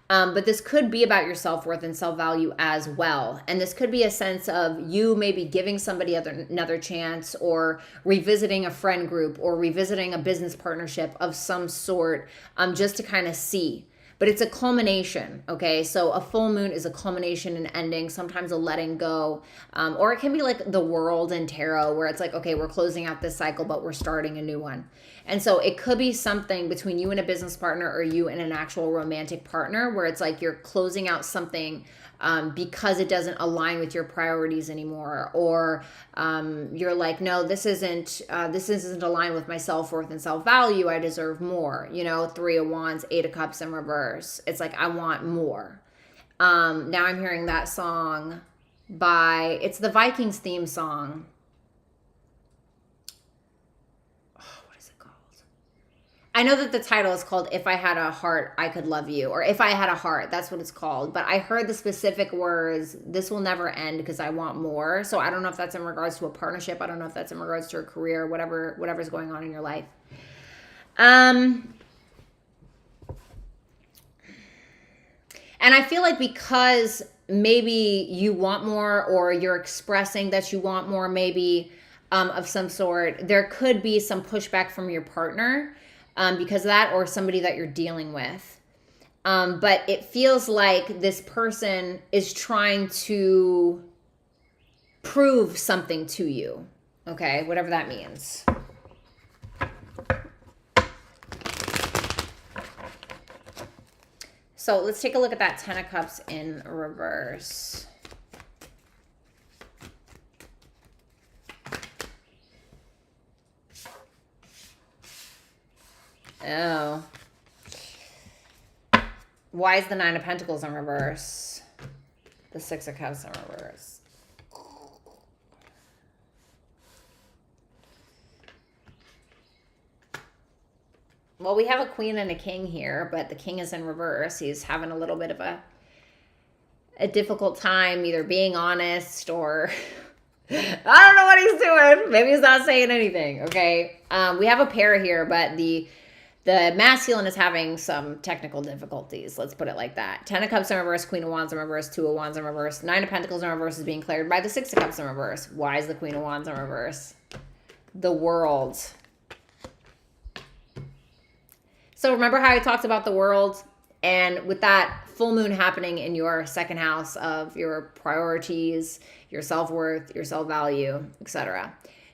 But this could be about your self-worth and self-value as well. And this could be a sense of you maybe giving somebody another chance or revisiting a friend group or revisiting a business partnership of some sort just to kind of see. But it's a culmination, okay? So a full moon is a culmination and ending, sometimes a letting go. Or it can be like the World in tarot where it's like, okay, we're closing out this cycle, but we're starting a new one. And so it could be something between you and a business partner or you and an actual romantic partner where it's like you're closing out something because it doesn't align with your priorities anymore, or you're like, no, this isn't aligned with my self-worth and self-value. I deserve more. You know, 3 of Wands, 8 of Cups in reverse. It's like, I want more. Now I'm hearing that song it's the Vikings theme song. I know that the title is called If I Had a Heart, I Could Love You, or If I Had a Heart, that's what it's called. But I heard the specific words, this will never end because I want more. So I don't know if that's in regards to a partnership. I don't know if that's in regards to a career, whatever's going on in your life. And I feel like because maybe you want more, or you're expressing that you want more, maybe of some sort, there could be some pushback from your partner. Because of that, or somebody that you're dealing with. But it feels like this person is trying to prove something to you. Okay, whatever that means. So let's take a look at that 10 of Cups in reverse. Oh. Why is the 9 of Pentacles in reverse? The 6 of Cups in reverse. Well, we have a Queen and a King here, but the King is in reverse. He's having a little bit of a difficult time either being honest or I don't know what he's doing. Maybe he's not saying anything, okay? We have a pair here, but the masculine is having some technical difficulties. Let's put it like that. 10 of Cups in reverse, Queen of Wands in reverse, 2 of Wands in reverse. 9 of Pentacles in reverse is being cleared by the 6 of Cups in reverse. Why is the Queen of Wands in reverse? The World. So remember how I talked about the World? And with that full moon happening in your second house of your priorities, your self-worth, your self-value, etc.,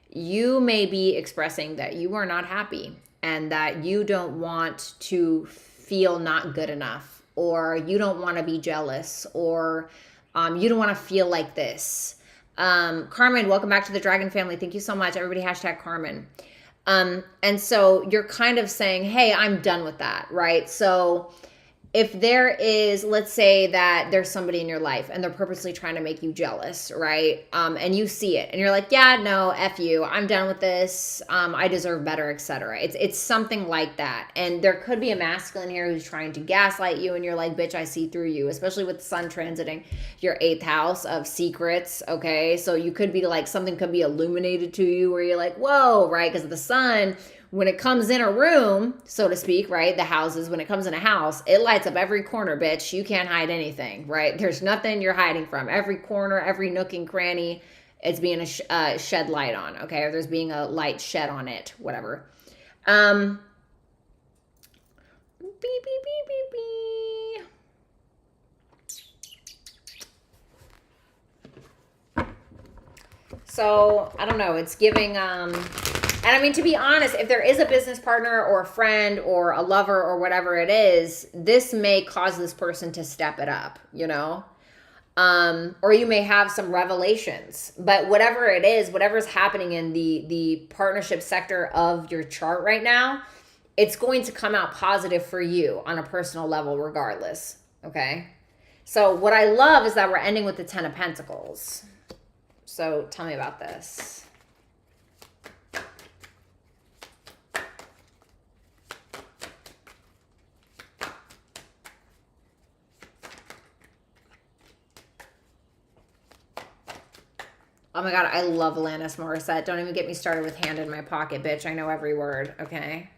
you may be expressing that you are not happy and that you don't want to feel not good enough, or you don't want to be jealous, or you don't want to feel like this. Carmen, welcome back to the Dragon family. Thank you so much. Everybody hashtag Carmen. And so you're kind of saying, hey, I'm done with that, right? So if there is, let's say that there's somebody in your life and they're purposely trying to make you jealous, right? And you see it and you're like, yeah, no, F you, I'm done with this. I deserve better, etc. It's something like that. And there could be a masculine here who's trying to gaslight you and you're like, bitch, I see through you, especially with the sun transiting your 8th house of secrets, okay? So you could be like, something could be illuminated to you where you're like, whoa, right? Because the sun, when it comes in a room, so to speak, right? The houses, when it comes in a house, it lights up every corner, bitch. You can't hide anything, right? There's nothing you're hiding from. Every corner, every nook and cranny, it's being shed light on, okay? Or there's being a light shed on it, whatever. Beep, beep, beep, beep, beep. So, I don't know. It's giving... And I mean, to be honest, if there is a business partner or a friend or a lover or whatever it is, this may cause this person to step it up, you know? Or you may have some revelations. But whatever it is, whatever's happening in the partnership sector of your chart right now, it's going to come out positive for you on a personal level regardless, okay? So what I love is that we're ending with the 10 of Pentacles. So tell me about this. Oh my God, I love Alanis Morissette. Don't even get me started with Hand in My Pocket, bitch. I know every word, okay?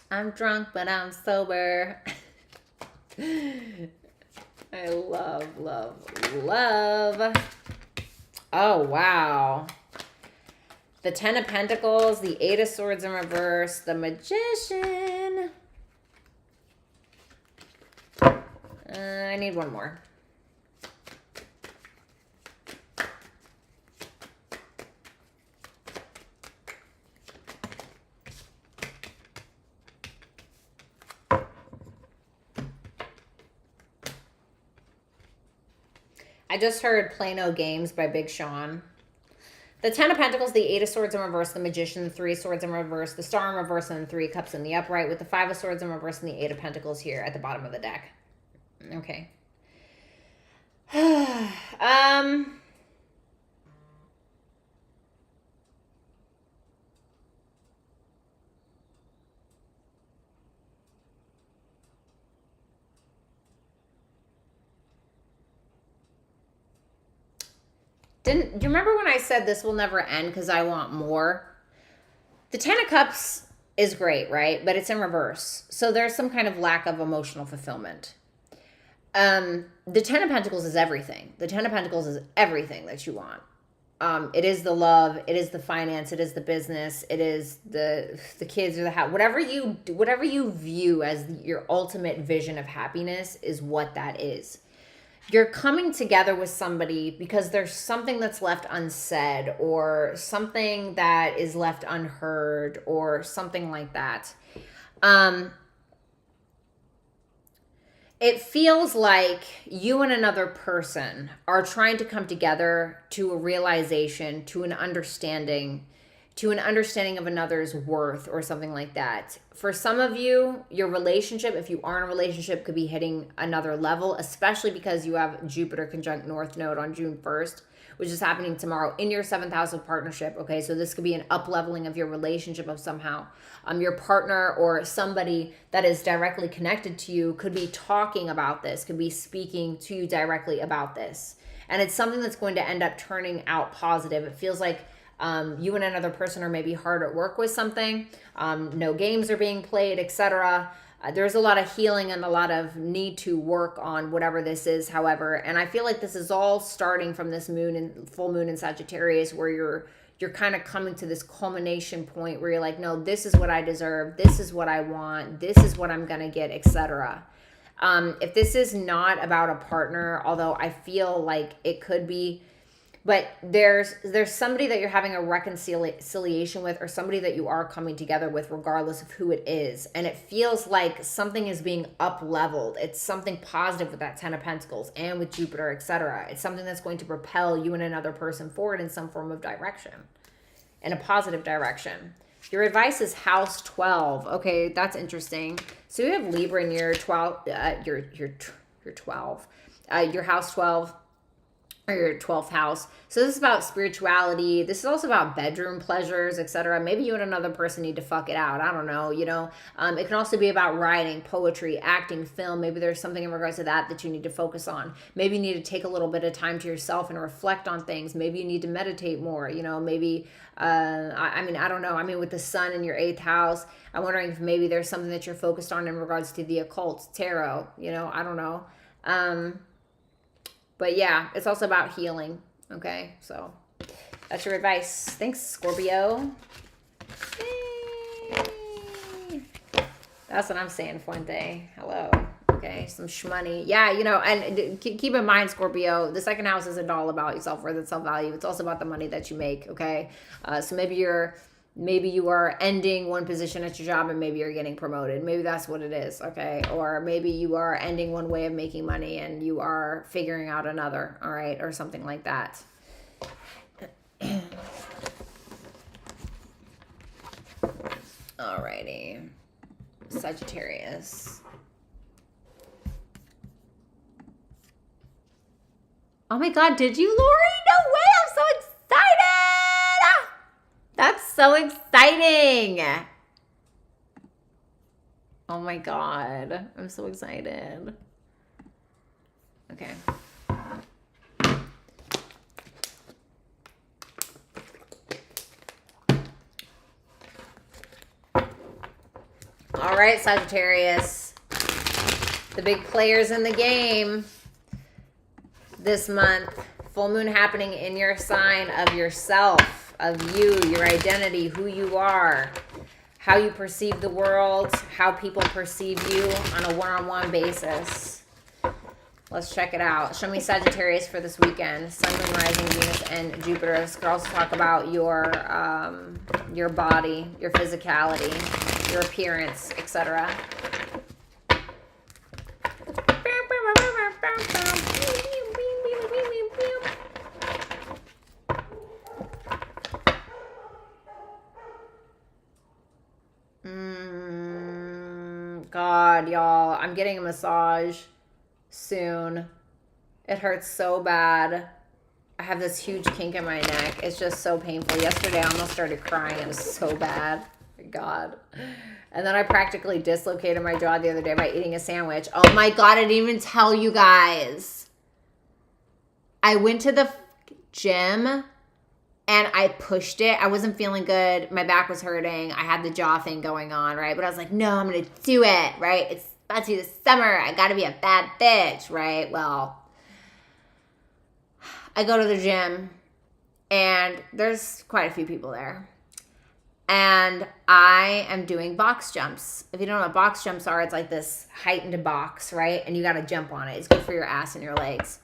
I'm drunk, but I'm sober. I love, love, love. Oh, wow. The 10 of Pentacles, the 8 of Swords in reverse, the Magician. I need one more. I just heard Play No Games by Big Sean. The Ten of Pentacles, the Eight of Swords in reverse, the Magician, the Three of Swords in reverse, the Star in reverse, and the Three of Cups in the upright, with the Five of Swords in reverse and the Eight of Pentacles here at the bottom of the deck. Okay. Do you remember when I said this will never end because I want more? The Ten of Cups is great, right? But it's in reverse. So there's some kind of lack of emotional fulfillment. The Ten of Pentacles is everything. The Ten of Pentacles is everything that you want. It is the love. It is the finance. It is the business. It is the kids or the house. Whatever you view as your ultimate vision of happiness is what that is. You're coming together with somebody because there's something that's left unsaid or something that is left unheard or something like that. It feels like you and another person are trying to come together to a realization, to an understanding of another's worth or something like that. For some of you, your relationship, if you are in a relationship, could be hitting another level, especially because you have Jupiter conjunct North Node on June 1st, which is happening tomorrow in your 7th house of partnership. Okay, so this could be an up-leveling of your relationship of somehow. Your partner or somebody that is directly connected to you could be talking about this, could be speaking to you directly about this. And it's something that's going to end up turning out positive. It feels like you and another person are maybe hard at work with something. No games are being played, etc. There's a lot of healing and a lot of need to work on whatever this is, however. And I feel like this is all starting from this moon and full moon in Sagittarius, where you're kind of coming to this culmination point where you're like, no, this is what I deserve. This is what I want. This is what I'm going to get, etc. If this is not about a partner, although I feel like it could be, but there's somebody that you're having a reconciliation with, or somebody that you are coming together with regardless of who it is. And it feels like something is being up-leveled. It's something positive with that Ten of Pentacles and with Jupiter, etc. It's something that's going to propel you and another person forward in some form of direction, in a positive direction. Your advice is house 12. Okay, that's interesting. So you have Libra in your 12, your 12, your house 12. Or your 12th house. So this is about spirituality. This is also about bedroom pleasures, etc. Maybe you and another person need to fuck it out. I don't know, you know. It can also be about writing, poetry, acting, film. Maybe there's something in regards to that you need to focus on. Maybe you need to take a little bit of time to yourself and reflect on things. Maybe you need to meditate more, you know. Maybe, I don't know. I mean, with the sun in your 8th house, I'm wondering if maybe there's something that you're focused on in regards to the occult, tarot, you know. I don't know. But yeah, it's also about healing. Okay, so that's your advice. Thanks, Scorpio. Yay. That's what I'm saying, Fuente. Hello. Okay, some shmoney. Yeah, you know, and keep in mind, Scorpio, the 2nd house isn't all about your self-worth and self-value. It's also about the money that you make, okay? So maybe you are ending one position at your job and maybe you're getting promoted. Maybe that's what it is, okay? Or maybe you are ending one way of making money and you are figuring out another, all right? Or something like that. Alrighty. Sagittarius. Oh my God, did you, Lori? No way, I'm so excited! That's so exciting. Oh my God. I'm so excited. Okay. All right, Sagittarius. The big players in the game this month. Full moon happening in your sign of yourself. Of you, your identity, who you are, how you perceive the world, how people perceive you on a one-on-one basis. Let's check it out. Show me Sagittarius for this weekend. Sun, Moon, Rising, Venus, and Jupiter. This could also talk about your body, your physicality, your appearance, etc. y'all. I'm getting a massage soon. It hurts so bad. I have this huge kink in my neck. It's just so painful. Yesterday, I almost started crying. It was so bad. My God. And then I practically dislocated my jaw the other day by eating a sandwich. Oh my God, I didn't even tell you guys. I went to the gym and I pushed it. I wasn't feeling good. My back was hurting. I had the jaw thing going on, right? But I was like, no, I'm going to do it, right? It's about to be the summer. I got to be a bad bitch, right? Well, I go to the gym and there's quite a few people there. And I am doing box jumps. If you don't know what box jumps are, it's like this heightened box, right? And you got to jump on it. It's good for your ass and your legs.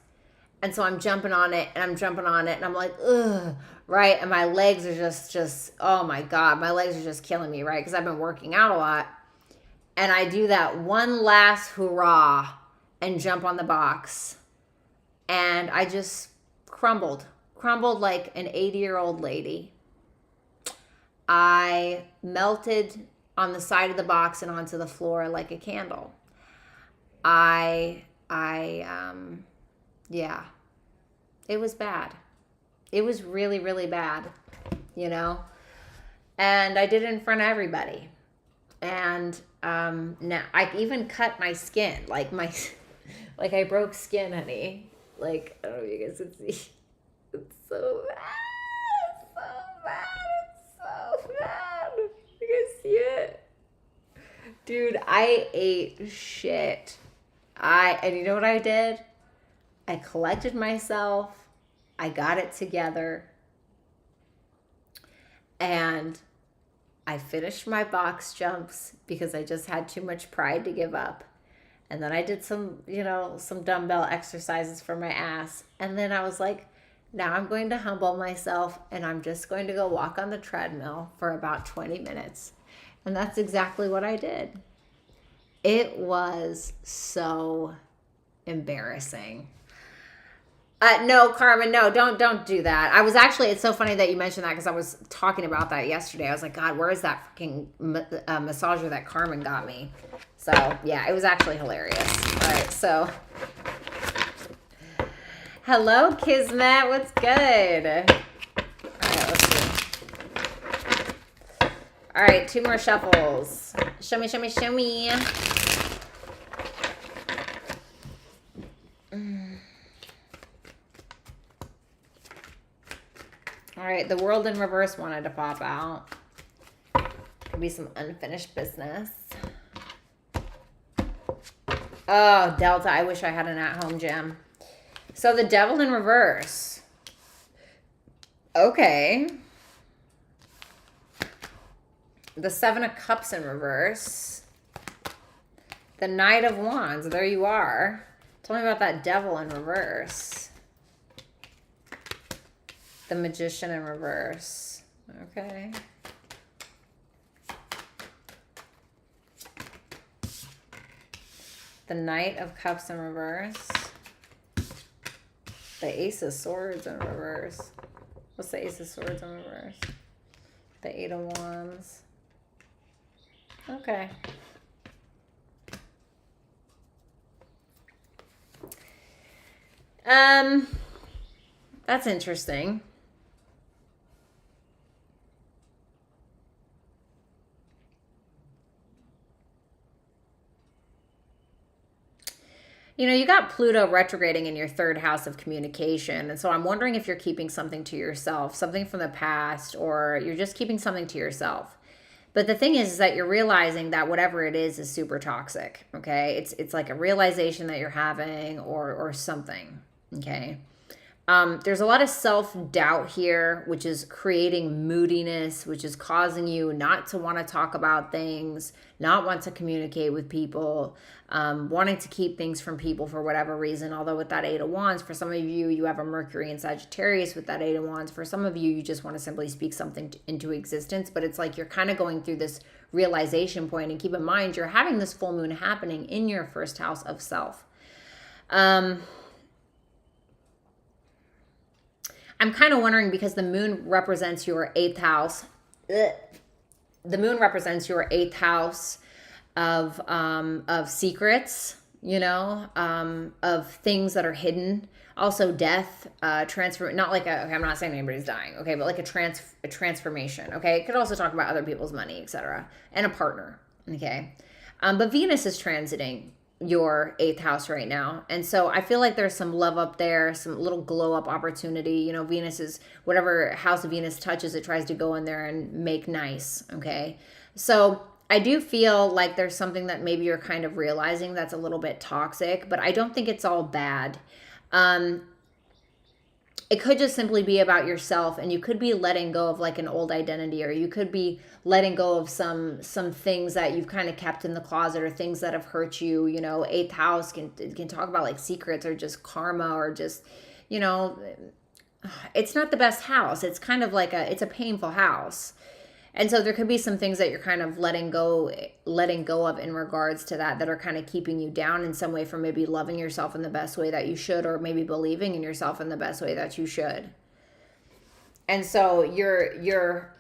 And so I'm jumping on it and I'm jumping on it and I'm like, ugh, right? And my legs are just, oh my God, my legs are just killing me, right? Because I've been working out a lot. And I do that one last hurrah and jump on the box. And I just crumbled like an 80-year-old lady. I melted on the side of the box and onto the floor like a candle. Yeah, it was bad. It was really, really bad, you know? And I did it in front of everybody. And now I even cut my skin, like I broke skin, honey. Like, I don't know if you guys can see. It's so bad. It's so bad. It's so bad. You guys see it? Dude, I ate shit. And you know what I did? I collected myself. I got it together. And I finished my box jumps because I just had too much pride to give up. And then I did some dumbbell exercises for my ass. And then I was like, now I'm going to humble myself and I'm just going to go walk on the treadmill for about 20 minutes. And that's exactly what I did. It was so embarrassing. No, Carmen, no, don't do that. I was actually, it's so funny that you mentioned that because I was talking about that yesterday. I was like, God, where is that freaking massager that Carmen got me? So, yeah, it was actually hilarious. All right, so. Hello, Kismet. What's good? All right, let's see. All right, 2 more shuffles. Show me, show me, show me. All right, the world in reverse wanted to pop out. Could be some unfinished business. Oh, Delta, I wish I had an at-home gym. So the devil in reverse. Okay. The 7 of Cups in reverse. The Knight of Wands. There you are. Tell me about that devil in reverse. The Magician in reverse. Okay. The Knight of Cups in reverse. The Ace of Swords in reverse. What's the Ace of Swords in reverse? The 8 of Wands. Okay. That's interesting. You know, you got Pluto retrograding in your 3rd house of communication. And so I'm wondering if you're keeping something to yourself, something from the past, or you're just keeping something to yourself. But the thing is that you're realizing that whatever it is super toxic, okay? It's like a realization that you're having or something, okay? There's a lot of self-doubt here, which is creating moodiness, which is causing you not to want to talk about things, not want to communicate with people, wanting to keep things from people for whatever reason. Although with that 8 of Wands, for some of you, you have a Mercury in Sagittarius with that 8 of Wands. For some of you, you just want to simply speak something into existence. But it's like you're kind of going through this realization point. And keep in mind, you're having this full moon happening in your 1st house of self. I'm kind of wondering because the moon represents your 8th house. The moon represents your 8th house. of secrets, you know, of things that are hidden. Also death, transfer, not like okay, I'm not saying anybody's dying, okay, but like a transformation, okay? It could also talk about other people's money, etc., and a partner, okay? But Venus is transiting your 8th house right now. And so I feel like there's some love up there, some little glow up opportunity. You know, Venus is whatever house of Venus touches, it tries to go in there and make nice, okay? So I do feel like there's something that maybe you're kind of realizing that's a little bit toxic, but I don't think it's all bad. It could just simply be about yourself, and you could be letting go of like an old identity, or you could be letting go of some things that you've kind of kept in the closet, or things that have hurt you. You know, 8th house can talk about like secrets, or just karma, or just, you know, it's not the best house. It's kind of like it's a painful house. And so there could be some things that you're kind of letting go of in regards to that are kind of keeping you down in some way from maybe loving yourself in the best way that you should, or maybe believing in yourself in the best way that you should. And so you're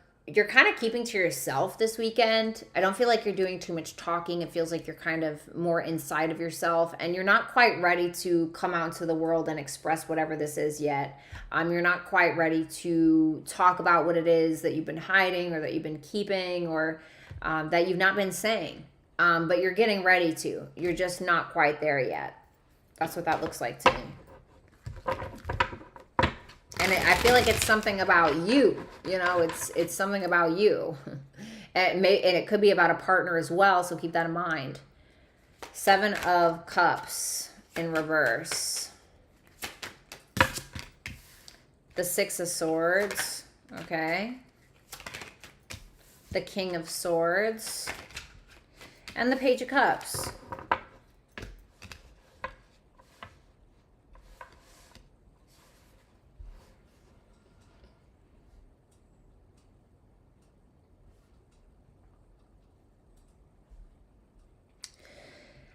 kind of keeping to yourself this weekend. I don't feel like you're doing too much talking. It feels like you're kind of more inside of yourself, and you're not quite ready to come out into the world and express whatever this is yet. You're not quite ready to talk about what it is that you've been hiding, or that you've been keeping, or that you've not been saying. But you're getting ready to. You're just not quite there yet. That's what that looks like to me. And I feel like it's something about you, you know, it's something about you. And it could be about a partner as well, so keep that in mind. 7 of Cups in reverse. The 6 of Swords, okay. The King of Swords. And the Page of Cups.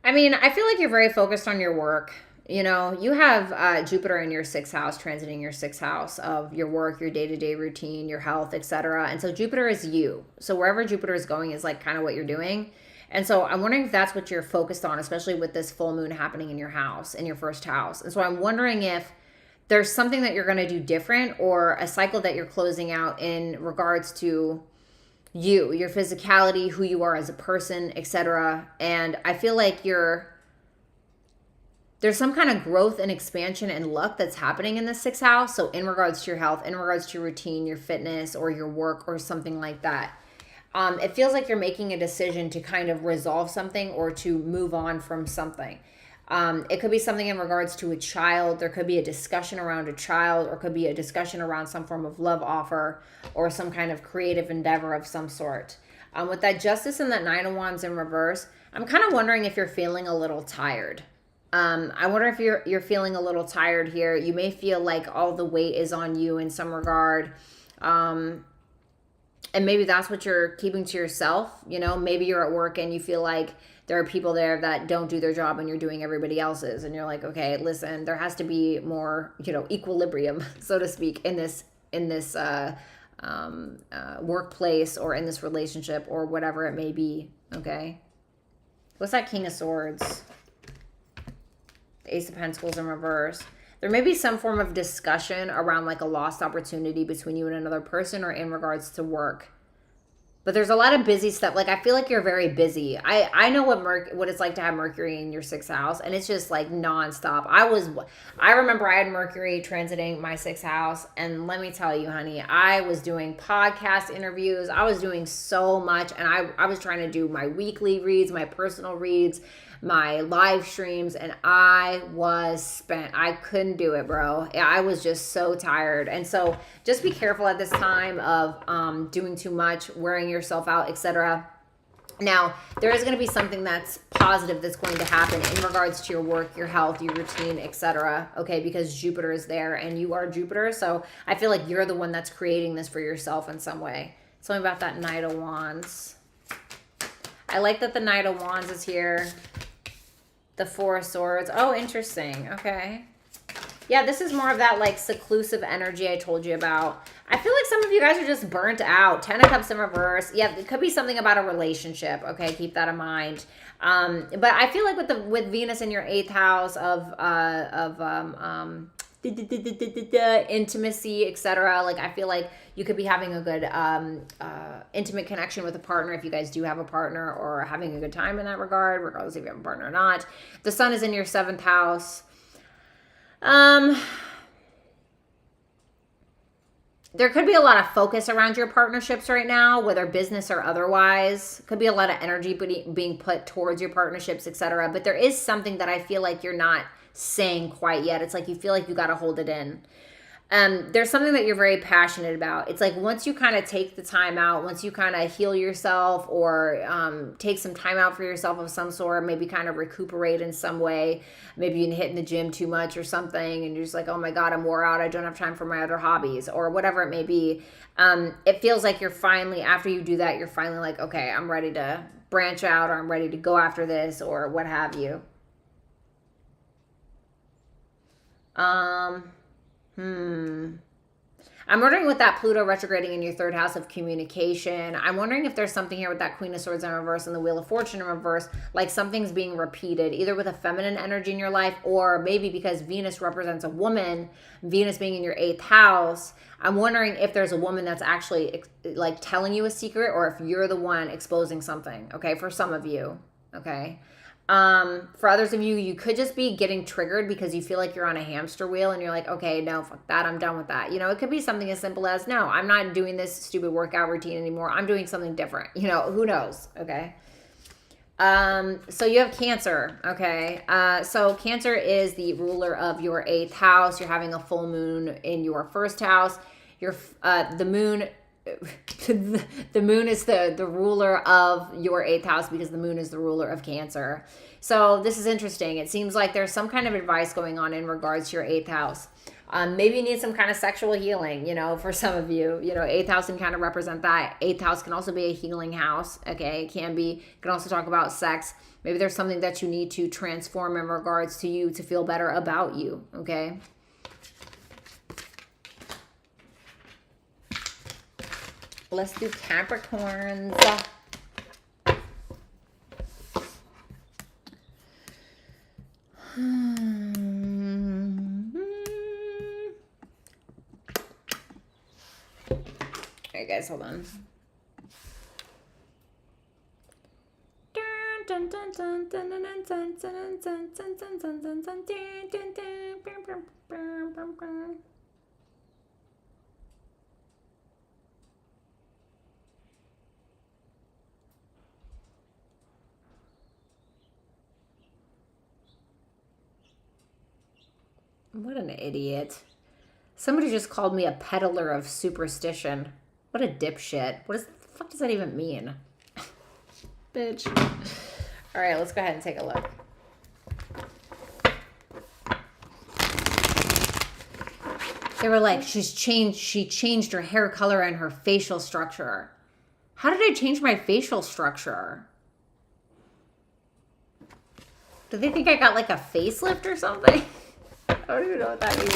I mean, I feel like you're very focused on your work. You know, you have Jupiter in your 6th house, transiting your 6th house of your work, your day-to-day routine, your health, etc. And so Jupiter is you. So wherever Jupiter is going is like kind of what you're doing. And so I'm wondering if that's what you're focused on, especially with this full moon happening in your house, in your 1st house. And so I'm wondering if there's something that you're going to do different, or a cycle that you're closing out in regards to you, your physicality, who you are as a person, etc. And I feel like there's some kind of growth and expansion and luck that's happening in the 6th house. So in regards to your health, in regards to your routine, your fitness, or your work, or something like that. It feels like you're making a decision to kind of resolve something, or to move on from something. It could be something in regards to a child. There could be a discussion around a child, or could be a discussion around some form of love offer, or some kind of creative endeavor of some sort. With that Justice and that 9 of Wands in reverse, I'm kind of wondering if you're feeling a little tired. I wonder if you're feeling a little tired here. You may feel like all the weight is on you in some regard. And maybe that's what you're keeping to yourself. You know, maybe you're at work and you feel like there are people there that don't do their job and you're doing everybody else's. And you're like, okay, listen, there has to be more, you know, equilibrium, so to speak, in this workplace, or in this relationship, or whatever it may be. Okay. What's that King of Swords? The Ace of Pentacles in reverse. There may be some form of discussion around like a lost opportunity between you and another person, or in regards to work. But there's a lot of busy stuff. Like, I feel like you're very busy. I know what it's like to have Mercury in your 6th house, and it's just like nonstop. I remember I had Mercury transiting my 6th house, and let me tell you, honey, I was doing podcast interviews. I was doing so much, and I was trying to do my weekly reads, my personal reads, my live streams, and I was spent. I couldn't do it, bro. I was just so tired. And so just be careful at this time of doing too much, wearing yourself out, etc. Now, there is going to be something that's positive that's going to happen in regards to your work, your health, your routine, etc. Okay, because Jupiter is there and you are Jupiter. So I feel like you're the one that's creating this for yourself in some way. Tell me about that Knight of Wands. I like that the Knight of Wands is here. The 4 of Swords. Oh, interesting. Okay. Yeah, this is more of that like seclusive energy I told you about. I feel like some of you guys are just burnt out. 10 of Cups in reverse. Yeah, it could be something about a relationship. Okay, keep that in mind. But I feel like with Venus in your 8th house of intimacy, etc. Like I feel like you could be having a good intimate connection with a partner if you guys do have a partner, or having a good time in that regard, regardless if you have a partner or not. The sun is in your 7th house. There could be a lot of focus around your partnerships right now, whether business or otherwise. Could be a lot of energy being put towards your partnerships, etc. But there is something that I feel like you're not saying quite yet. It's like you feel like you got to hold it in. There's something that you're very passionate about. It's like once you kind of take the time out, once you kind of heal yourself, or take some time out for yourself of some sort, maybe kind of recuperate in some way. Maybe you've been hitting the gym too much or something, and you're just like, oh my God, I'm wore out. I don't have time for my other hobbies, or whatever it may be. It feels like you're finally, after you do that, you're finally like, okay, I'm ready to branch out, or I'm ready to go after this, or what have you. I'm wondering with that Pluto retrograding in your 3rd house of communication, I'm wondering if there's something here with that Queen of Swords in reverse and the Wheel of Fortune in reverse, like something's being repeated, either with a feminine energy in your life, or maybe because Venus represents a woman, Venus being in your 8th house. I'm wondering if there's a woman that's actually like telling you a secret, or if you're the one exposing something, okay, for some of you, okay? For others of you, you could just be getting triggered because you feel like you're on a hamster wheel and you're like, okay, no, fuck that. I'm done with that. You know, it could be something as simple as, no, I'm not doing this stupid workout routine anymore. I'm doing something different. You know, who knows? Okay. So you have Cancer. Okay. So Cancer is the ruler of your 8th house. You're having a full moon in your 1st house. The moon is the ruler of your 8th house, because the moon is the ruler of Cancer. So this is interesting. It seems like there's some kind of advice going on in regards to your 8th house. Maybe you need some kind of sexual healing, you know, for some of you. You know, 8th house can kind of represent that. 8th house can also be a healing house, okay? It can also talk about sex. Maybe there's something that you need to transform in regards to you to feel better about you, okay? Let's do Capricorns. Alright guys, hold on. What an idiot. Somebody just called me a peddler of superstition. What a dipshit. What the fuck does that even mean? Bitch. All right, let's go ahead and take a look. They were like, she changed her hair color and her facial structure. How did I change my facial structure? Do they think I got like a facelift or something? I don't even know what that means.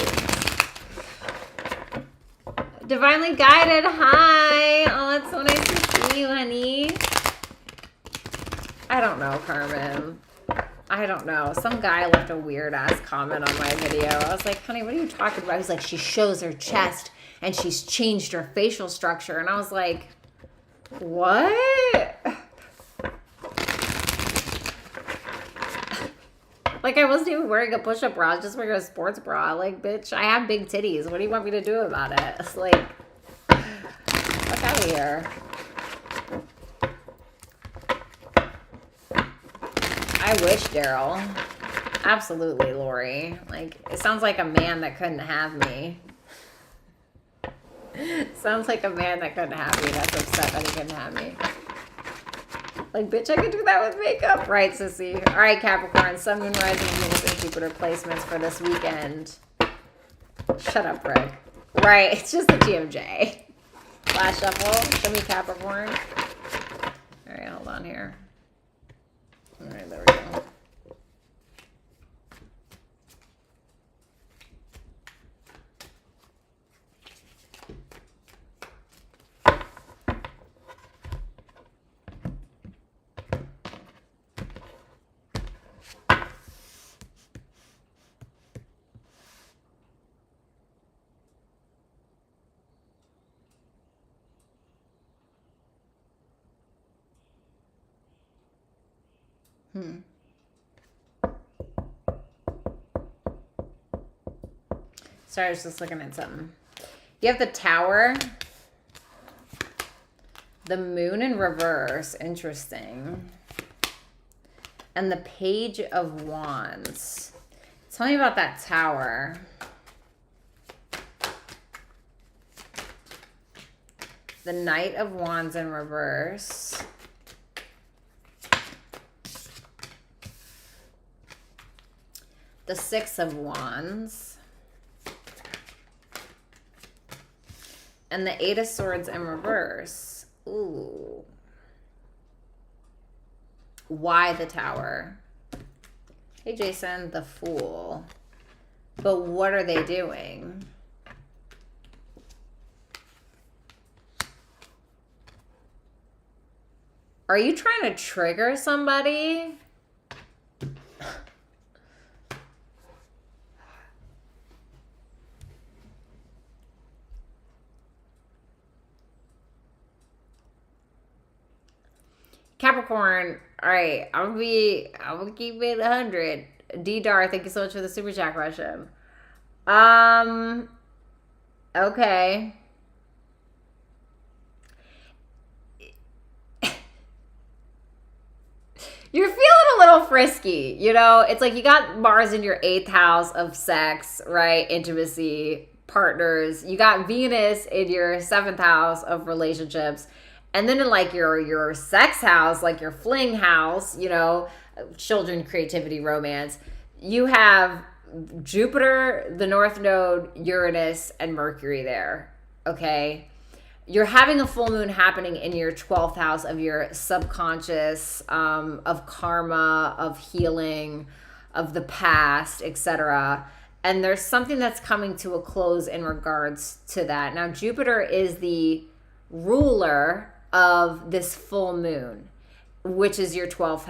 Divinely guided. Hi. Oh, it's so nice to see you, honey. I don't know, Carmen. I don't know. Some guy left a weird ass comment on my video. I was like, honey, what are you talking about? He's like, she shows her chest and she's changed her facial structure. And I was like, what? Like, I wasn't even wearing a push-up bra. I was just wearing a sports bra. Like, bitch, I have big titties. What do you want me to do about it? It's like, fuck out of here. I wish, Daryl. Absolutely, Lori. Like, it sounds like a man that couldn't have me. Sounds like a man that couldn't have me. That's upset that he couldn't have me. Like, bitch, I could do that with makeup. Right, sissy. All right, Capricorn. Sun, Moon, Rising, Venus, and Jupiter placements for this weekend. Shut up, Rick. Right, it's just the TMJ. Last shuffle. Show me Capricorn. All right, hold on here. All right, there we go. Sorry, I was just looking at something. You have the Tower, the Moon in reverse, interesting, and the Page of Wands. Tell me about that Tower. The Knight of Wands in reverse. The Six of Wands. And the Eight of Swords in reverse. Ooh. Why the Tower? Hey, Jason, the Fool. But what are they doing? Are you trying to trigger somebody? Capricorn, all right, I'm gonna keep it 100. D Dar, thank you so much for the super chat question. Okay. You're feeling a little frisky, you know? It's like you got Mars in your 8th house of sex, right? Intimacy, partners. You got Venus in your 7th house of relationships. And then in like your sex house, like your fling house, you know, children, creativity, romance, you have Jupiter, the North Node, Uranus, and Mercury there, okay? You're having a full moon happening in your 12th house of your subconscious, of karma, of healing, of the past, etc. And there's something that's coming to a close in regards to that. Now, Jupiter is the ruler of this full moon, which is your 12th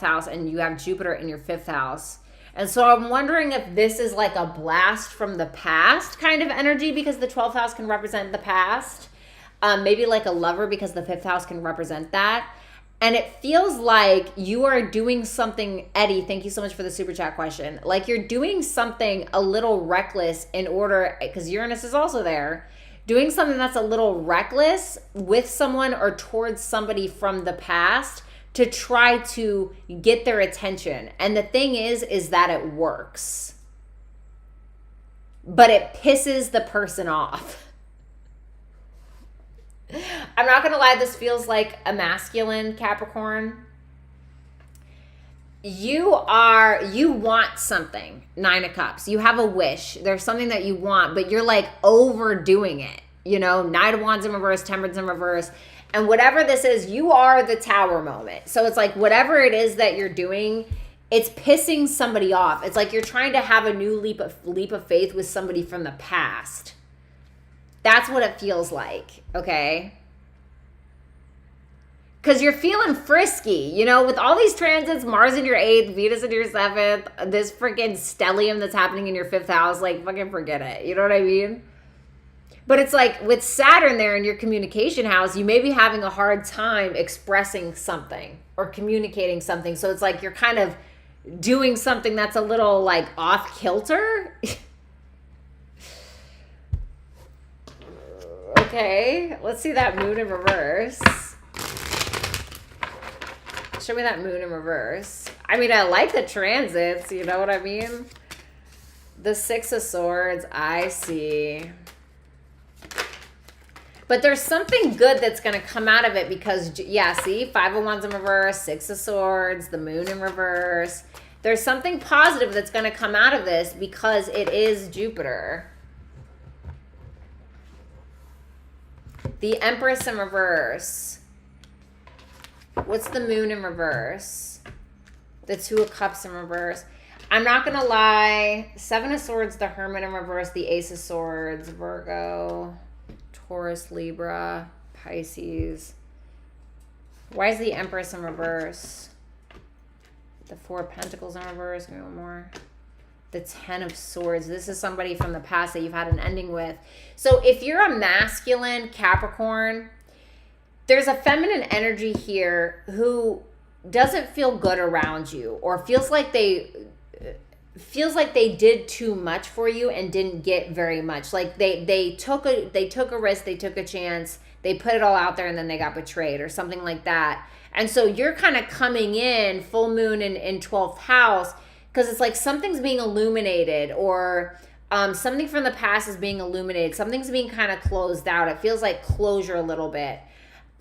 house, and you have Jupiter in your 5th house. And so I'm wondering if this is like a blast from the past kind of energy, because the 12th house can represent the past. Maybe like a lover, because the 5th house can represent that. And it feels like you are doing something, Eddie, thank you so much for the super chat question. Like you're doing something a little reckless in order, because Uranus is also there, doing something that's a little reckless with someone or towards somebody from the past to try to get their attention. And the thing is that it works. But it pisses the person off. I'm not gonna lie, this feels like a masculine Capricorn. You want something, 9 of Cups. You have a wish. There's something that you want, but you're like overdoing it. You know, Knight of Wands in reverse, Temperance in reverse. And whatever this is, you are the Tower moment. So it's like whatever it is that you're doing, it's pissing somebody off. It's like you're trying to have a new leap of faith with somebody from the past. That's what it feels like, okay? Because you're feeling frisky, you know, with all these transits, Mars in your 8th, Venus in your 7th, this freaking stellium that's happening in your 5th house, like fucking forget it. You know what I mean? But it's like with Saturn there in your communication house, you may be having a hard time expressing something or communicating something. So it's like you're kind of doing something that's a little like off kilter. Okay, let's see that moon in reverse. Show me that moon in reverse. I mean, I like the transits, you know what I mean? The 6 of Swords, I see. But there's something good that's going to come out of it because, yeah, see? 5 of Wands in reverse, 6 of Swords, the moon in reverse. There's something positive that's going to come out of this because it is Jupiter. The Empress in reverse. What's the moon in reverse? The 2 of Cups in reverse. I'm not going to lie. 7 of Swords, the Hermit in reverse, the Ace of Swords, Virgo, Taurus, Libra, Pisces. Why is the Empress in reverse? The 4 of Pentacles in reverse. Give me one more. The 10 of Swords. This is somebody from the past that you've had an ending with. So if you're a masculine Capricorn, there's a feminine energy here who doesn't feel good around you, or feels like they did too much for you and didn't get very much. Like they took a risk, they took a chance, they put it all out there, and then they got betrayed or something like that. And so you're kind of coming in full moon in 12th house, because it's like something's being illuminated, or something from the past is being illuminated. Something's being kind of closed out. It feels like closure a little bit.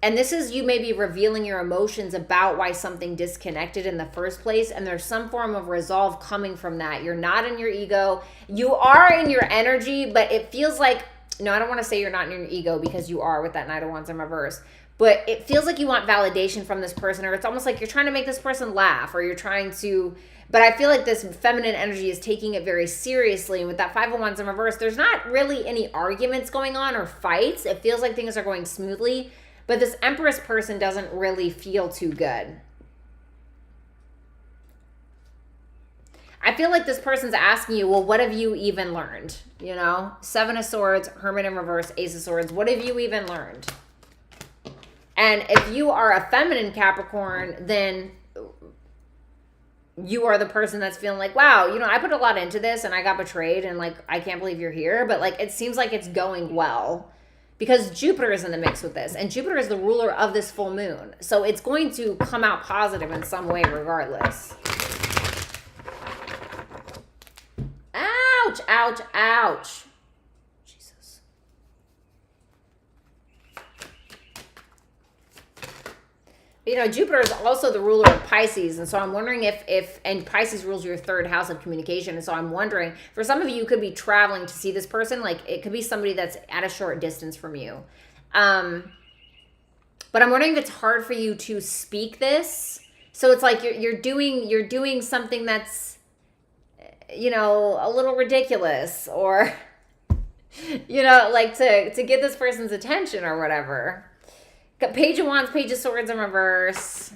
And this is you maybe revealing your emotions about why something disconnected in the first place. And there's some form of resolve coming from that. You're not in your ego. You are in your energy, but it feels like, no, I don't want to say you're not in your ego, because you are with that Knight of Wands in reverse. But it feels like you want validation from this person, or it's almost like you're trying to make this person laugh, or you're trying to, but I feel like this feminine energy is taking it very seriously. And with that Five of Wands in reverse, there's not really any arguments going on or fights. It feels like things are going smoothly. But this Empress person doesn't really feel too good. I feel like this person's asking you, well, what have you even learned? You know, Seven of Swords, Hermit in reverse, Ace of Swords. What have you even learned? And if you are a feminine Capricorn, then you are the person that's feeling like, wow, you know, I put a lot into this and I got betrayed, and like, I can't believe you're here. But like, it seems like it's going well, because Jupiter is in the mix with this, and Jupiter is the ruler of this full moon. So it's going to come out positive in some way regardless. Ouch, ouch, ouch. Jesus. You know, Jupiter is also the ruler of Pisces. And so I'm wondering and Pisces rules your third house of communication. And so I'm wondering, for some of you could be traveling to see this person. Like, it could be somebody that's at a short distance from you. But I'm wondering if it's hard for you to speak this. So it's like you're doing something that's, you know, a little ridiculous, or, you know, like to get this person's attention or whatever. Got Page of Wands, Page of Swords in reverse.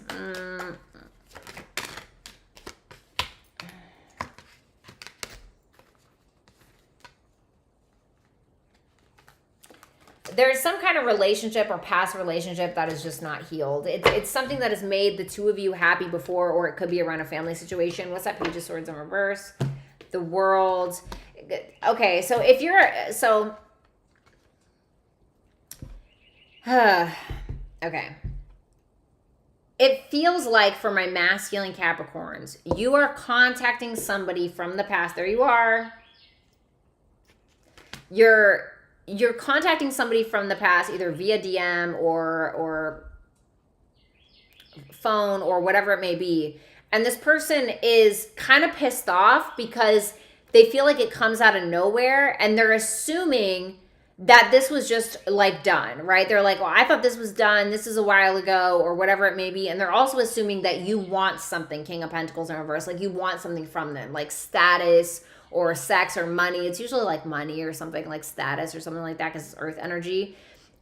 There's some kind of relationship or past relationship that is just not healed. It's something that has made the two of you happy before, or it could be around a family situation. What's that Page of Swords in reverse? The World. Okay, so if you're... Okay. It feels like, for my masculine Capricorns, you are contacting somebody from the past. There you are. You're contacting somebody from the past, either via DM or phone or whatever it may be. And this person is kind of pissed off because they feel like it comes out of nowhere, and they're assuming that this was just like done, right? They're like, well, I thought this was done. This is a while ago, or whatever it may be. And they're also assuming that you want something, King of Pentacles in reverse, like you want something from them, like status or sex or money. It's usually like money or something, like status or something like that, because it's earth energy.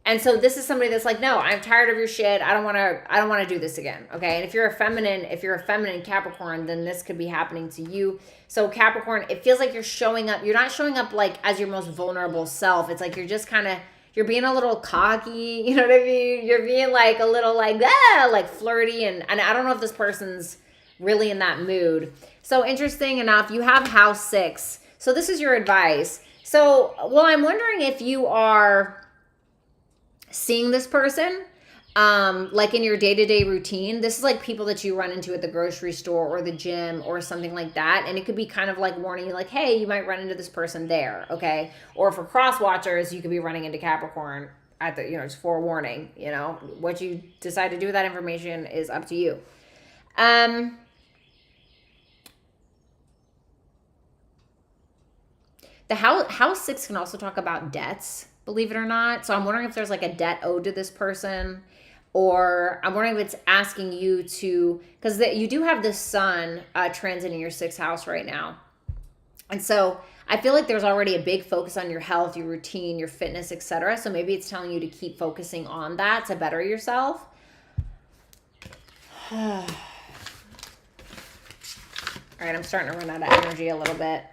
And so this is somebody that's like, no, I'm tired of your shit. I don't want to do this again. Okay. And if you're a feminine Capricorn, then this could be happening to you. So Capricorn, it feels like you're showing up. You're not showing up like as your most vulnerable self. It's like you're just kind of, you're being a little cocky. You know what I mean? You're being like a little like flirty. And I don't know if this person's really in that mood. So interesting enough, you have house 6. So this is your advice. So, well, I'm wondering if you are seeing this person like in your day-to-day routine. This is like people that you run into at the grocery store or the gym or something like that. And it could be kind of like warning you, like, hey, you might run into this person there. Okay. Or for cross watchers, you could be running into Capricorn at the, you know, just forewarning. You know, what you decide to do with that information is up to you. The house 6 can also talk about debts, believe it or not. So I'm wondering if there's like a debt owed to this person, or I'm wondering if it's asking you to, because you do have the sun transiting your 6th house right now. And so I feel like there's already a big focus on your health, your routine, your fitness, etc. So maybe it's telling you to keep focusing on that to better yourself. All right, I'm starting to run out of energy a little bit.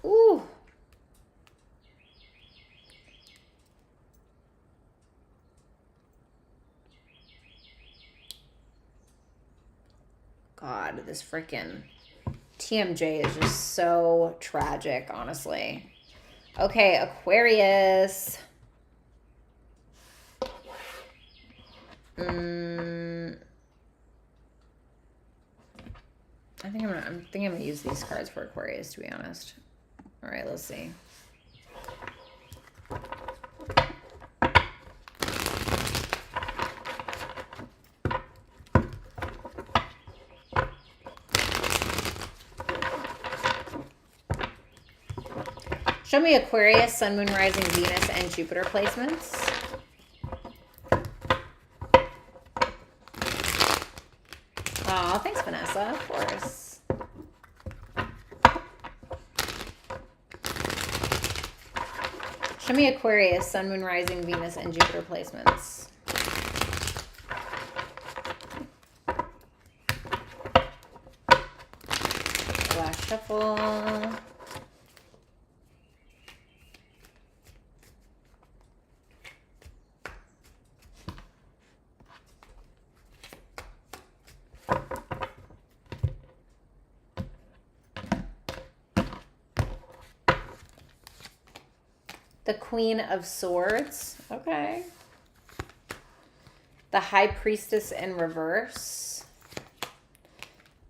Ooh. God, this freaking TMJ is just so tragic, honestly. Okay, Aquarius. I think I'm gonna use these cards for Aquarius, to be honest. All right, let's see. Show me Aquarius, Sun, Moon, Rising, Venus, and Jupiter placements. Oh, thanks, Vanessa. Of course. Show me Aquarius, Sun, Moon, Rising, Venus, and Jupiter placements. Last shuffle. The Queen of Swords. Okay. The High Priestess in reverse.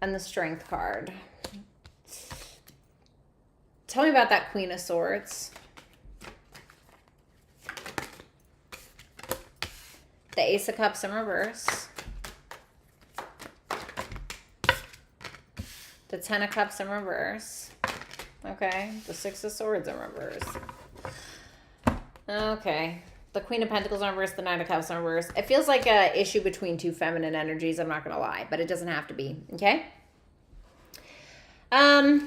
And the Strength card. Tell me about that Queen of Swords. The Ace of Cups in reverse. The Ten of Cups in reverse. Okay. The Six of Swords in reverse. Okay. The Queen of Pentacles in reverse, the Nine of Cups in reverse. It feels like a issue between two feminine energies, I'm not going to lie, but it doesn't have to be, okay? Well,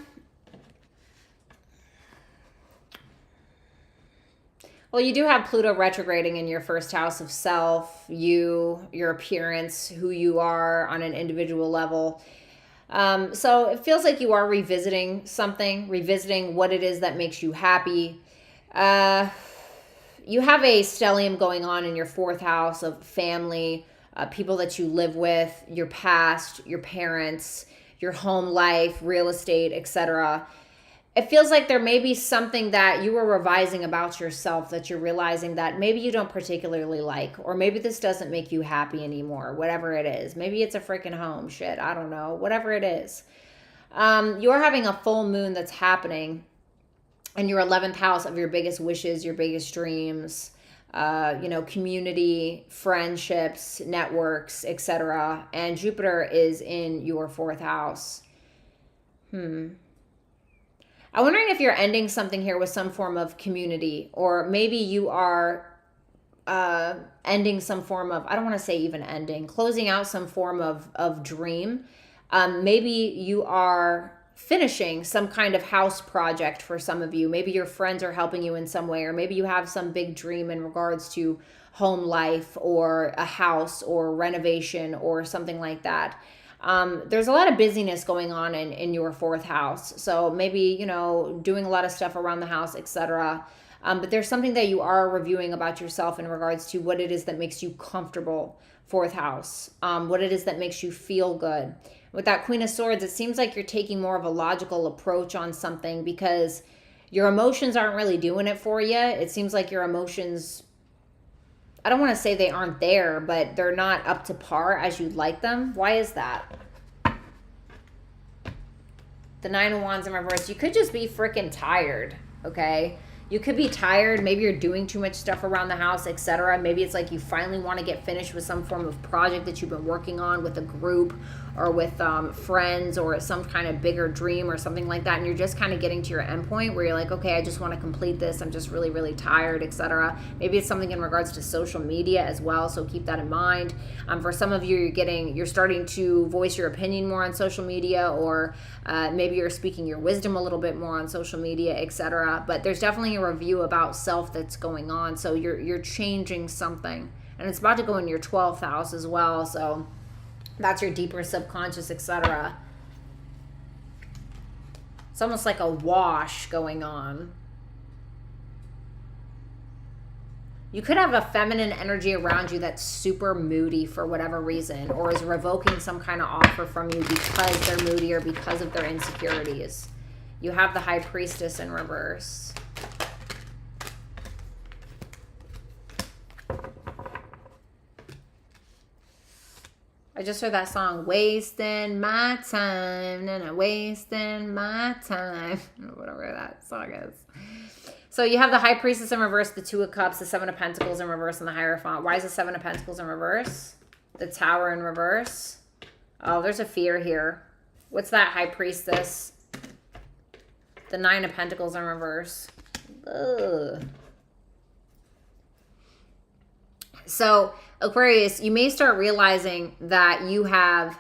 you do have Pluto retrograding in your first house of self, you, your appearance, who you are on an individual level. So it feels like you are revisiting something, revisiting what it is that makes you happy. You have a stellium going on in your fourth house of family, people that you live with, your past, your parents, your home life, real estate, etc. It feels like there may be something that you were revising about yourself that you're realizing that maybe you don't particularly like, or maybe this doesn't make you happy anymore, whatever it is. Maybe it's a freaking home, shit, I don't know, whatever it is. You're having a full moon that's happening in your 11th house of your biggest wishes, your biggest dreams, community, friendships, networks, etc. And Jupiter is in your fourth house. I'm wondering if you're ending something here with some form of community, or maybe you are ending some form of, I don't want to say even ending, closing out some form of dream. Maybe you are finishing some kind of house project for some of you. Maybe your friends are helping you in some way, or maybe you have some big dream in regards to home life or a house or renovation or something like that. There's a lot of busyness going on in your fourth house. So maybe, doing a lot of stuff around the house, etc. But there's something that you are reviewing about yourself in regards to what it is that makes you comfortable, fourth house, what it is that makes you feel good. With that Queen of Swords, it seems like you're taking more of a logical approach on something because your emotions aren't really doing it for you. It seems like your emotions, I don't want to say they aren't there, but they're not up to par as you'd like them. Why is that? The Nine of Wands in reverse. You could just be freaking tired, okay? You could be tired. Maybe you're doing too much stuff around the house, etc. Maybe it's like you finally want to get finished with some form of project that you've been working on with a group or with friends or some kind of bigger dream or something like that. And you're just kind of getting to your end point where you're like, okay, I just want to complete this. I'm just really, really tired, etc. Maybe it's something in regards to social media as well. So keep that in mind. For some of you, you're starting to voice your opinion more on social media, or maybe you're speaking your wisdom a little bit more on social media, etc. But there's definitely a review about self that's going on. So you're changing something, and it's about to go in your 12th house as well. So that's your deeper subconscious, etc. It's almost like a wash going on. You could have a feminine energy around you that's super moody for whatever reason, or is revoking some kind of offer from you because they're moody or because of their insecurities. You have the High Priestess in reverse. I just heard that song, wasting my time, no, wasting my time, whatever that song is. So you have the High Priestess in reverse, the Two of Cups, the Seven of Pentacles in reverse, and the Hierophant. Why is the Seven of Pentacles in reverse? The Tower in reverse. Oh, there's a fear here. What's that, High Priestess? The Nine of Pentacles in reverse. Ugh. So, Aquarius, you may start realizing that you have,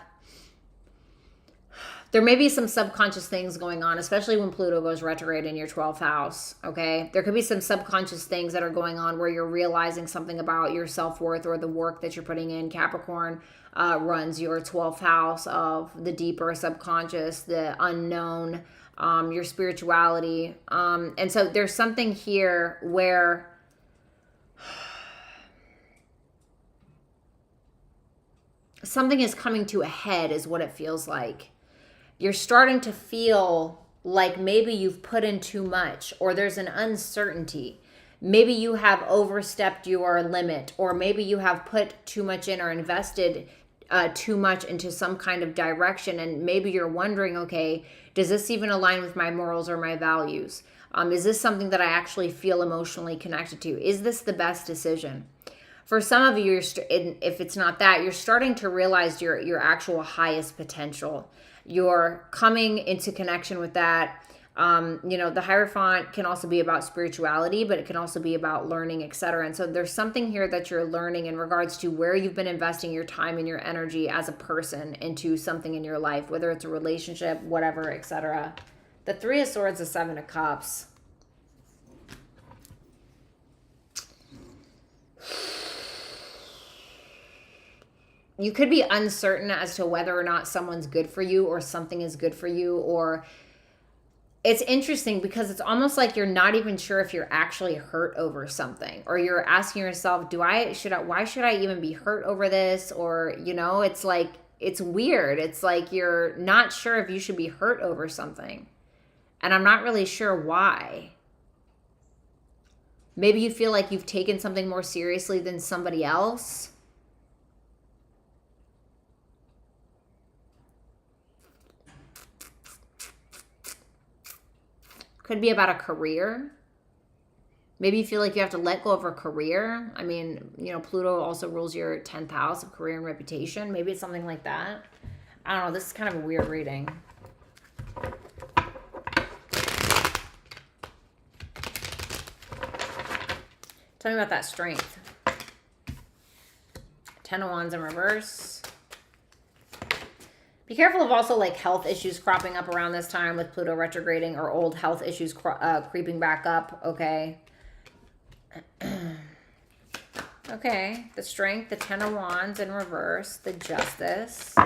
there may be some subconscious things going on, especially when Pluto goes retrograde in your 12th house, okay? There could be some subconscious things that are going on where you're realizing something about your self-worth or the work that you're putting in. Capricorn runs your 12th house of the deeper subconscious, the unknown, your spirituality. And so there's something here where something is coming to a head is what it feels like. You're starting to feel like maybe you've put in too much, or there's an uncertainty. Maybe you have overstepped your limit, or maybe you have put too much in or invested too much into some kind of direction. And maybe you're wondering, okay, does this even align with my morals or my values? Is this something that I actually feel emotionally connected to? Is this the best decision? For some of you, if it's not that, you're starting to realize your actual highest potential. You're coming into connection with that. The Hierophant can also be about spirituality, but it can also be about learning, etc. And so there's something here that you're learning in regards to where you've been investing your time and your energy as a person into something in your life, whether it's a relationship, whatever, etc. The Three of Swords, the Seven of Cups. You could be uncertain as to whether or not someone's good for you or something is good for you, or it's interesting because it's almost like you're not even sure if you're actually hurt over something, or you're asking yourself, why should I even be hurt over this? Or, it's like, it's weird. It's like you're not sure if you should be hurt over something. And I'm not really sure why. Maybe you feel like you've taken something more seriously than somebody else. Could be about a career. Maybe you feel like you have to let go of a career. I mean, Pluto also rules your 10th house of career and reputation. Maybe it's something like that. I don't know. This is kind of a weird reading. Tell me about that strength. 10 of Wands in reverse. Be careful of also like health issues cropping up around this time with Pluto retrograding, or old health issues creeping back up, okay? Okay, the Strength, the 10 of Wands in reverse, the Justice,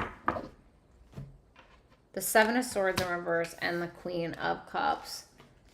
the 7 of Swords in reverse, and the Queen of Cups.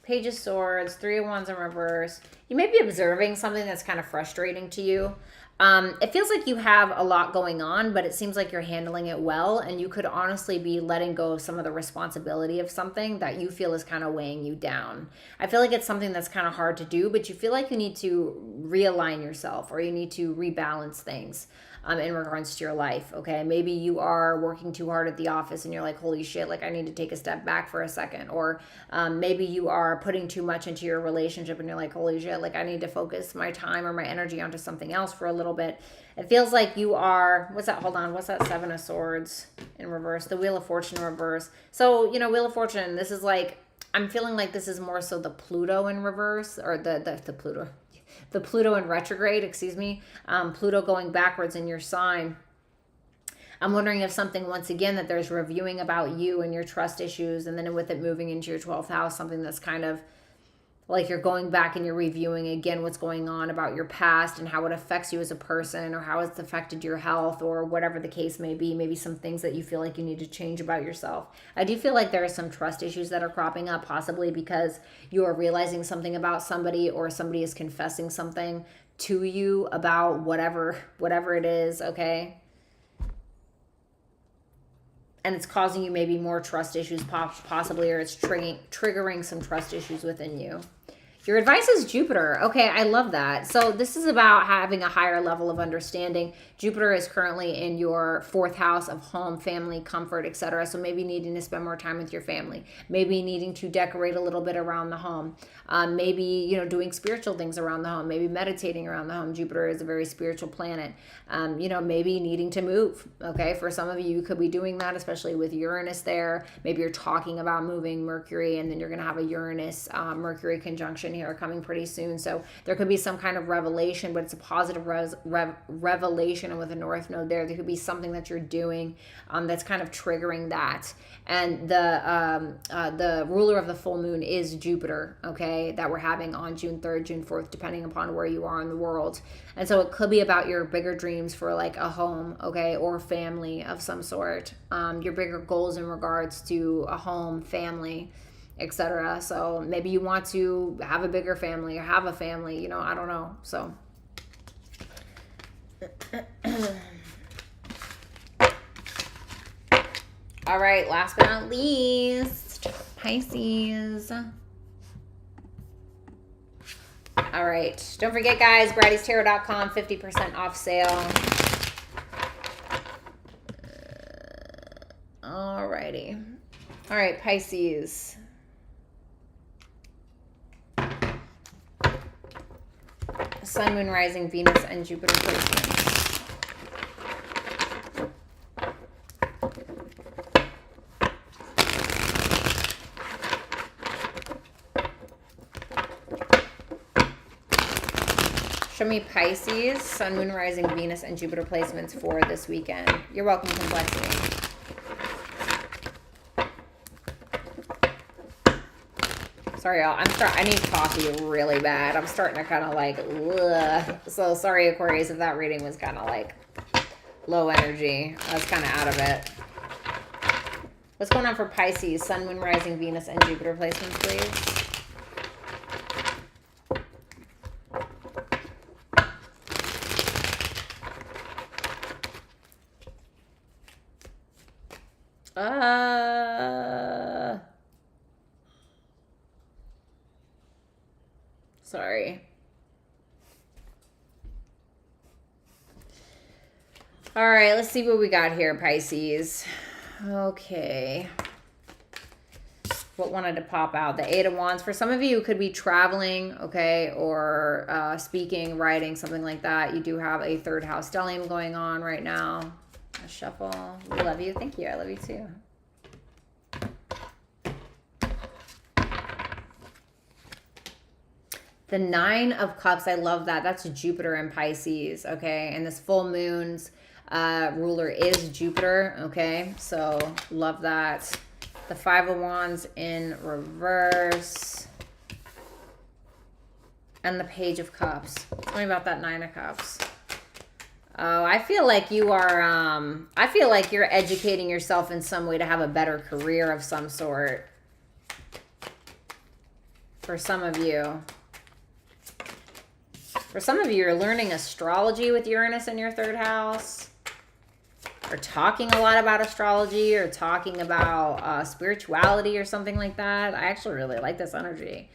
Page of Swords, 3 of Wands in reverse. You may be observing something that's kind of frustrating to you. It feels like you have a lot going on, but it seems like you're handling it well, and you could honestly be letting go of some of the responsibility of something that you feel is kind of weighing you down. I feel like it's something that's kind of hard to do, but you feel like you need to realign yourself, or you need to rebalance things in regards to your life, okay? Maybe you are working too hard at the office and you're like, holy shit, like I need to take a step back for a second. Or maybe you are putting too much into your relationship and you're like, holy shit, like I need to focus my time or my energy onto something else for a little bit. It feels like you are, what's that? Hold on. What's that? 7 of Swords in reverse, the Wheel of Fortune in reverse. So, Wheel of Fortune, this is like, I'm feeling like this is more so the Pluto in reverse, or the Pluto in retrograde, excuse me. Pluto going backwards in your sign. I'm wondering if something, once again, that there's reviewing about you and your trust issues, and then with it moving into your 12th house, something that's kind of like you're going back and you're reviewing again what's going on about your past and how it affects you as a person, or how it's affected your health, or whatever the case may be. Maybe some things that you feel like you need to change about yourself. I do feel like there are some trust issues that are cropping up, possibly because you are realizing something about somebody, or somebody is confessing something to you about whatever it is, okay? And it's causing you maybe more trust issues possibly, or it's triggering some trust issues within you. Your advice is Jupiter. Okay, I love that. So this is about having a higher level of understanding. Jupiter is currently in your 4th house of home, family, comfort, etc. So maybe needing to spend more time with your family. Maybe needing to decorate a little bit around the home. Maybe, you know, doing spiritual things around the home. Maybe meditating around the home. Jupiter is a very spiritual planet. You know, maybe needing to move. Okay, for some of you could be doing that, especially with Uranus there. Maybe you're talking about moving Mercury, and then you're going to have a Uranus Mercury conjunction here coming pretty soon. So there could be some kind of revelation, but it's a positive revelation. And with the North Node there could be something that you're doing that's kind of triggering that. And the ruler of the full moon is Jupiter, okay, that we're having on June 3rd, June 4th, depending upon where you are in the world. And so it could be about your bigger dreams for like a home, okay, or family of some sort, your bigger goals in regards to a home, family, etc. So maybe you want to have a bigger family or have a family, you know, I don't know. So all right, last but not least, Pisces. All right, don't forget, guys, Bratty'sTarot.com, 50% off sale. All righty. All right, Pisces. Sun, Moon, Rising, Venus, and Jupiter placements. Show me Pisces, Sun, Moon, Rising, Venus, and Jupiter placements for this weekend. You're welcome, Complexity. Sorry, y'all. I need coffee really bad. I'm starting to kind of like, ugh. So sorry, Aquarius, if that reading was kind of like low energy. I was kind of out of it. What's going on for Pisces, Sun, Moon, Rising, Venus, and Jupiter placements, please? Sorry. All right, let's see what we got here, Pisces. Okay. What wanted to pop out? The 8 of Wands. For some of you, it could be traveling, okay, or speaking, writing, something like that. You do have a 3rd house stellium going on right now. A shuffle. We love you. Thank you. I love you too. The 9 of Cups, I love that. That's Jupiter and Pisces, okay? And this full moon's ruler is Jupiter, okay? So love that. The 5 of Wands in reverse. And the Page of Cups. Tell me about that 9 of Cups. Oh, I feel like you are, I feel like you're educating yourself in some way to have a better career of some sort. For some of you. For some of you, you're learning astrology with Uranus in your 3rd house. Or talking a lot about astrology, or talking about spirituality or something like that. I actually really like this energy.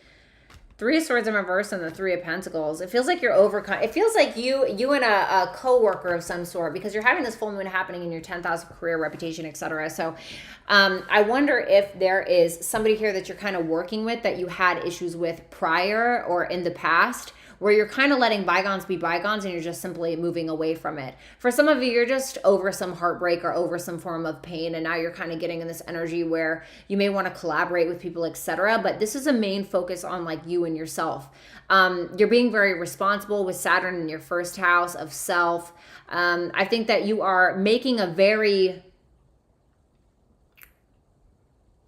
3 of Swords in reverse and the 3 of Pentacles. It feels like you're overcome. It feels like you and a co-worker of some sort, because you're having this full moon happening in your 10th house of career, reputation, etc. So I wonder if there is somebody here that you're kind of working with that you had issues with prior or in the past, where you're kind of letting bygones be bygones and you're just simply moving away from it. For some of you, you're just over some heartbreak or over some form of pain, and now you're kind of getting in this energy where you may want to collaborate with people, etc. But this is a main focus on like you and yourself. You're being very responsible with Saturn in your 1st house of self. I think that you are making a very,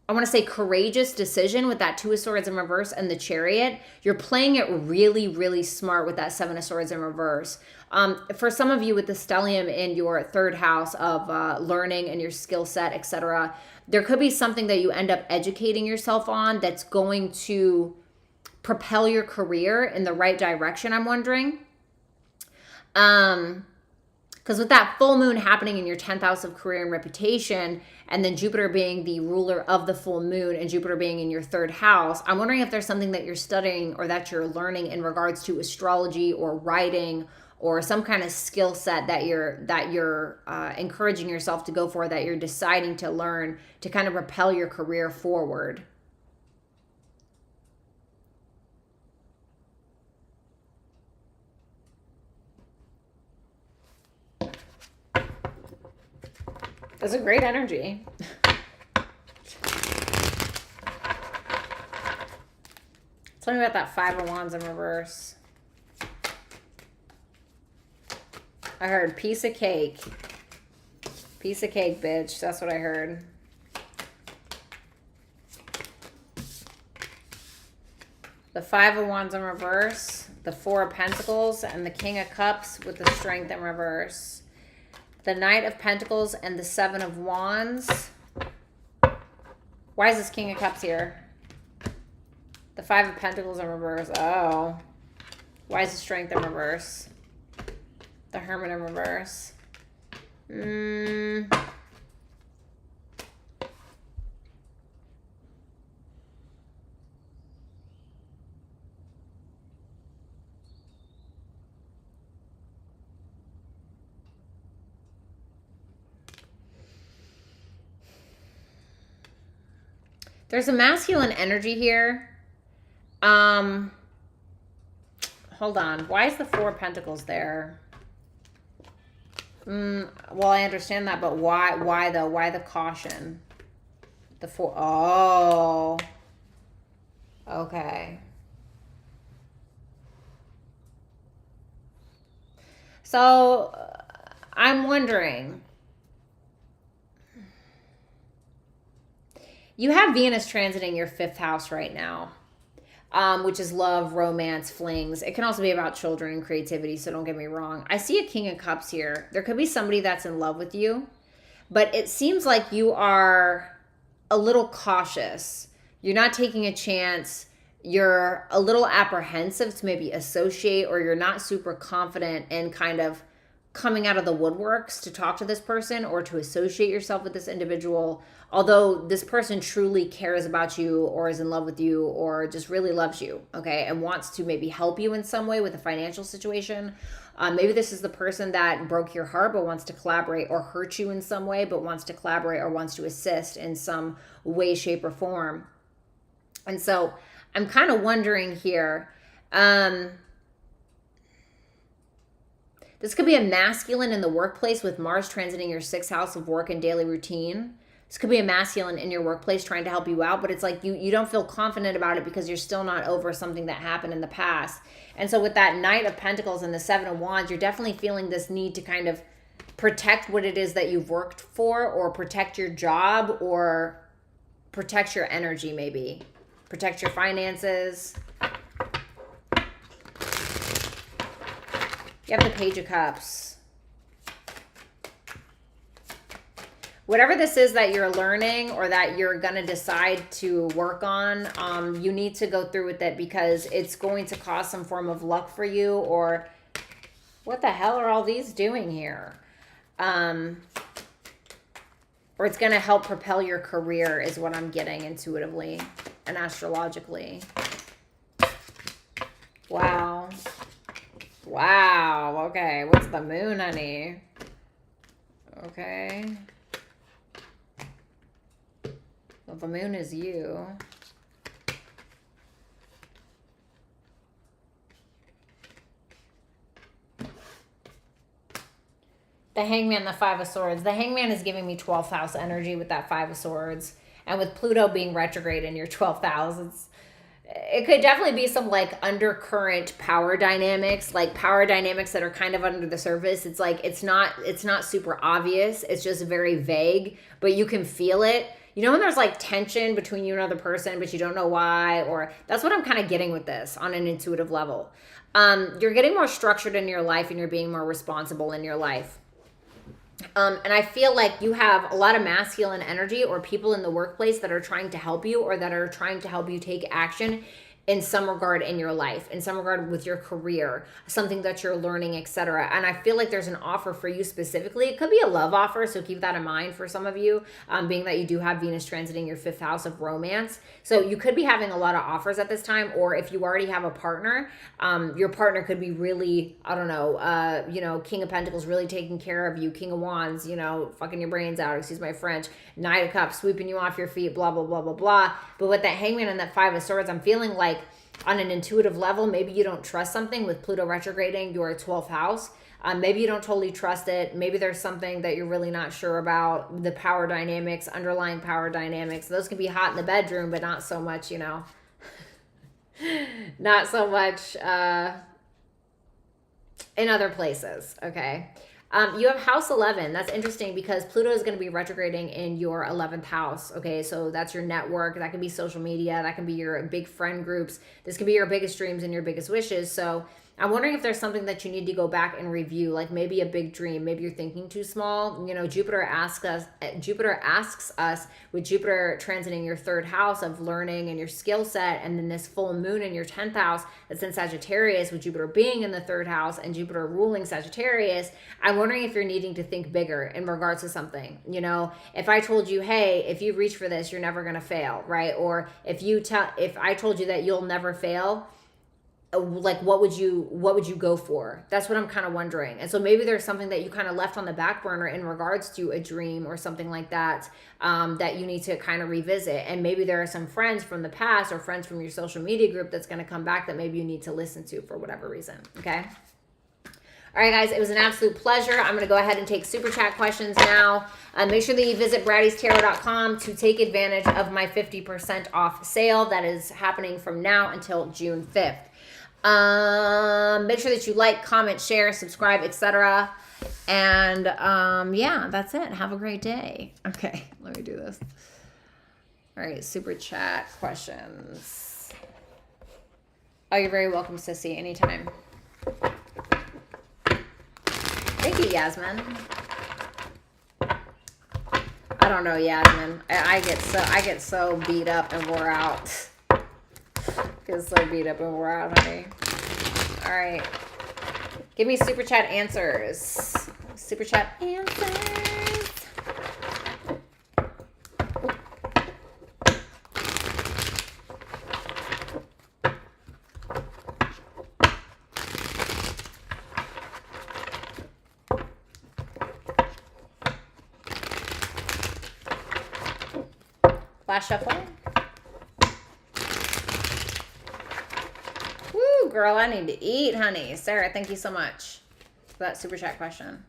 I want to say, courageous decision with that 2 of Swords in reverse and the Chariot. You're playing it really, really smart with that 7 of Swords in reverse. For some of you with the stellium in your 3rd house of learning and your skill set, etc., there could be something that you end up educating yourself on that's going to propel your career in the right direction, I'm wondering. Because with that full moon happening in your 10th house of career and reputation, and then Jupiter being the ruler of the full moon and Jupiter being in your 3rd house, I'm wondering if there's something that you're studying or that you're learning in regards to astrology or writing or some kind of skill set that you're encouraging yourself to go for, that you're deciding to learn to kind of propel your career forward. That's a great energy. Tell me about that 5 of Wands in reverse. I heard piece of cake. Piece of cake, bitch. That's what I heard. The 5 of Wands in reverse. The 4 of Pentacles and the King of Cups with the Strength in reverse. The Knight of Pentacles and the 7 of Wands. Why is this King of Cups here? The 5 of Pentacles in reverse. Oh. Why is the Strength in reverse? The Hermit in reverse. There's a masculine energy here. Hold on. Why is the 4 of Pentacles there? Well, I understand that, but why though? Why the caution? The 4. Oh. Okay. So, I'm wondering. You have Venus transiting your 5th house right now, which is love, romance, flings. It can also be about children and creativity, so don't get me wrong. I see a King of Cups here. There could be somebody that's in love with you, but it seems like you are a little cautious. You're not taking a chance. You're a little apprehensive to maybe associate, or you're not super confident in kind of coming out of the woodworks to talk to this person or to associate yourself with this individual, although this person truly cares about you or is in love with you or just really loves you, okay, and wants to maybe help you in some way with a financial situation. Maybe this is the person that broke your heart but wants to collaborate, or hurt you in some way but wants to collaborate or wants to assist in some way, shape, or form. And so I'm kind of wondering here, this could be a masculine in the workplace with Mars transiting your 6th house of work and daily routine. This could be a masculine in your workplace trying to help you out, but it's like you don't feel confident about it because you're still not over something that happened in the past. And so with that Knight of Pentacles and the 7 of Wands, you're definitely feeling this need to kind of protect what it is that you've worked for, or protect your job, or protect your energy maybe. Protect your finances. You have the Page of Cups. Whatever this is that you're learning or that you're going to decide to work on, you need to go through with it, because it's going to cause some form of luck for you. Or what the hell are all these doing here? Or it's going to help propel your career is what I'm getting intuitively and astrologically. Wow. Wow. Okay. What's the moon, honey? Okay. Well, the moon is you. The Hangman, the 5 of Swords. The Hangman is giving me 12th house energy with that 5 of Swords. And with Pluto being retrograde in your 12th house, it could definitely be some like undercurrent power dynamics, like power dynamics that are kind of under the surface. It's like it's not super obvious. It's just very vague, but you can feel it. You know when there's like tension between you and another person, but you don't know why, or that's what I'm kind of getting with this on an intuitive level. You're getting more structured in your life, and you're being more responsible in your life. And I feel like you have a lot of masculine energy, or people in the workplace that are trying to help you, or that are trying to help you take action in some regard in your life, in some regard with your career, something that you're learning, etc. And I feel like there's an offer for you specifically. It could be a love offer, so keep that in mind for some of you, being that you do have Venus transiting your 5th house of romance. So you could be having a lot of offers at this time, or if you already have a partner, your partner could be really, I don't know, you know, King of Pentacles really taking care of you, King of Wands, you know, fucking your brains out, excuse my French, Knight of Cups, sweeping you off your feet, blah, blah, blah, blah, blah. But with that Hangman and that 5 of Swords, I'm feeling like on an intuitive level, maybe you don't trust something with Pluto retrograding your 12th house. Maybe you don't totally trust it. Maybe there's something that you're really not sure about, the power dynamics, underlying power dynamics. Those can be hot in the bedroom, but not so much, you know, not so much in other places, okay? You have house 11. That's interesting because Pluto is going to be retrograding in your 11th house. Okay, so that's your network. That can be social media. That can be your big friend groups. This can be your biggest dreams and your biggest wishes. So I'm wondering if there's something that you need to go back and review, like maybe a big dream. Maybe you're thinking too small. You know, Jupiter asks us with Jupiter transiting your 3rd house of learning and your skill set, and then this full moon in your 10th house that's in Sagittarius with Jupiter being in the 3rd house and Jupiter ruling Sagittarius. I'm wondering if you're needing to think bigger in regards to something. You know, if I told you, hey, if you reach for this, you're never going to fail, right? Or if I told you that you'll never fail, like what would you go for? That's what I'm kind of wondering. And so maybe there's something that you kind of left on the back burner in regards to a dream or something like that, that you need to kind of revisit. And maybe there are some friends from the past or friends from your social media group that's going to come back that maybe you need to listen to for whatever reason. Okay. All right, guys, it was an absolute pleasure. I'm going to go ahead and take Super Chat questions now. Make sure that you visit brattystarot.com to take advantage of my 50% off sale that is happening from now until June 5th. Make sure that you like, comment, share, subscribe, etc. And yeah, that's it. Have a great day. Okay, let me do this. All right, Super Chat questions. Oh, you're very welcome, Sissy, anytime. Thank you, Yasmin. I don't know, Yasmin. I get so beat up and wore out. Get so beat up and wore out, honey. All right. Give me Super Chat answers. Super Chat answers. Flash shuffle. Woo, girl, I need to eat, honey. Sarah, thank you so much for that Super Chat question.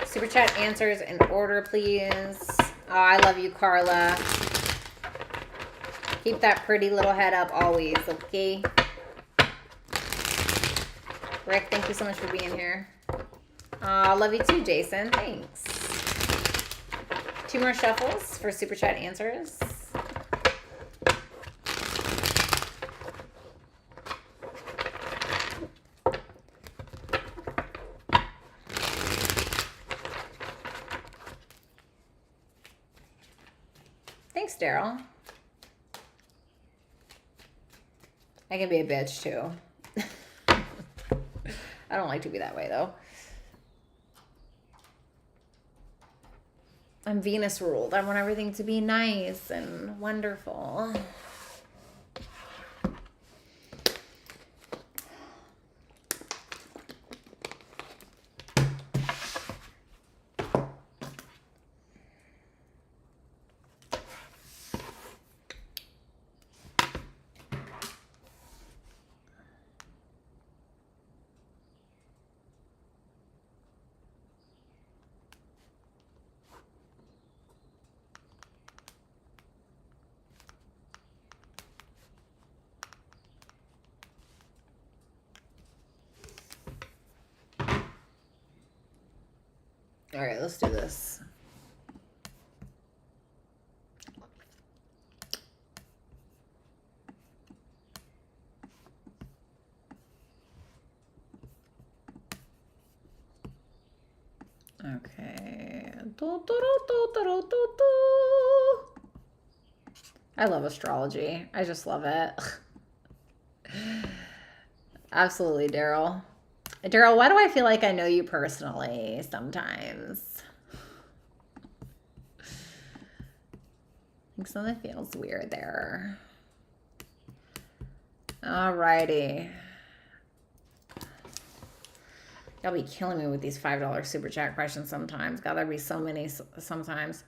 Super Chat answers in order, please. Oh, I love you, Carla. Keep that pretty little head up always, okay? Rick, thank you so much for being here. I love you too, Jason. Thanks. 2 more shuffles for Super Chat answers. Thanks, Daryl. I can be a bitch too. I don't like to be that way though. I'm Venus ruled. I want everything to be nice and wonderful. All right, let's do this. Okay, I love astrology. I just love it. Absolutely, Daryl. Daryl, why do I feel like I know you personally sometimes? I think something feels weird there. Alrighty. Y'all be killing me with these $5 super chat questions sometimes. God, there'd be so many sometimes.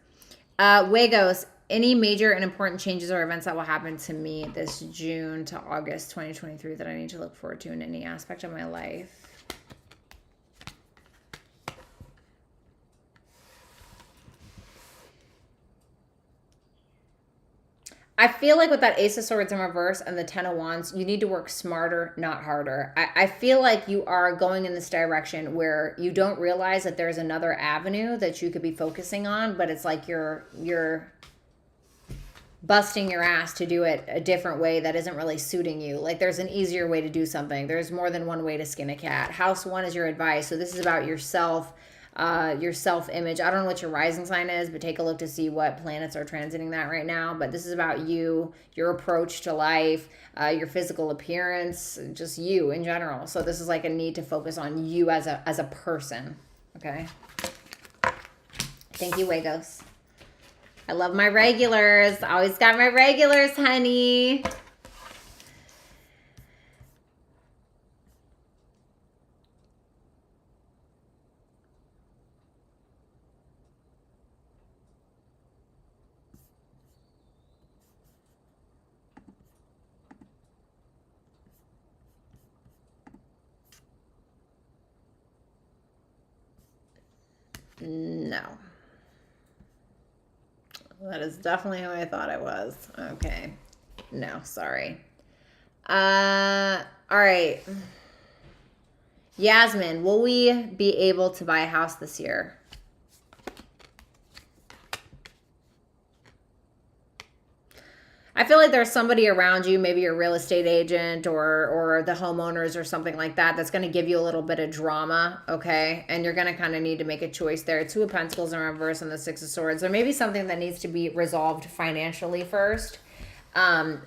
Wagos, any major and important changes or events that will happen to me this June to August 2023 that I need to look forward to in any aspect of my life? I feel like with that Ace of Swords in reverse and the Ten of Wands, you need to work smarter, not harder. I feel like you are going in this direction where you don't realize that there's another avenue that you could be focusing on, but it's like you're busting your ass to do it a different way that isn't really suiting you. Like there's an easier way to do something. There's more than one way to skin a cat. House 1 is your advice. So this is about yourself. Your self-image. I don't know what your rising sign is, but take a look to see what planets are transiting that right now. But this is about you, your approach to life, your physical appearance, just you in general. So this is like a need to focus on you as a person. Okay. Thank you, Wagos. I love my regulars. Always got my regulars, honey. No. That is definitely who I thought I was. Okay. No, sorry. All right. Yasmin, will we be able to buy a house this year? I feel like there's somebody around you, maybe your real estate agent or the homeowners or something like that, that's going to give you a little bit of drama, okay? And you're going to kind of need to make a choice there. 2 of Pentacles in reverse and the 6 of Swords. There may be something that needs to be resolved financially first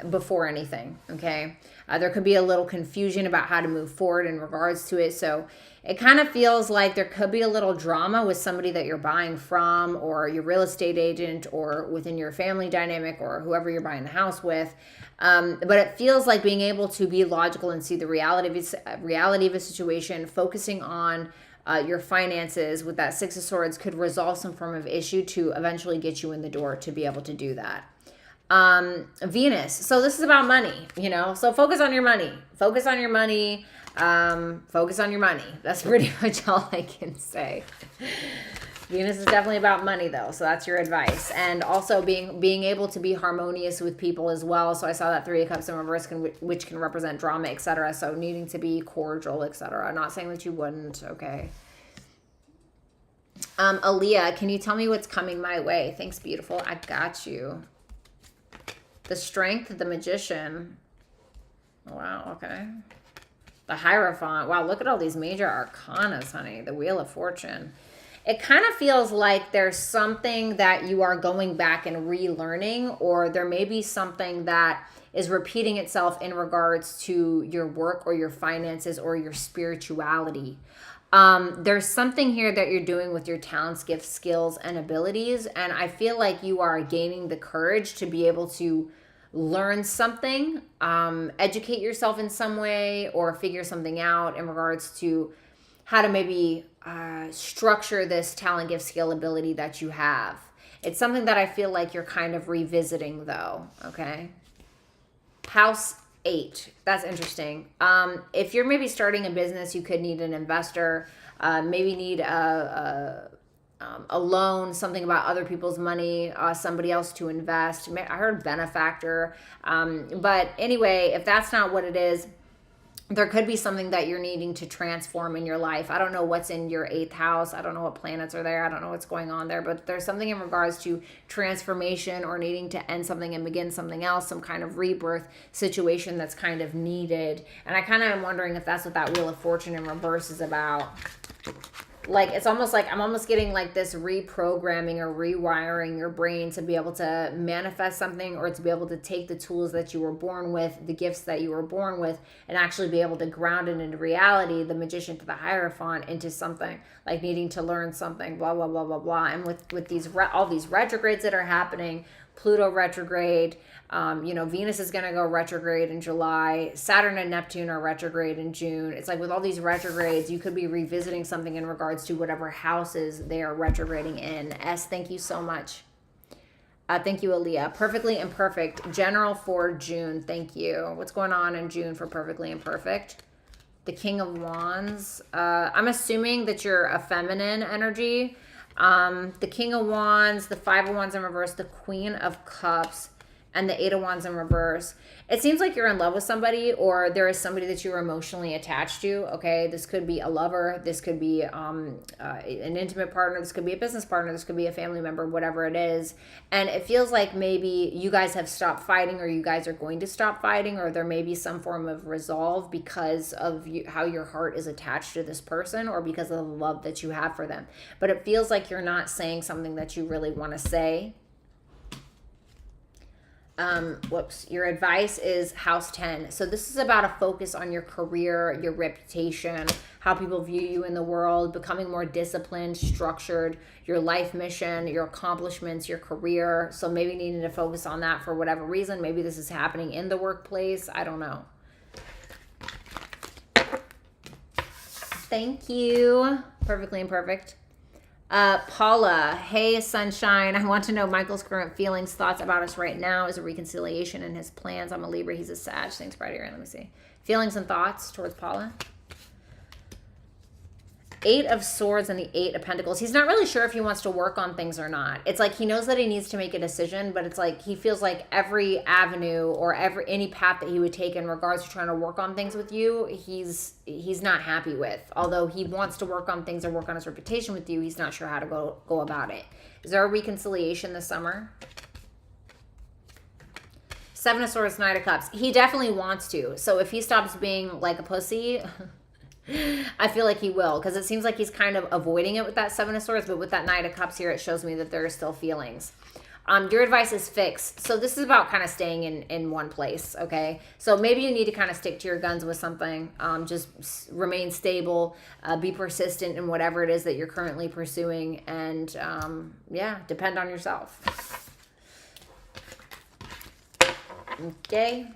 before anything, okay? There could be a little confusion about how to move forward in regards to it. So it kind of feels like there could be a little drama with somebody that you're buying from or your real estate agent or within your family dynamic or whoever you're buying the house with. But it feels like being able to be logical and see the reality of a situation, focusing on your finances with that 6 of Swords could resolve some form of issue to eventually get you in the door to be able to do that. Venus. So this is about money, you know, so focus on your money, focus on your money. Focus on your money. That's pretty much all I can say. Venus is definitely about money though. So that's your advice. And also being able to be harmonious with people as well. So I saw that 3 of Cups in reverse, which can represent drama, etc. So needing to be cordial, etc. I'm not saying that you wouldn't. Okay. Aaliyah, can you tell me what's coming my way? Thanks, beautiful. I got you. The Strength, the Magician. Wow, okay. The Hierophant. Wow, look at all these major arcanas, honey. The Wheel of Fortune. It kind of feels like there's something that you are going back and relearning, or there may be something that is repeating itself in regards to your work or your finances or your spirituality. There's something here that you're doing with your talents, gifts, skills, and abilities, and I feel like you are gaining the courage to be able to learn something, educate yourself in some way, or figure something out in regards to how to maybe structure this talent, gift, skill, ability that you have. It's something that I feel like you're kind of revisiting though, okay? House 8, that's interesting. If you're maybe starting a business, you could need an investor, maybe need a loan, something about other people's money, somebody else to invest. I heard benefactor. But anyway, if that's not what it is, there could be something that you're needing to transform in your life. I don't know what's in your 8th house. I don't know what planets are there. I don't know what's going on there, but there's something in regards to transformation or needing to end something and begin something else, some kind of rebirth situation that's kind of needed. And I kind of am wondering if that's what that Wheel of Fortune in reverse is about. like it's almost like I'm almost getting like this reprogramming or rewiring your brain to be able to manifest something, or to be able to take the tools that you were born with, the gifts that you were born with, and actually be able to ground it into reality, the Magician to the Hierophant, into something like needing to learn something, blah blah blah blah blah. And with these all these retrogrades that are happening, Pluto retrograde, Venus is going to go retrograde in July. Saturn and Neptune are retrograde in June. It's like with all these retrogrades, you could be revisiting something in regards to whatever houses they are retrograding in. S, thank you so much. Thank you, Aaliyah. Perfectly Imperfect. General for June. Thank you. What's going on in June for Perfectly Imperfect? The King of Wands. I'm assuming that you're a feminine energy. The King of Wands, the Five of Wands in reverse, the Queen of Cups, and the Eight of Wands in reverse. It seems like you're in love with somebody, or there is somebody that you're emotionally attached to, okay? This could be a lover. This could be an intimate partner. This could be a business partner. This could be a family member, whatever it is. And it feels like maybe you guys have stopped fighting, or you guys are going to stop fighting, or there may be some form of resolve because of how your heart is attached to this person, or because of the love that you have for them. But it feels like you're not saying something that you really want to say. Your advice is house 10. So this is about a focus on your career, your reputation, how people view you in the world, becoming more disciplined, structured, your life mission, your accomplishments, your career. So maybe needing to focus on that for whatever reason. Maybe this is happening in the workplace. I don't know. Thank you. Perfectly Imperfect. Paula, hey sunshine, I want to know Michael's current feelings, thoughts about us right now. Is a reconciliation in his plans? I'm a Libra, he's a Sag. Thanks, Bratty. Let me see. Feelings and thoughts towards Paula. Eight of Swords and the Eight of Pentacles. He's not really sure if he wants to work on things or not. It's like he knows that he needs to make a decision, but it's like he feels like every avenue or any path that he would take in regards to trying to work on things with you, he's not happy with. Although he wants to work on things or work on his reputation with you, he's not sure how to go about it. Is there a reconciliation this summer? Seven of Swords, Knight of Cups. He definitely wants to. So if he stops being like a pussy, I feel like he will, because it seems like he's kind of avoiding it with that Seven of Swords, but with that Knight of Cups here, it shows me that there are still feelings. Your advice is fixed. So this is about kind of staying in one place, okay? So maybe you need to kind of stick to your guns with something. Just remain stable, be persistent in whatever it is that you're currently pursuing, and yeah, depend on yourself. Okay.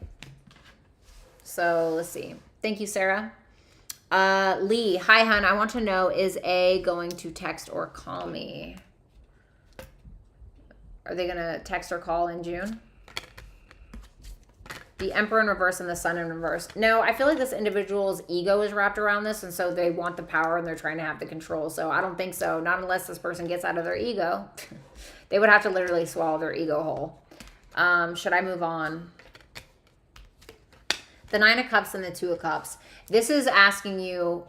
So let's see. Thank you, Sarah. Lee, hi, hon. I want to know, is A going to text or call me? Are they going to text or call in June? The Emperor in reverse and the Sun in reverse. No, I feel like this individual's ego is wrapped around this, and so they want the power and they're trying to have the control. So I don't think so. Not unless this person gets out of their ego. They would have to literally swallow their ego whole. Should I move on? The Nine of Cups and the Two of Cups. This is asking you,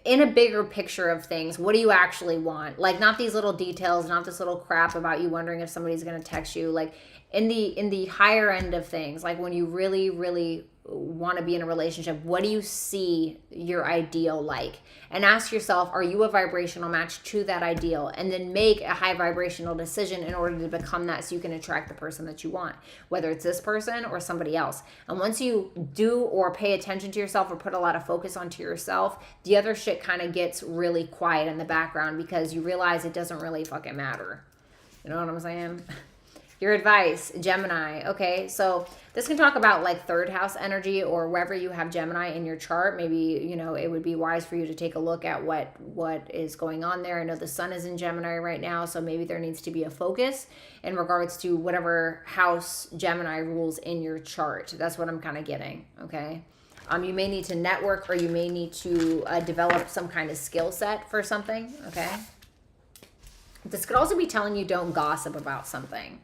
in a bigger picture of things, what do you actually want? Like, not these little details, not this little crap about you wondering if somebody's going to text you. Like, in the higher end of things, like when you really, really want to be in a relationship, what do you see your ideal like? And ask yourself, are you a vibrational match to that ideal? And then make a high vibrational decision in order to become that, so you can attract the person that you want, whether it's this person or somebody else. And once you do or pay attention to yourself or put a lot of focus onto yourself, the other shit kind of gets really quiet in the background, because you realize it doesn't really fucking matter. You know what I'm saying? Your advice, Gemini. Okay, so this can talk about like third house energy, or wherever you have Gemini in your chart. Maybe, you know, it would be wise for you to take a look at what is going on there. I know the Sun is in Gemini right now, so maybe there needs to be a focus in regards to whatever house Gemini rules in your chart. That's what I'm kind of getting, okay? You may need to network, or you may need to develop some kind of skill set for something, okay? This could also be telling you don't gossip about something.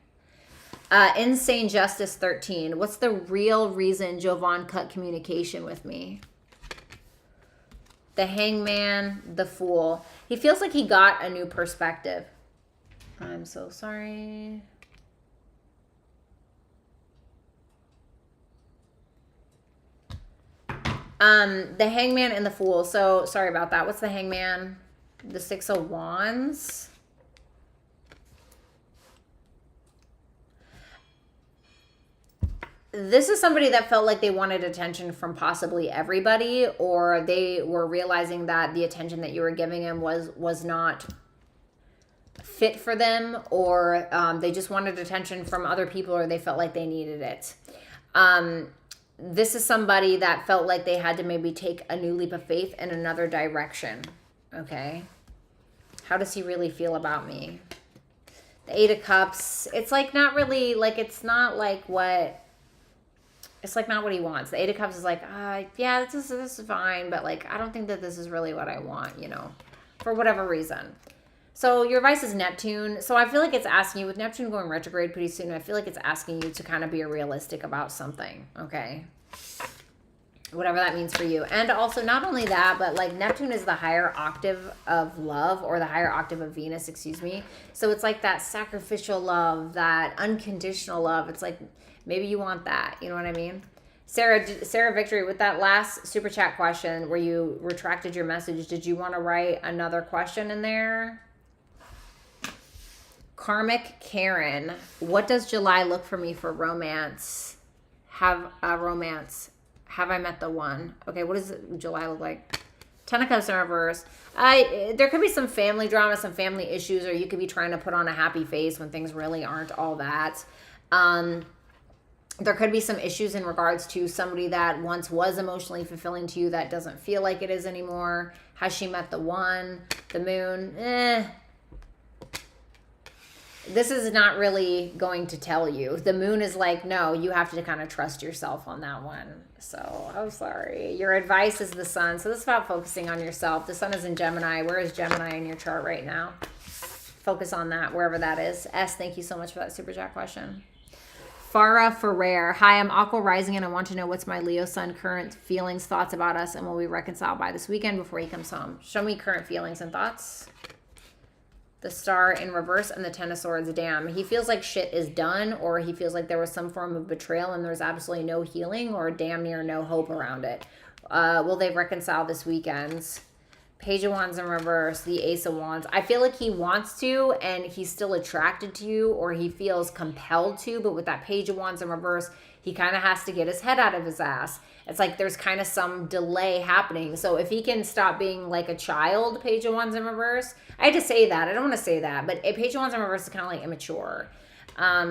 Insane Justice 13. What's the real reason Jovan cut communication with me? The Hangman, the Fool. He feels like he got a new perspective. I'm so sorry. The Hangman and the Fool. So sorry about that. What's the Hangman? The Six of Wands. This is somebody that felt like they wanted attention from possibly everybody, or they were realizing that the attention that you were giving them was not fit for them, or they just wanted attention from other people, or they felt like they needed it. This is somebody that felt like they had to maybe take a new leap of faith in another direction. Okay. How does he really feel about me? The Eight of Cups. It's like not really, like it's not like what... It's like not what he wants. The Eight of Cups is like, yeah, this is fine, but like I don't think that this is really what I want, you know, for whatever reason. So your advice is Neptune. So I feel like it's asking you, with Neptune going retrograde pretty soon, I feel like it's asking you to kind of be realistic about something, okay? Whatever that means for you. And also not only that, but like Neptune is the higher octave of love, or the higher octave of Venus, excuse me. So it's like that sacrificial love, that unconditional love. It's like, maybe you want that. You know what I mean? Sarah Victory, with that last super chat question where you retracted your message, did you want to write another question in there? Karmic Karen, what does July look for me for romance? Have a romance. Have I met the one? Okay, what does July look like? Ten of Cups in reverse. There could be some family drama, some family issues, or you could be trying to put on a happy face when things really aren't all that. There could be some issues in regards to somebody that once was emotionally fulfilling to you that doesn't feel like it is anymore. Has she met the one? The moon? This is not really going to tell you. The moon is like, no, you have to kind of trust yourself on that one. So I'm sorry. Your advice is the sun. So this is about focusing on yourself. The sun is in Gemini. Where is Gemini in your chart right now? Focus on that, wherever that is. S, thank you so much for that super chat question. Farah Ferrer. Hi, I'm Aqua Rising, and I want to know what's my Leo sun current feelings, thoughts about us, and will we reconcile by this weekend before he comes home? Show me current feelings and thoughts. The Star in reverse and the Ten of Swords. Damn, he feels like shit is done, or he feels like there was some form of betrayal and there's absolutely no healing, or damn near no hope around it. Will they reconcile this weekend? Page of Wands in reverse, the Ace of Wands. I feel like he wants to, and he's still attracted to you, or he feels compelled to, but with that Page of Wands in reverse, he kind of has to get his head out of his ass. It's like there's kind of some delay happening. So if he can stop being like a child, Page of Wands in reverse. I had to say that. I don't want to say that, but a Page of Wands in reverse is kind of like immature.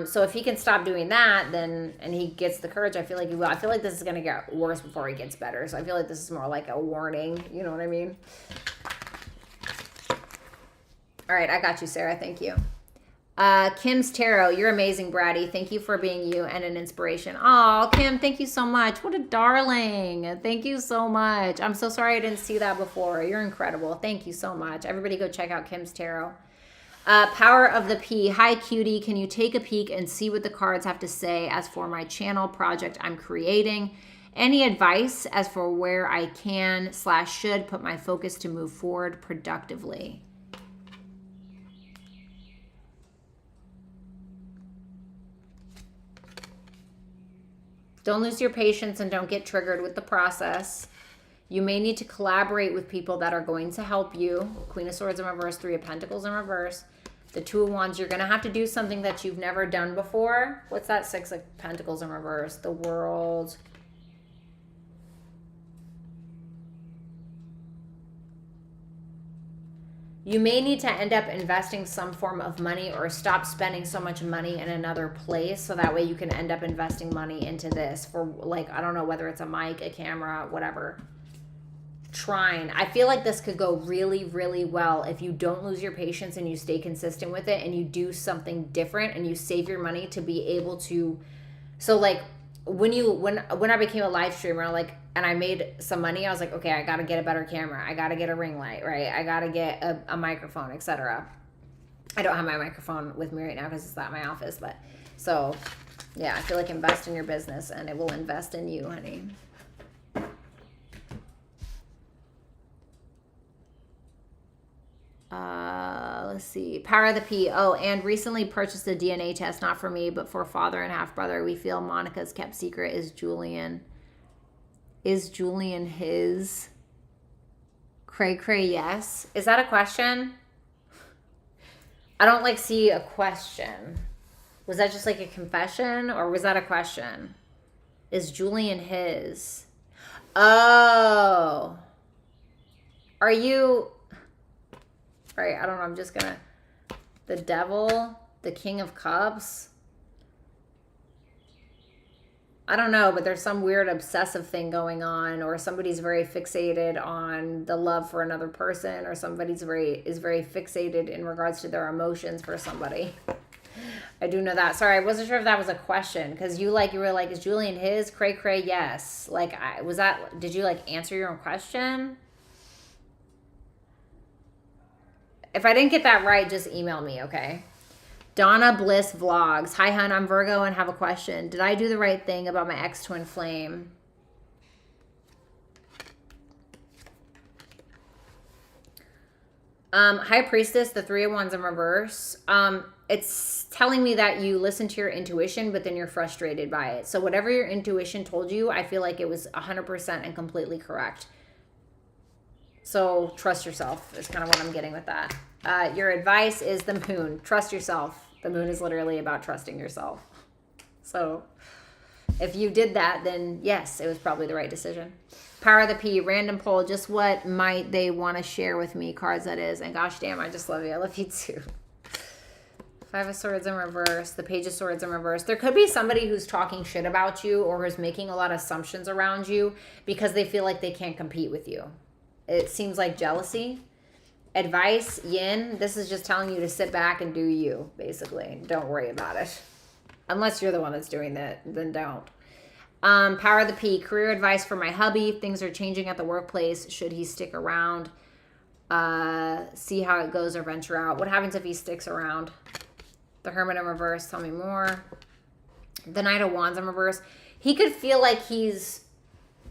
So if he can stop doing that, then, and he gets the courage, I feel like he will. I feel like this is going to get worse before he gets better. So I feel like this is more like a warning. You know what I mean? All right. I got you, Sarah. Thank you. Kim's Tarot. You're amazing, Bratty. Thank you for being you and an inspiration. Oh, Kim, thank you so much. What a darling. Thank you so much. I'm so sorry I didn't see that before. You're incredible. Thank you so much. Everybody go check out Kim's Tarot. Power of the P. Hi, cutie. Can you take a peek and see what the cards have to say as for my channel project I'm creating? Any advice as for where I can/should put my focus to move forward productively? Don't lose your patience and don't get triggered with the process. You may need to collaborate with people that are going to help you. Queen of Swords in reverse, Three of Pentacles in reverse. The Two of Wands, you're going to have to do something that you've never done before. What's that? Six of Pentacles in reverse. The World. You may need to end up investing some form of money or stop spending so much money in another place, so that way you can end up investing money into this for, like, I don't know, whether it's a mic, a camera, whatever. Trine. I feel like this could go really, really well if you don't lose your patience and you stay consistent with it and you do something different and you save your money to be able to. So like when I became a live streamer, like, and I made some money, I was like, okay, I got to get a better camera. I got to get a ring light, right? I got to get a microphone, etc. I don't have my microphone with me right now because it's at my office, but so yeah, I feel like invest in your business and it will invest in you, honey. Let's see. Power of the P. Oh, and recently purchased a DNA test, not for me, but for father and half brother. We feel Monica's kept secret is Julian. Is Julian his Cray cray, yes. Is that a question? I don't like see a question. Was that just like a confession or was that a question? Is Julian his? Oh. Are you... All right, I don't know. I'm just going to... The devil, the King of Cups. I don't know, but there's some weird obsessive thing going on, or somebody's very fixated on the love for another person, or somebody's very fixated in regards to their emotions for somebody. I do know that. Sorry, I wasn't sure if that was a question, because you were like, is Julian his? Cray cray, yes. Like, did you like answer your own question? If I didn't get that right, just email me, okay? Donna Bliss Vlogs. Hi, hun. I'm Virgo and have a question. Did I do the right thing about my ex-twin flame? High Priestess, the Three of Wands in reverse. It's telling me that you listen to your intuition, but then you're frustrated by it. So whatever your intuition told you, I feel like it was 100% and completely correct. So trust yourself is kind of what I'm getting with that. Your advice is the moon. Trust yourself. The moon is literally about trusting yourself. So if you did that, then yes, it was probably the right decision. Power of the P, random poll. Just what might they want to share with me? Cards, that is. And gosh damn, I just love you. I love you too. Five of Swords in reverse. The Page of Swords in reverse. There could be somebody who's talking shit about you or who's making a lot of assumptions around you because they feel like they can't compete with you. It seems like jealousy. Advice, yin. This is just telling you to sit back and do you, basically. Don't worry about it. Unless you're the one that's doing that, then don't. Power of the P, career advice for my hubby. Things are changing at the workplace. Should he stick around? See how it goes or venture out. What happens if he sticks around? The Hermit in reverse. Tell me more. The Knight of Wands in reverse. He could feel like he's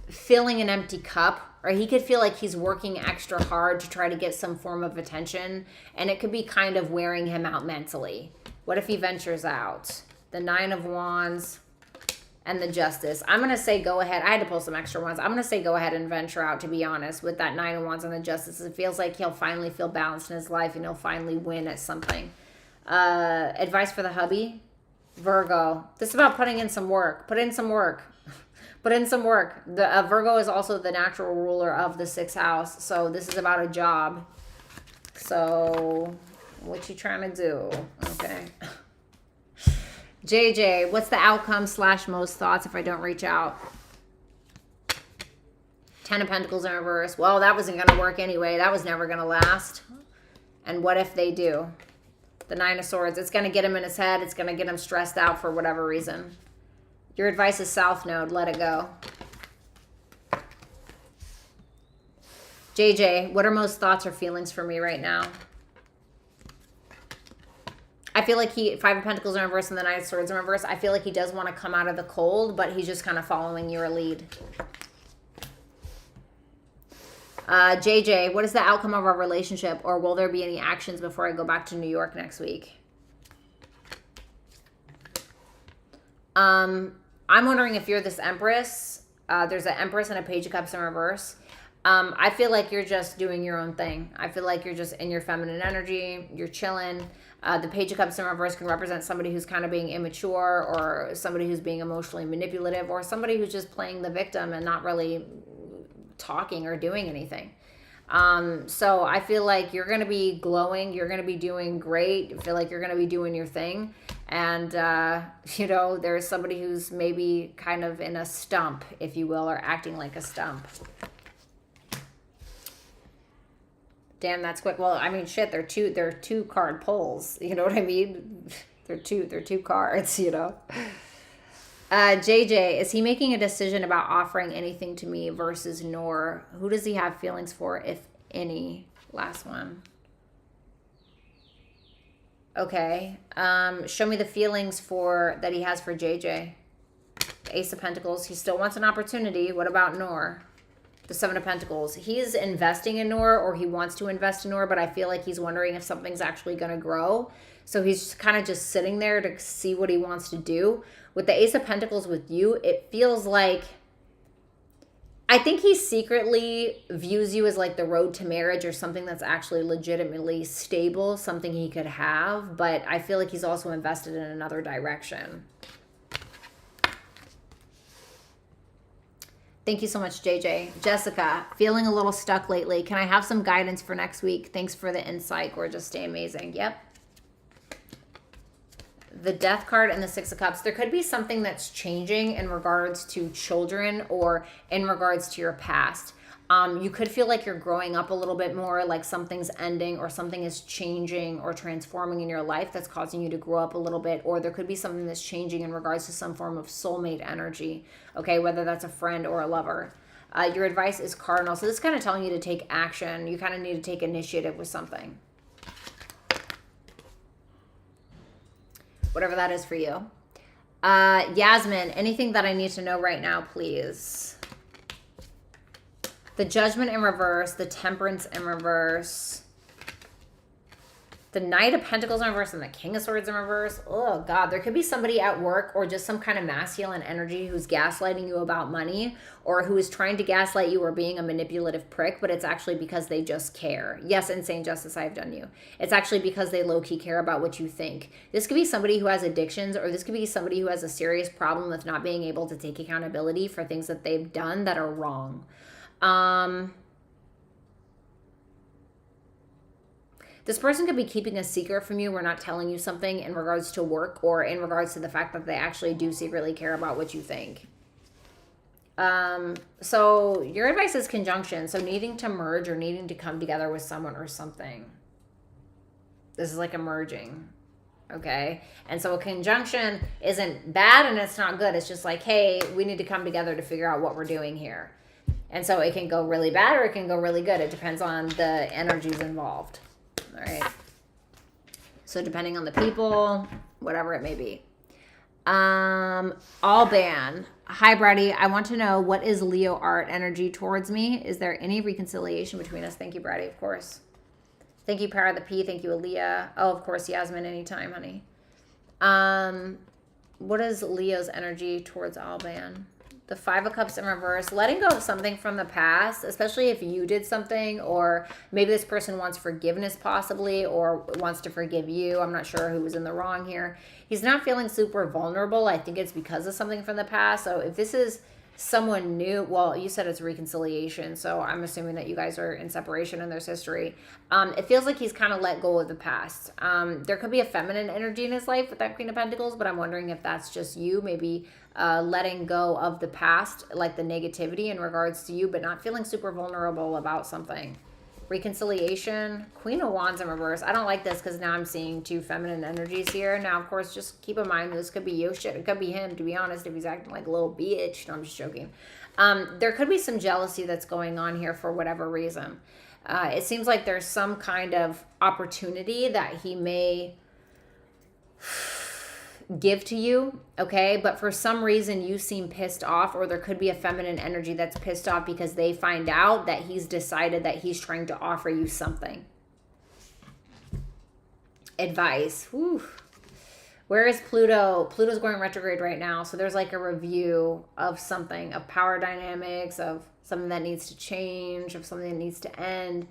filling an empty cup, or he could feel like he's working extra hard to try to get some form of attention, and it could be kind of wearing him out mentally. What if he ventures out? The Nine of Wands and the Justice. I'm going to say go ahead. I had to pull some extra ones. I'm going to say go ahead and venture out, to be honest, with that Nine of Wands and the Justice. It feels like he'll finally feel balanced in his life and he'll finally win at something. Advice for the hubby? Virgo. This is about putting in some work. Put in some work. Put in some work. The Virgo is also the natural ruler of the 6th house. So this is about a job. So what you trying to do? Okay. JJ, what's the outcome / most thoughts if I don't reach out? 10 of Pentacles in reverse. Well, that wasn't going to work anyway. That was never going to last. And what if they do? The 9 of Swords. It's going to get him in his head. It's going to get him stressed out for whatever reason. Your advice is South Node. Let it go. JJ, what are most thoughts or feelings for me right now? I feel like 5 of Pentacles in reverse and the 9 of Swords in reverse. I feel like he does want to come out of the cold, but he's just kind of following your lead. JJ, what is the outcome of our relationship, or will there be any actions before I go back to New York next week? I'm wondering if you're this Empress. There's an Empress and a Page of Cups in reverse. I feel like you're just doing your own thing. I feel like you're just in your feminine energy. You're chilling. The Page of Cups in reverse can represent somebody who's kind of being immature, or somebody who's being emotionally manipulative, or somebody who's just playing the victim and not really talking or doing anything. So I feel like you're going to be glowing. You're going to be doing great. I feel like you're going to be doing your thing. And, you know, there's somebody who's maybe kind of in a stump, if you will, or acting like a stump. Damn, that's quick. Well, I mean, shit, they're two card pulls. You know what I mean? They're two cards, you know. JJ, is he making a decision about offering anything to me versus Noor? Who does he have feelings for, if any? Last one. Okay. Show me the feelings that he has for JJ. The Ace of Pentacles. He still wants an opportunity. What about Noor? The Seven of Pentacles. He's investing in Noor, or he wants to invest in Noor, but I feel like he's wondering if something's actually going to grow. So he's kind of just sitting there to see what he wants to do. With the Ace of Pentacles with you, it feels like I think he secretly views you as like the road to marriage or something that's actually legitimately stable, something he could have, but I feel like he's also invested in another direction. Thank you so much, JJ. Jessica, feeling a little stuck lately. Can I have some guidance for next week? Thanks for the insight. Gorgeous. Stay amazing. Yep. The Death card and the Six of Cups. There could be something that's changing in regards to children or in regards to your past. You could feel like you're growing up a little bit more, like something's ending or something is changing or transforming in your life that's causing you to grow up a little bit, or there could be something that's changing in regards to some form of soulmate energy, okay, whether that's a friend or a lover. Your advice is cardinal. So this is kind of telling you to take action. You kind of need to take initiative with something. Whatever that is for you. Yasmin, anything that I need to know right now, please. The Judgment in reverse, the Temperance in reverse, the Knight of Pentacles in reverse, and the King of Swords in reverse. Oh, God. There could be somebody at work or just some kind of masculine energy who's gaslighting you about money, or who is trying to gaslight you or being a manipulative prick, but it's actually because they just care. Yes, Insane Justice, I've done you. It's actually because they low-key care about what you think. This could be somebody who has addictions, or this could be somebody who has a serious problem with not being able to take accountability for things that they've done that are wrong. This person could be keeping a secret from you or not telling you something in regards to work or in regards to the fact that they actually do secretly care about what you think. So your advice is conjunction. So needing to merge or needing to come together with someone or something. This is like a merging. Okay. And so a conjunction isn't bad and it's not good. It's just like, hey, we need to come together to figure out what we're doing here. And so it can go really bad or it can go really good. It depends on the energies involved. All right. So depending on the people, whatever it may be. Alban. Hi, Bratty. I want to know, what is Leo art energy towards me? Is there any reconciliation between us? Thank you, Bratty, of course. Thank you, Power of the P. Thank you, Aaliyah. Oh, of course, Yasmin, anytime, honey. What is Leo's energy towards Alban? The Five of Cups in reverse, letting go of something from the past, especially if you did something, or maybe this person wants forgiveness possibly, or wants to forgive you. I'm not sure who was in the wrong here. He's not feeling super vulnerable. I think it's because of something from the past. So if this is someone new, well, you said it's reconciliation, so I'm assuming that you guys are in separation and there's history. It feels like he's kind of let go of the past. There could be a feminine energy in his life with that Queen of Pentacles, but I'm wondering if that's just you, maybe letting go of the past, like the negativity in regards to you, but not feeling super vulnerable about something. Reconciliation, Queen of Wands in reverse. I don't like this because now I'm seeing two feminine energies here. Now, of course, just keep in mind this could be you. Shit, it could be him, to be honest, if he's acting like a little bitch. No, I'm just joking. There could be some jealousy that's going on here for whatever reason. It seems like there's some kind of opportunity that he may give to you, okay? But for some reason you seem pissed off, or there could be a feminine energy that's pissed off because they find out that he's decided that he's trying to offer you something. Advice. Whew. Where is Pluto? Pluto's going retrograde right now, so there's like a review of something, of power dynamics, of something that needs to change, of something that needs to end.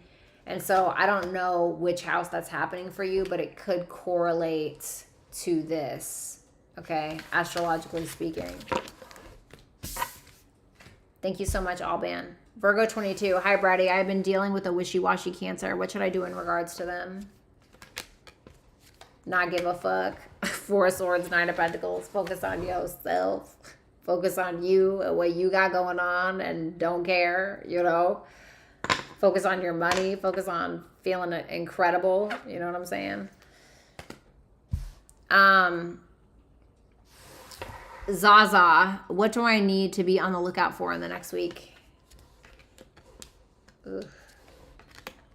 And so I don't know which house that's happening for you, but it could correlate to this, okay, astrologically speaking. Thank you so much, Alban. Virgo 22. Hi, Bratty. I've been dealing with a wishy-washy Cancer. What should I do in regards to them? Not give a fuck. Four of Swords, Nine of Pentacles. Focus on yourself. Focus on you and what you got going on, and don't care, you know. Focus on your money. Focus on feeling incredible. You know what I'm saying? Zaza, what do I need to be on the lookout for in the next week? Ugh.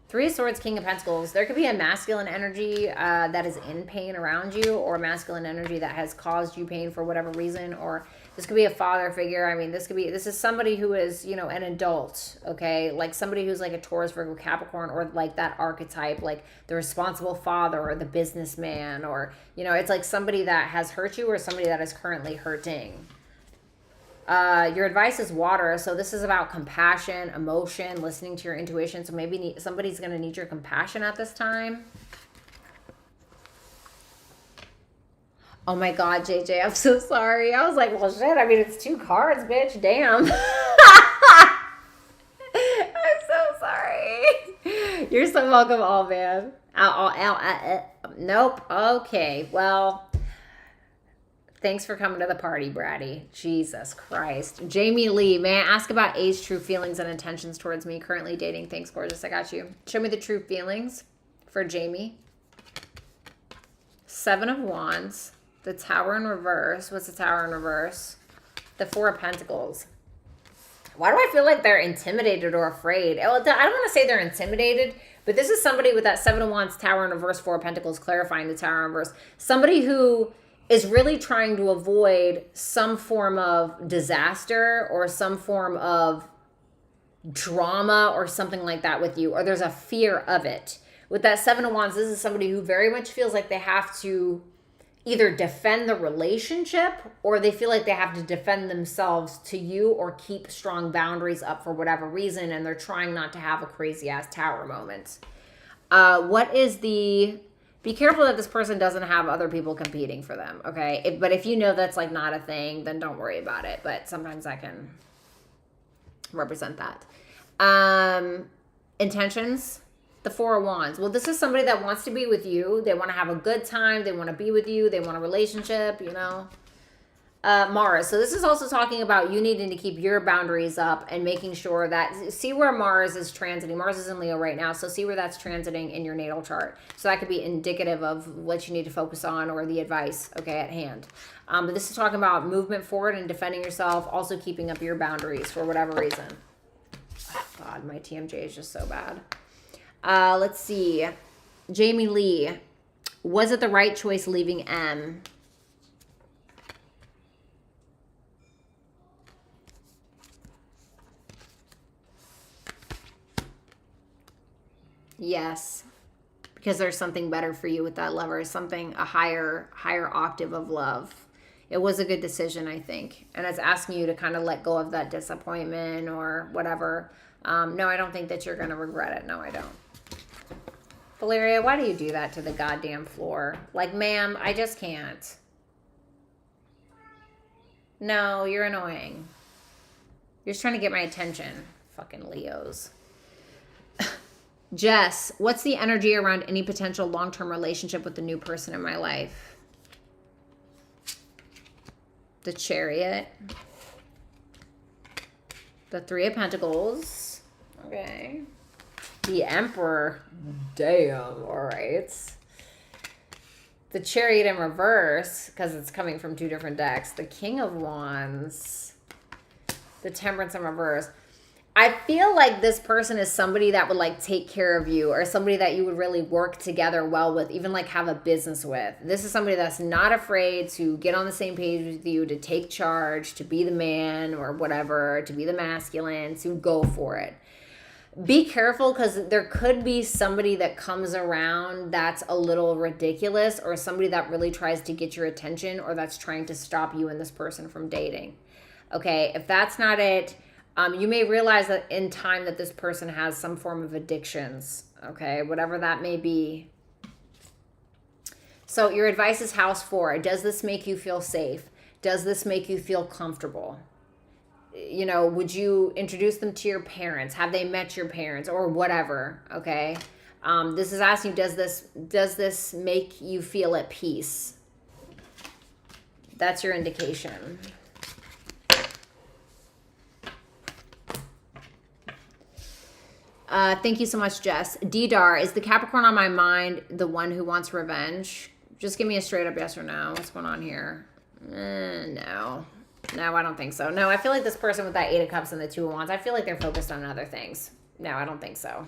Three of Swords, King of Pentacles. There could be a masculine energy that is in pain around you, or masculine energy that has caused you pain for whatever reason, or this could be a father figure. I mean, this is somebody who is, you know, an adult, okay? Like somebody who's like a Taurus, Virgo, Capricorn, or like that archetype, like the responsible father or the businessman, or, you know, it's like somebody that has hurt you or somebody that is currently hurting. Your advice is water. So this is about compassion, emotion, listening to your intuition. So maybe somebody's going to need your compassion at this time. Oh my God, JJ, I'm so sorry. I was like, well, shit. I mean, it's 2 cards, bitch. Damn. I'm so sorry. You're so welcome, all man. Nope. Okay. Well, thanks for coming to the party, Bratty. Jesus Christ. Jamie Lee, may I ask about A's true feelings and intentions towards me? Currently dating. Thanks, gorgeous. I got you. Show me the true feelings for Jamie. 7 of Wands. The Tower in reverse. What's the Tower in reverse? The 4 of Pentacles. Why do I feel like they're intimidated or afraid? I don't want to say they're intimidated, but this is somebody with that 7 of Wands, Tower in reverse, 4 of Pentacles, clarifying the Tower in reverse. Somebody who is really trying to avoid some form of disaster or some form of drama or something like that with you, or there's a fear of it. With that 7 of Wands, this is somebody who very much feels like they have to either defend the relationship or they feel like they have to defend themselves to you or keep strong boundaries up for whatever reason, and they're trying not to have a crazy ass tower moment. What is the... Be careful that this person doesn't have other people competing for them, okay? But if you know that's like not a thing, then don't worry about it. But sometimes I can represent that. Intentions, the 4 of Wands. Well, this is somebody that wants to be with you. They want to have a good time. They want to be with you. They want a relationship, you know. Mars. So this is also talking about you needing to keep your boundaries up and making sure that, see where Mars is transiting. Mars is in Leo right now, so see where that's transiting in your natal chart. So that could be indicative of what you need to focus on or the advice, okay, at hand. But this is talking about movement forward and defending yourself, also keeping up your boundaries for whatever reason. Oh, God, my TMJ is just so bad. Let's see. Jamie Lee. Was it the right choice leaving M? Yes, because there's something better for you with that lover, something, a higher octave of love. It was a good decision, I think. And it's asking you to kind of let go of that disappointment or whatever. No, I don't think that you're going to regret it. No, I don't. Valeria, why do you do that to the goddamn floor? Like, ma'am, I just can't. No, you're annoying. You're just trying to get my attention. Fucking Leos. Jess, what's the energy around any potential long-term relationship with the new person in my life? The Chariot. The 3 of Pentacles. Okay. The Emperor. Damn. All right. The Chariot in reverse, because it's coming from 2 different decks. The King of Wands. The Temperance in reverse. I feel like this person is somebody that would like take care of you, or somebody that you would really work together well with, even like have a business with. This is somebody that's not afraid to get on the same page with you, to take charge, to be the man or whatever, to be the masculine, to go for it. Be careful, because there could be somebody that comes around that's a little ridiculous, or somebody that really tries to get your attention, or that's trying to stop you and this person from dating. Okay, if that's not it, you may realize that in time that this person has some form of addictions, okay, whatever that may be. So your advice is house 4. Does this make you feel safe? Does this make you feel comfortable? You know, would you introduce them to your parents? Have they met your parents or whatever, okay? This is asking, does this make you feel at peace? That's your indication. Thank you so much, Jess. D-Dar, is the Capricorn on my mind the one who wants revenge? Just give me a straight up yes or no. What's going on here? No. No, I don't think so. No, I feel like this person with that 8 of Cups and the 2 of Wands, I feel like they're focused on other things. No, I don't think so.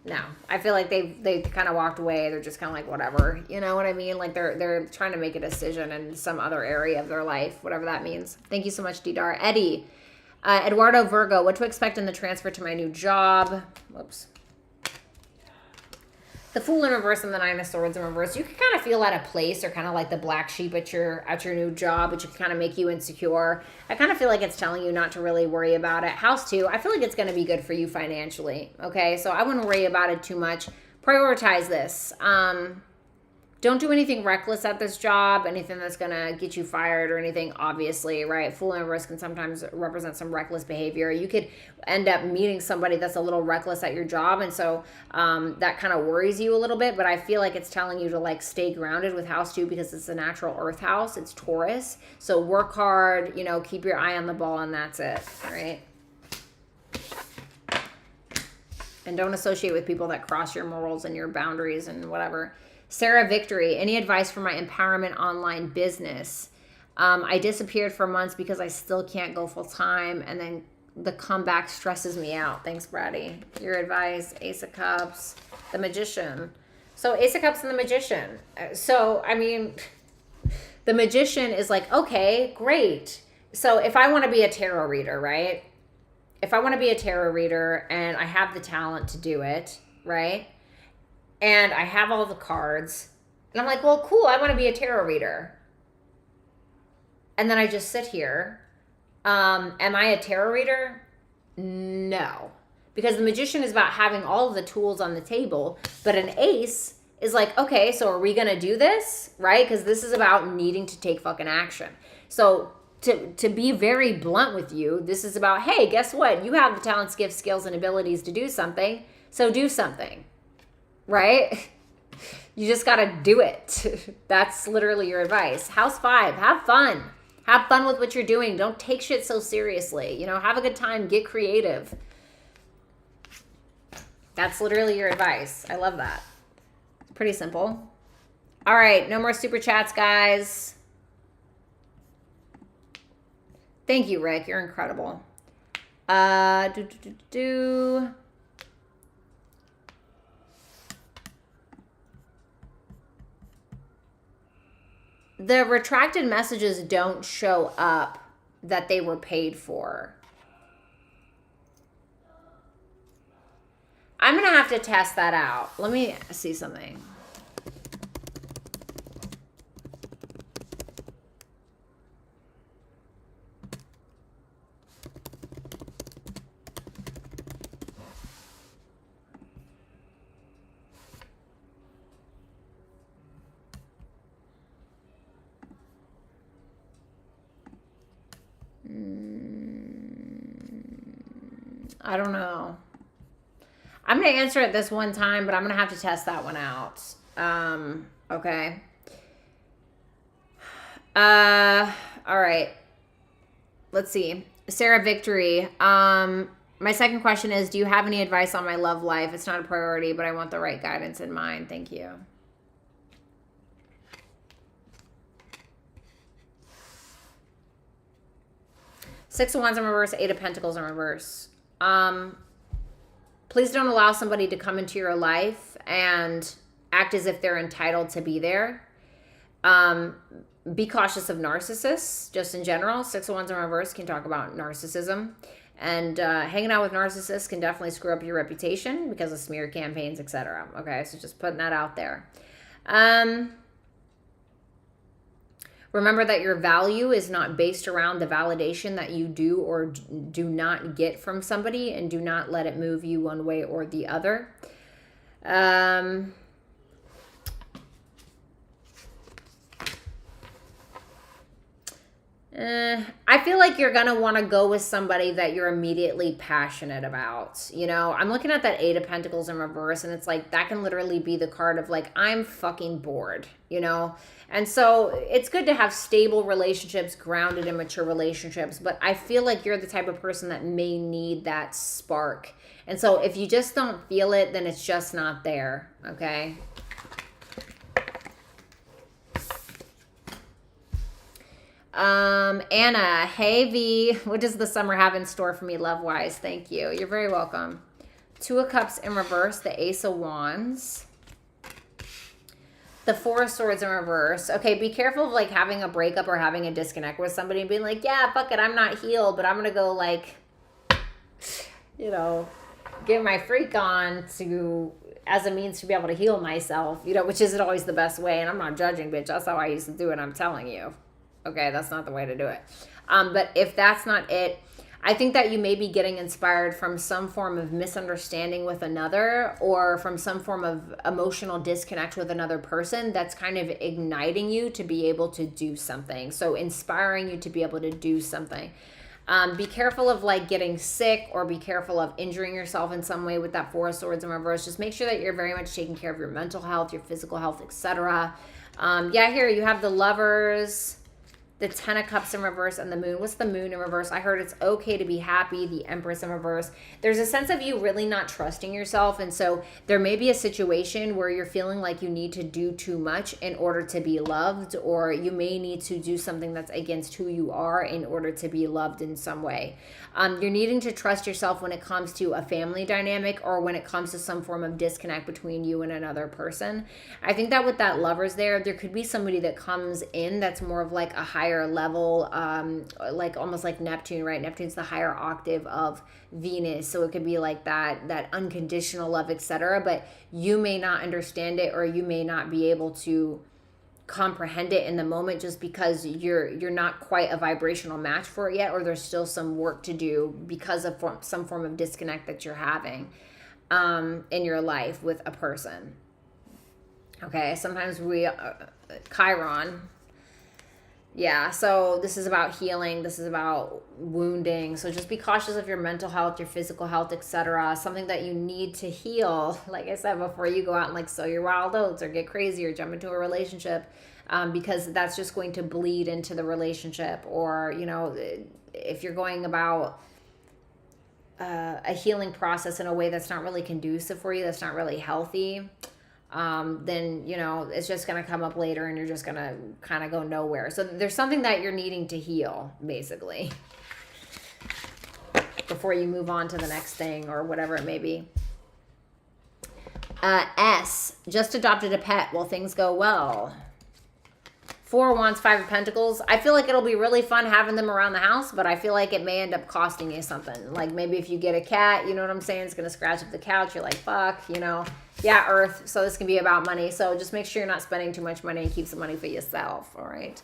No, I feel like they kind of walked away. They're just kind of like, whatever. You know what I mean? Like they're trying to make a decision in some other area of their life, whatever that means. Thank you so much, D-Dar. Eddie. Eduardo Virgo, what to expect in the transfer to my new job? Whoops. The Fool in reverse and the Nine of Swords in reverse. You can kind of feel out of place or kind of like the black sheep at your new job, which can kind of make you insecure. I kind of feel like it's telling you not to really worry about it. House 2, I feel like it's going to be good for you financially. Okay, so I wouldn't worry about it too much. Prioritize this. Don't do anything reckless at this job, anything that's going to get you fired or anything, obviously, right? Fool in reverse can sometimes represent some reckless behavior. You could end up meeting somebody that's a little reckless at your job, and so that kind of worries you a little bit, but I feel like it's telling you to like stay grounded with house 2 because it's a natural earth house. It's Taurus. So work hard, you know, keep your eye on the ball, and that's it, right? And don't associate with people that cross your morals and your boundaries and whatever. Sarah Victory, any advice for my empowerment online business? I disappeared for months because I still can't go full time, and then the comeback stresses me out. Thanks, Bratty. Your advice, Ace of Cups, the Magician. So Ace of Cups and the Magician. So, I mean, the Magician is like, okay, great. So if I want to be a tarot reader, right? If I want to be a tarot reader and I have the talent to do it, right? And I have all the cards. And I'm like, well, cool, I want to be a tarot reader. And then I just sit here. Am I a tarot reader? No. Because the Magician is about having all of the tools on the table. But an Ace is like, okay, so are we going to do this? Right? Because this is about needing to take fucking action. So to be very blunt with you, this is about, hey, guess what? You have the talents, gifts, skills, and abilities to do something. So do something. Right? You just got to do it. That's literally your advice. House 5, have fun. Have fun with what you're doing. Don't take shit so seriously. You know, have a good time. Get creative. That's literally your advice. I love that. Pretty simple. All right. No more super chats, guys. Thank you, Rick. You're incredible. The retracted messages don't show up that they were paid for. I'm going to have to test that out. Let me see something. I don't know. I'm going to answer it this one time, but I'm going to have to test that one out. Okay. All right. Let's see. Sarah Victory. My second question is, do you have any advice on my love life? It's not a priority, but I want the right guidance in mind. Thank you. Six of Wands in reverse, Eight of Pentacles in reverse. Please don't allow somebody to come into your life and act as if they're entitled to be there. Be cautious of narcissists, just in general. Six of Wands in reverse can talk about narcissism. And hanging out with narcissists can definitely screw up your reputation because of smear campaigns, etc. Okay, so just putting that out there. Remember that your value is not based around the validation that you do or do not get from somebody, and do not let it move you one way or the other. I feel like you're going to want to go with somebody that you're immediately passionate about. You know, I'm looking at that Eight of Pentacles in reverse, and it's like that can literally be the card of like, I'm fucking bored, you know? And so it's good to have stable relationships, grounded and mature relationships, but I feel like you're the type of person that may need that spark. And so if you just don't feel it, then it's just not there, okay? Anna, hey V, what does the summer have in store for me love-wise? Thank you. You're very welcome. Two of Cups in reverse, the Ace of Wands. The Four of Swords in reverse. Okay, be careful of like having a breakup or having a disconnect with somebody and being like, yeah, fuck it, I'm not healed, but I'm going to go like, you know, get my freak on to as a means to be able to heal myself, you know, which isn't always the best way. And I'm not judging, bitch. That's how I used to do it. I'm telling you. Okay, that's not the way to do it. But if that's not it, I think that you may be getting inspired from some form of misunderstanding with another, or from some form of emotional disconnect with another person that's kind of igniting you to be able to do something. So inspiring you to be able to do something. Be careful of like getting sick, or be careful of injuring yourself in some way with that Four of Swords in reverse. Just make sure that you're very much taking care of your mental health, your physical health, etc. Yeah, here you have the Lovers, the Ten of Cups in reverse, and the Moon. What's the Moon in reverse? I heard it's okay to be happy. The Empress in reverse. There's a sense of you really not trusting yourself. And so there may be a situation where you're feeling like you need to do too much in order to be loved, or you may need to do something that's against who you are in order to be loved in some way. You're needing to trust yourself when it comes to a family dynamic, or when it comes to some form of disconnect between you and another person. I think that with that Lovers there could be somebody that comes in that's more of like a higher level, like almost like Neptune, right? Neptune's the higher octave of Venus, so it could be like that unconditional love, etc. But you may not understand it, or you may not be able to comprehend it in the moment, just because you're not quite a vibrational match for it yet, or there's still some work to do because of some form of disconnect that you're having in your life with a person. Okay, sometimes we Chiron. Yeah, so this is about healing. This is about wounding. So just be cautious of your mental health, your physical health, etc. Something that you need to heal, like I said, before you go out and like sow your wild oats or get crazy or jump into a relationship, because that's just going to bleed into the relationship. Or, you know, if you're going about a healing process in a way that's not really conducive for you, that's not really healthy, then, you know, it's just going to come up later and you're just going to kind of go nowhere. So there's something that you're needing to heal, basically, before you move on to the next thing or whatever it may be. S, just adopted a pet. Will things go well? Four of Wands, Five of Pentacles. I feel like it'll be really fun having them around the house, but I feel like it may end up costing you something. Like maybe if you get a cat, you know what I'm saying? It's going to scratch up the couch. You're like, fuck, you know. Yeah, Earth. So this can be about money. So just make sure you're not spending too much money and keep some money for yourself. All right.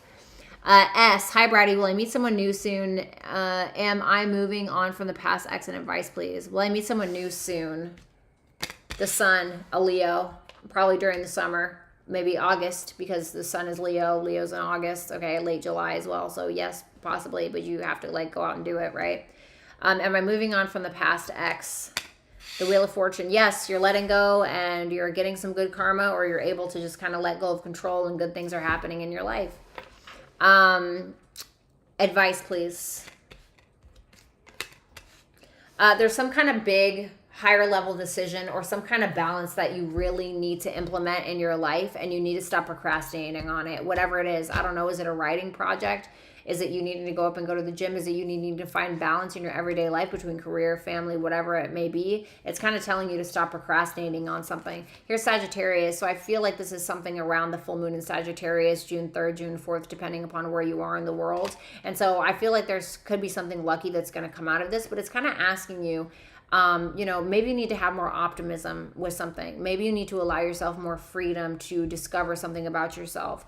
S, hi, Bratty. Will I meet someone new soon? Am I moving on from the past ex, and advice, please? Will I meet someone new soon? The Sun, a Leo, probably during the summer. Maybe August, because the Sun is Leo. Leo's in August. Okay, late July as well. So yes, possibly, but you have to like go out and do it, right? Am I moving on from the past ex? The Wheel of Fortune. Yes, you're letting go and you're getting some good karma, or you're able to just kind of let go of control and good things are happening in your life. Advice, please. There's some kind of big higher level decision or some kind of balance that you really need to implement in your life, and you need to stop procrastinating on it, whatever it is. I don't know. Is it a writing project? Is it you needing to go up and go to the gym? Is it you needing to find balance in your everyday life between career, family, whatever it may be? It's kind of telling you to stop procrastinating on something. Here's Sagittarius. So I feel like this is something around the full moon in Sagittarius, June 3rd, June 4th, depending upon where you are in the world. And so I feel like there's could be something lucky that's going to come out of this, but it's kind of asking you, you know, maybe you need to have more optimism with something. Maybe you need to allow yourself more freedom to discover something about yourself.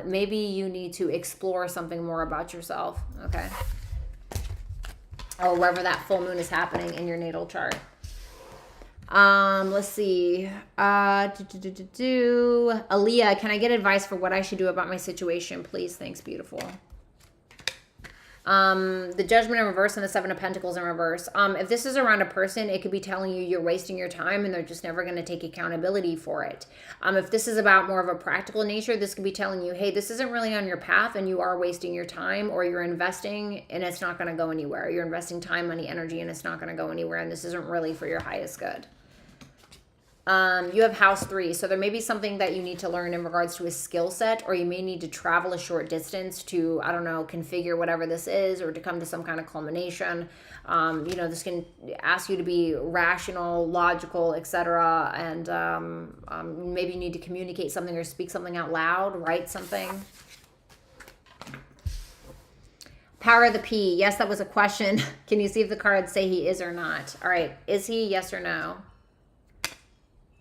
Maybe you need to explore something more about yourself. Okay. Or wherever that full moon is happening in your natal chart. Let's see. Aaliyah, can I get advice for what I should do about my situation, please? Thanks, beautiful. The Judgment in reverse and the Seven of Pentacles in reverse. If this is around a person, it could be telling you you're wasting your time and they're just never going to take accountability for it. If this is about more of a practical nature, this could be telling you, hey, this isn't really on your path and you are wasting your time, or you're investing and it's not going to go anywhere. You're investing time, money, energy, and it's not going to go anywhere, and this isn't really for your highest good. You have house 3, so there may be something that you need to learn in regards to a skill set, or you may need to travel a short distance to, I don't know, configure whatever this is, or to come to some kind of culmination. You know, this can ask you to be rational, logical, etc. And maybe you need to communicate something or speak something out loud, write something. Power of the P. Yes, that was a question. Can you see if the cards say he is or not? All right. Is he? Yes or no?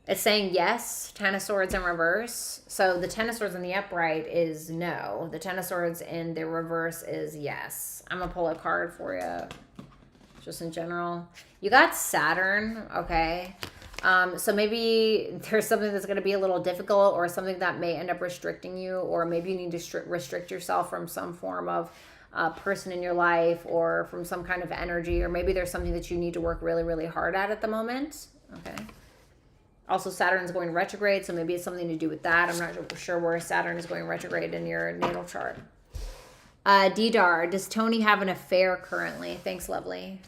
It's saying yes, Ten of Swords in reverse. So the Ten of Swords in the upright is no. The Ten of Swords in the reverse is yes. I'm going to pull a card for you, just in general. You got Saturn, okay. So maybe there's something that's going to be a little difficult, or something that may end up restricting you, or maybe you need to restrict yourself from some form of person in your life, or from some kind of energy, or maybe there's something that you need to work really, really hard at the moment, okay. Also, Saturn's going retrograde, so maybe it's something to do with that. I'm not sure where Saturn is going retrograde in your natal chart. Didar, does Tony have an affair currently? Thanks, lovely.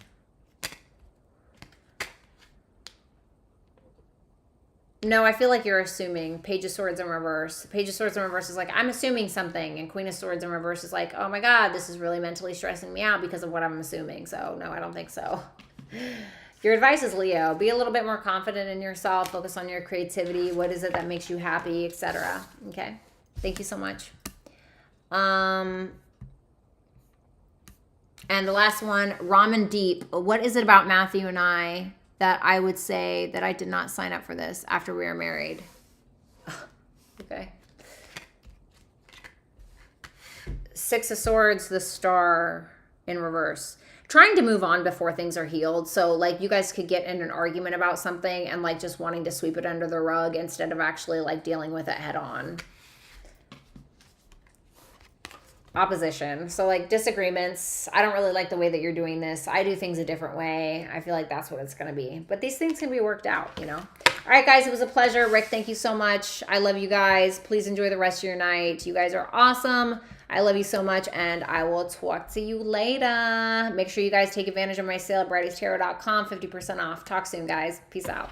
No, I feel like you're assuming. Page of Swords in reverse. Page of Swords in reverse is like, I'm assuming something. And Queen of Swords in reverse is like, oh my God, this is really mentally stressing me out because of what I'm assuming. So, no, I don't think so. Your advice is, Leo, be a little bit more confident in yourself. Focus on your creativity. What is it that makes you happy, etc. Okay. Thank you so much. And the last one, Ramen Deep. What is it about Matthew and I that I would say that I did not sign up for this after we were married? Okay. Six of Swords, the Star in reverse. Trying to move on before things are healed. So like you guys could get in an argument about something and like just wanting to sweep it under the rug instead of actually like dealing with it head on. Opposition. So like disagreements. I don't really like the way that you're doing this. I do things a different way. I feel like that's what it's going to be. But these things can be worked out, you know. All right, guys, it was a pleasure. Rick, thank you so much. I love you guys. Please enjoy the rest of your night. You guys are awesome. I love you so much, and I will talk to you later. Make sure you guys take advantage of my sale at Bratty'sTarot.com, 50% off. Talk soon, guys. Peace out.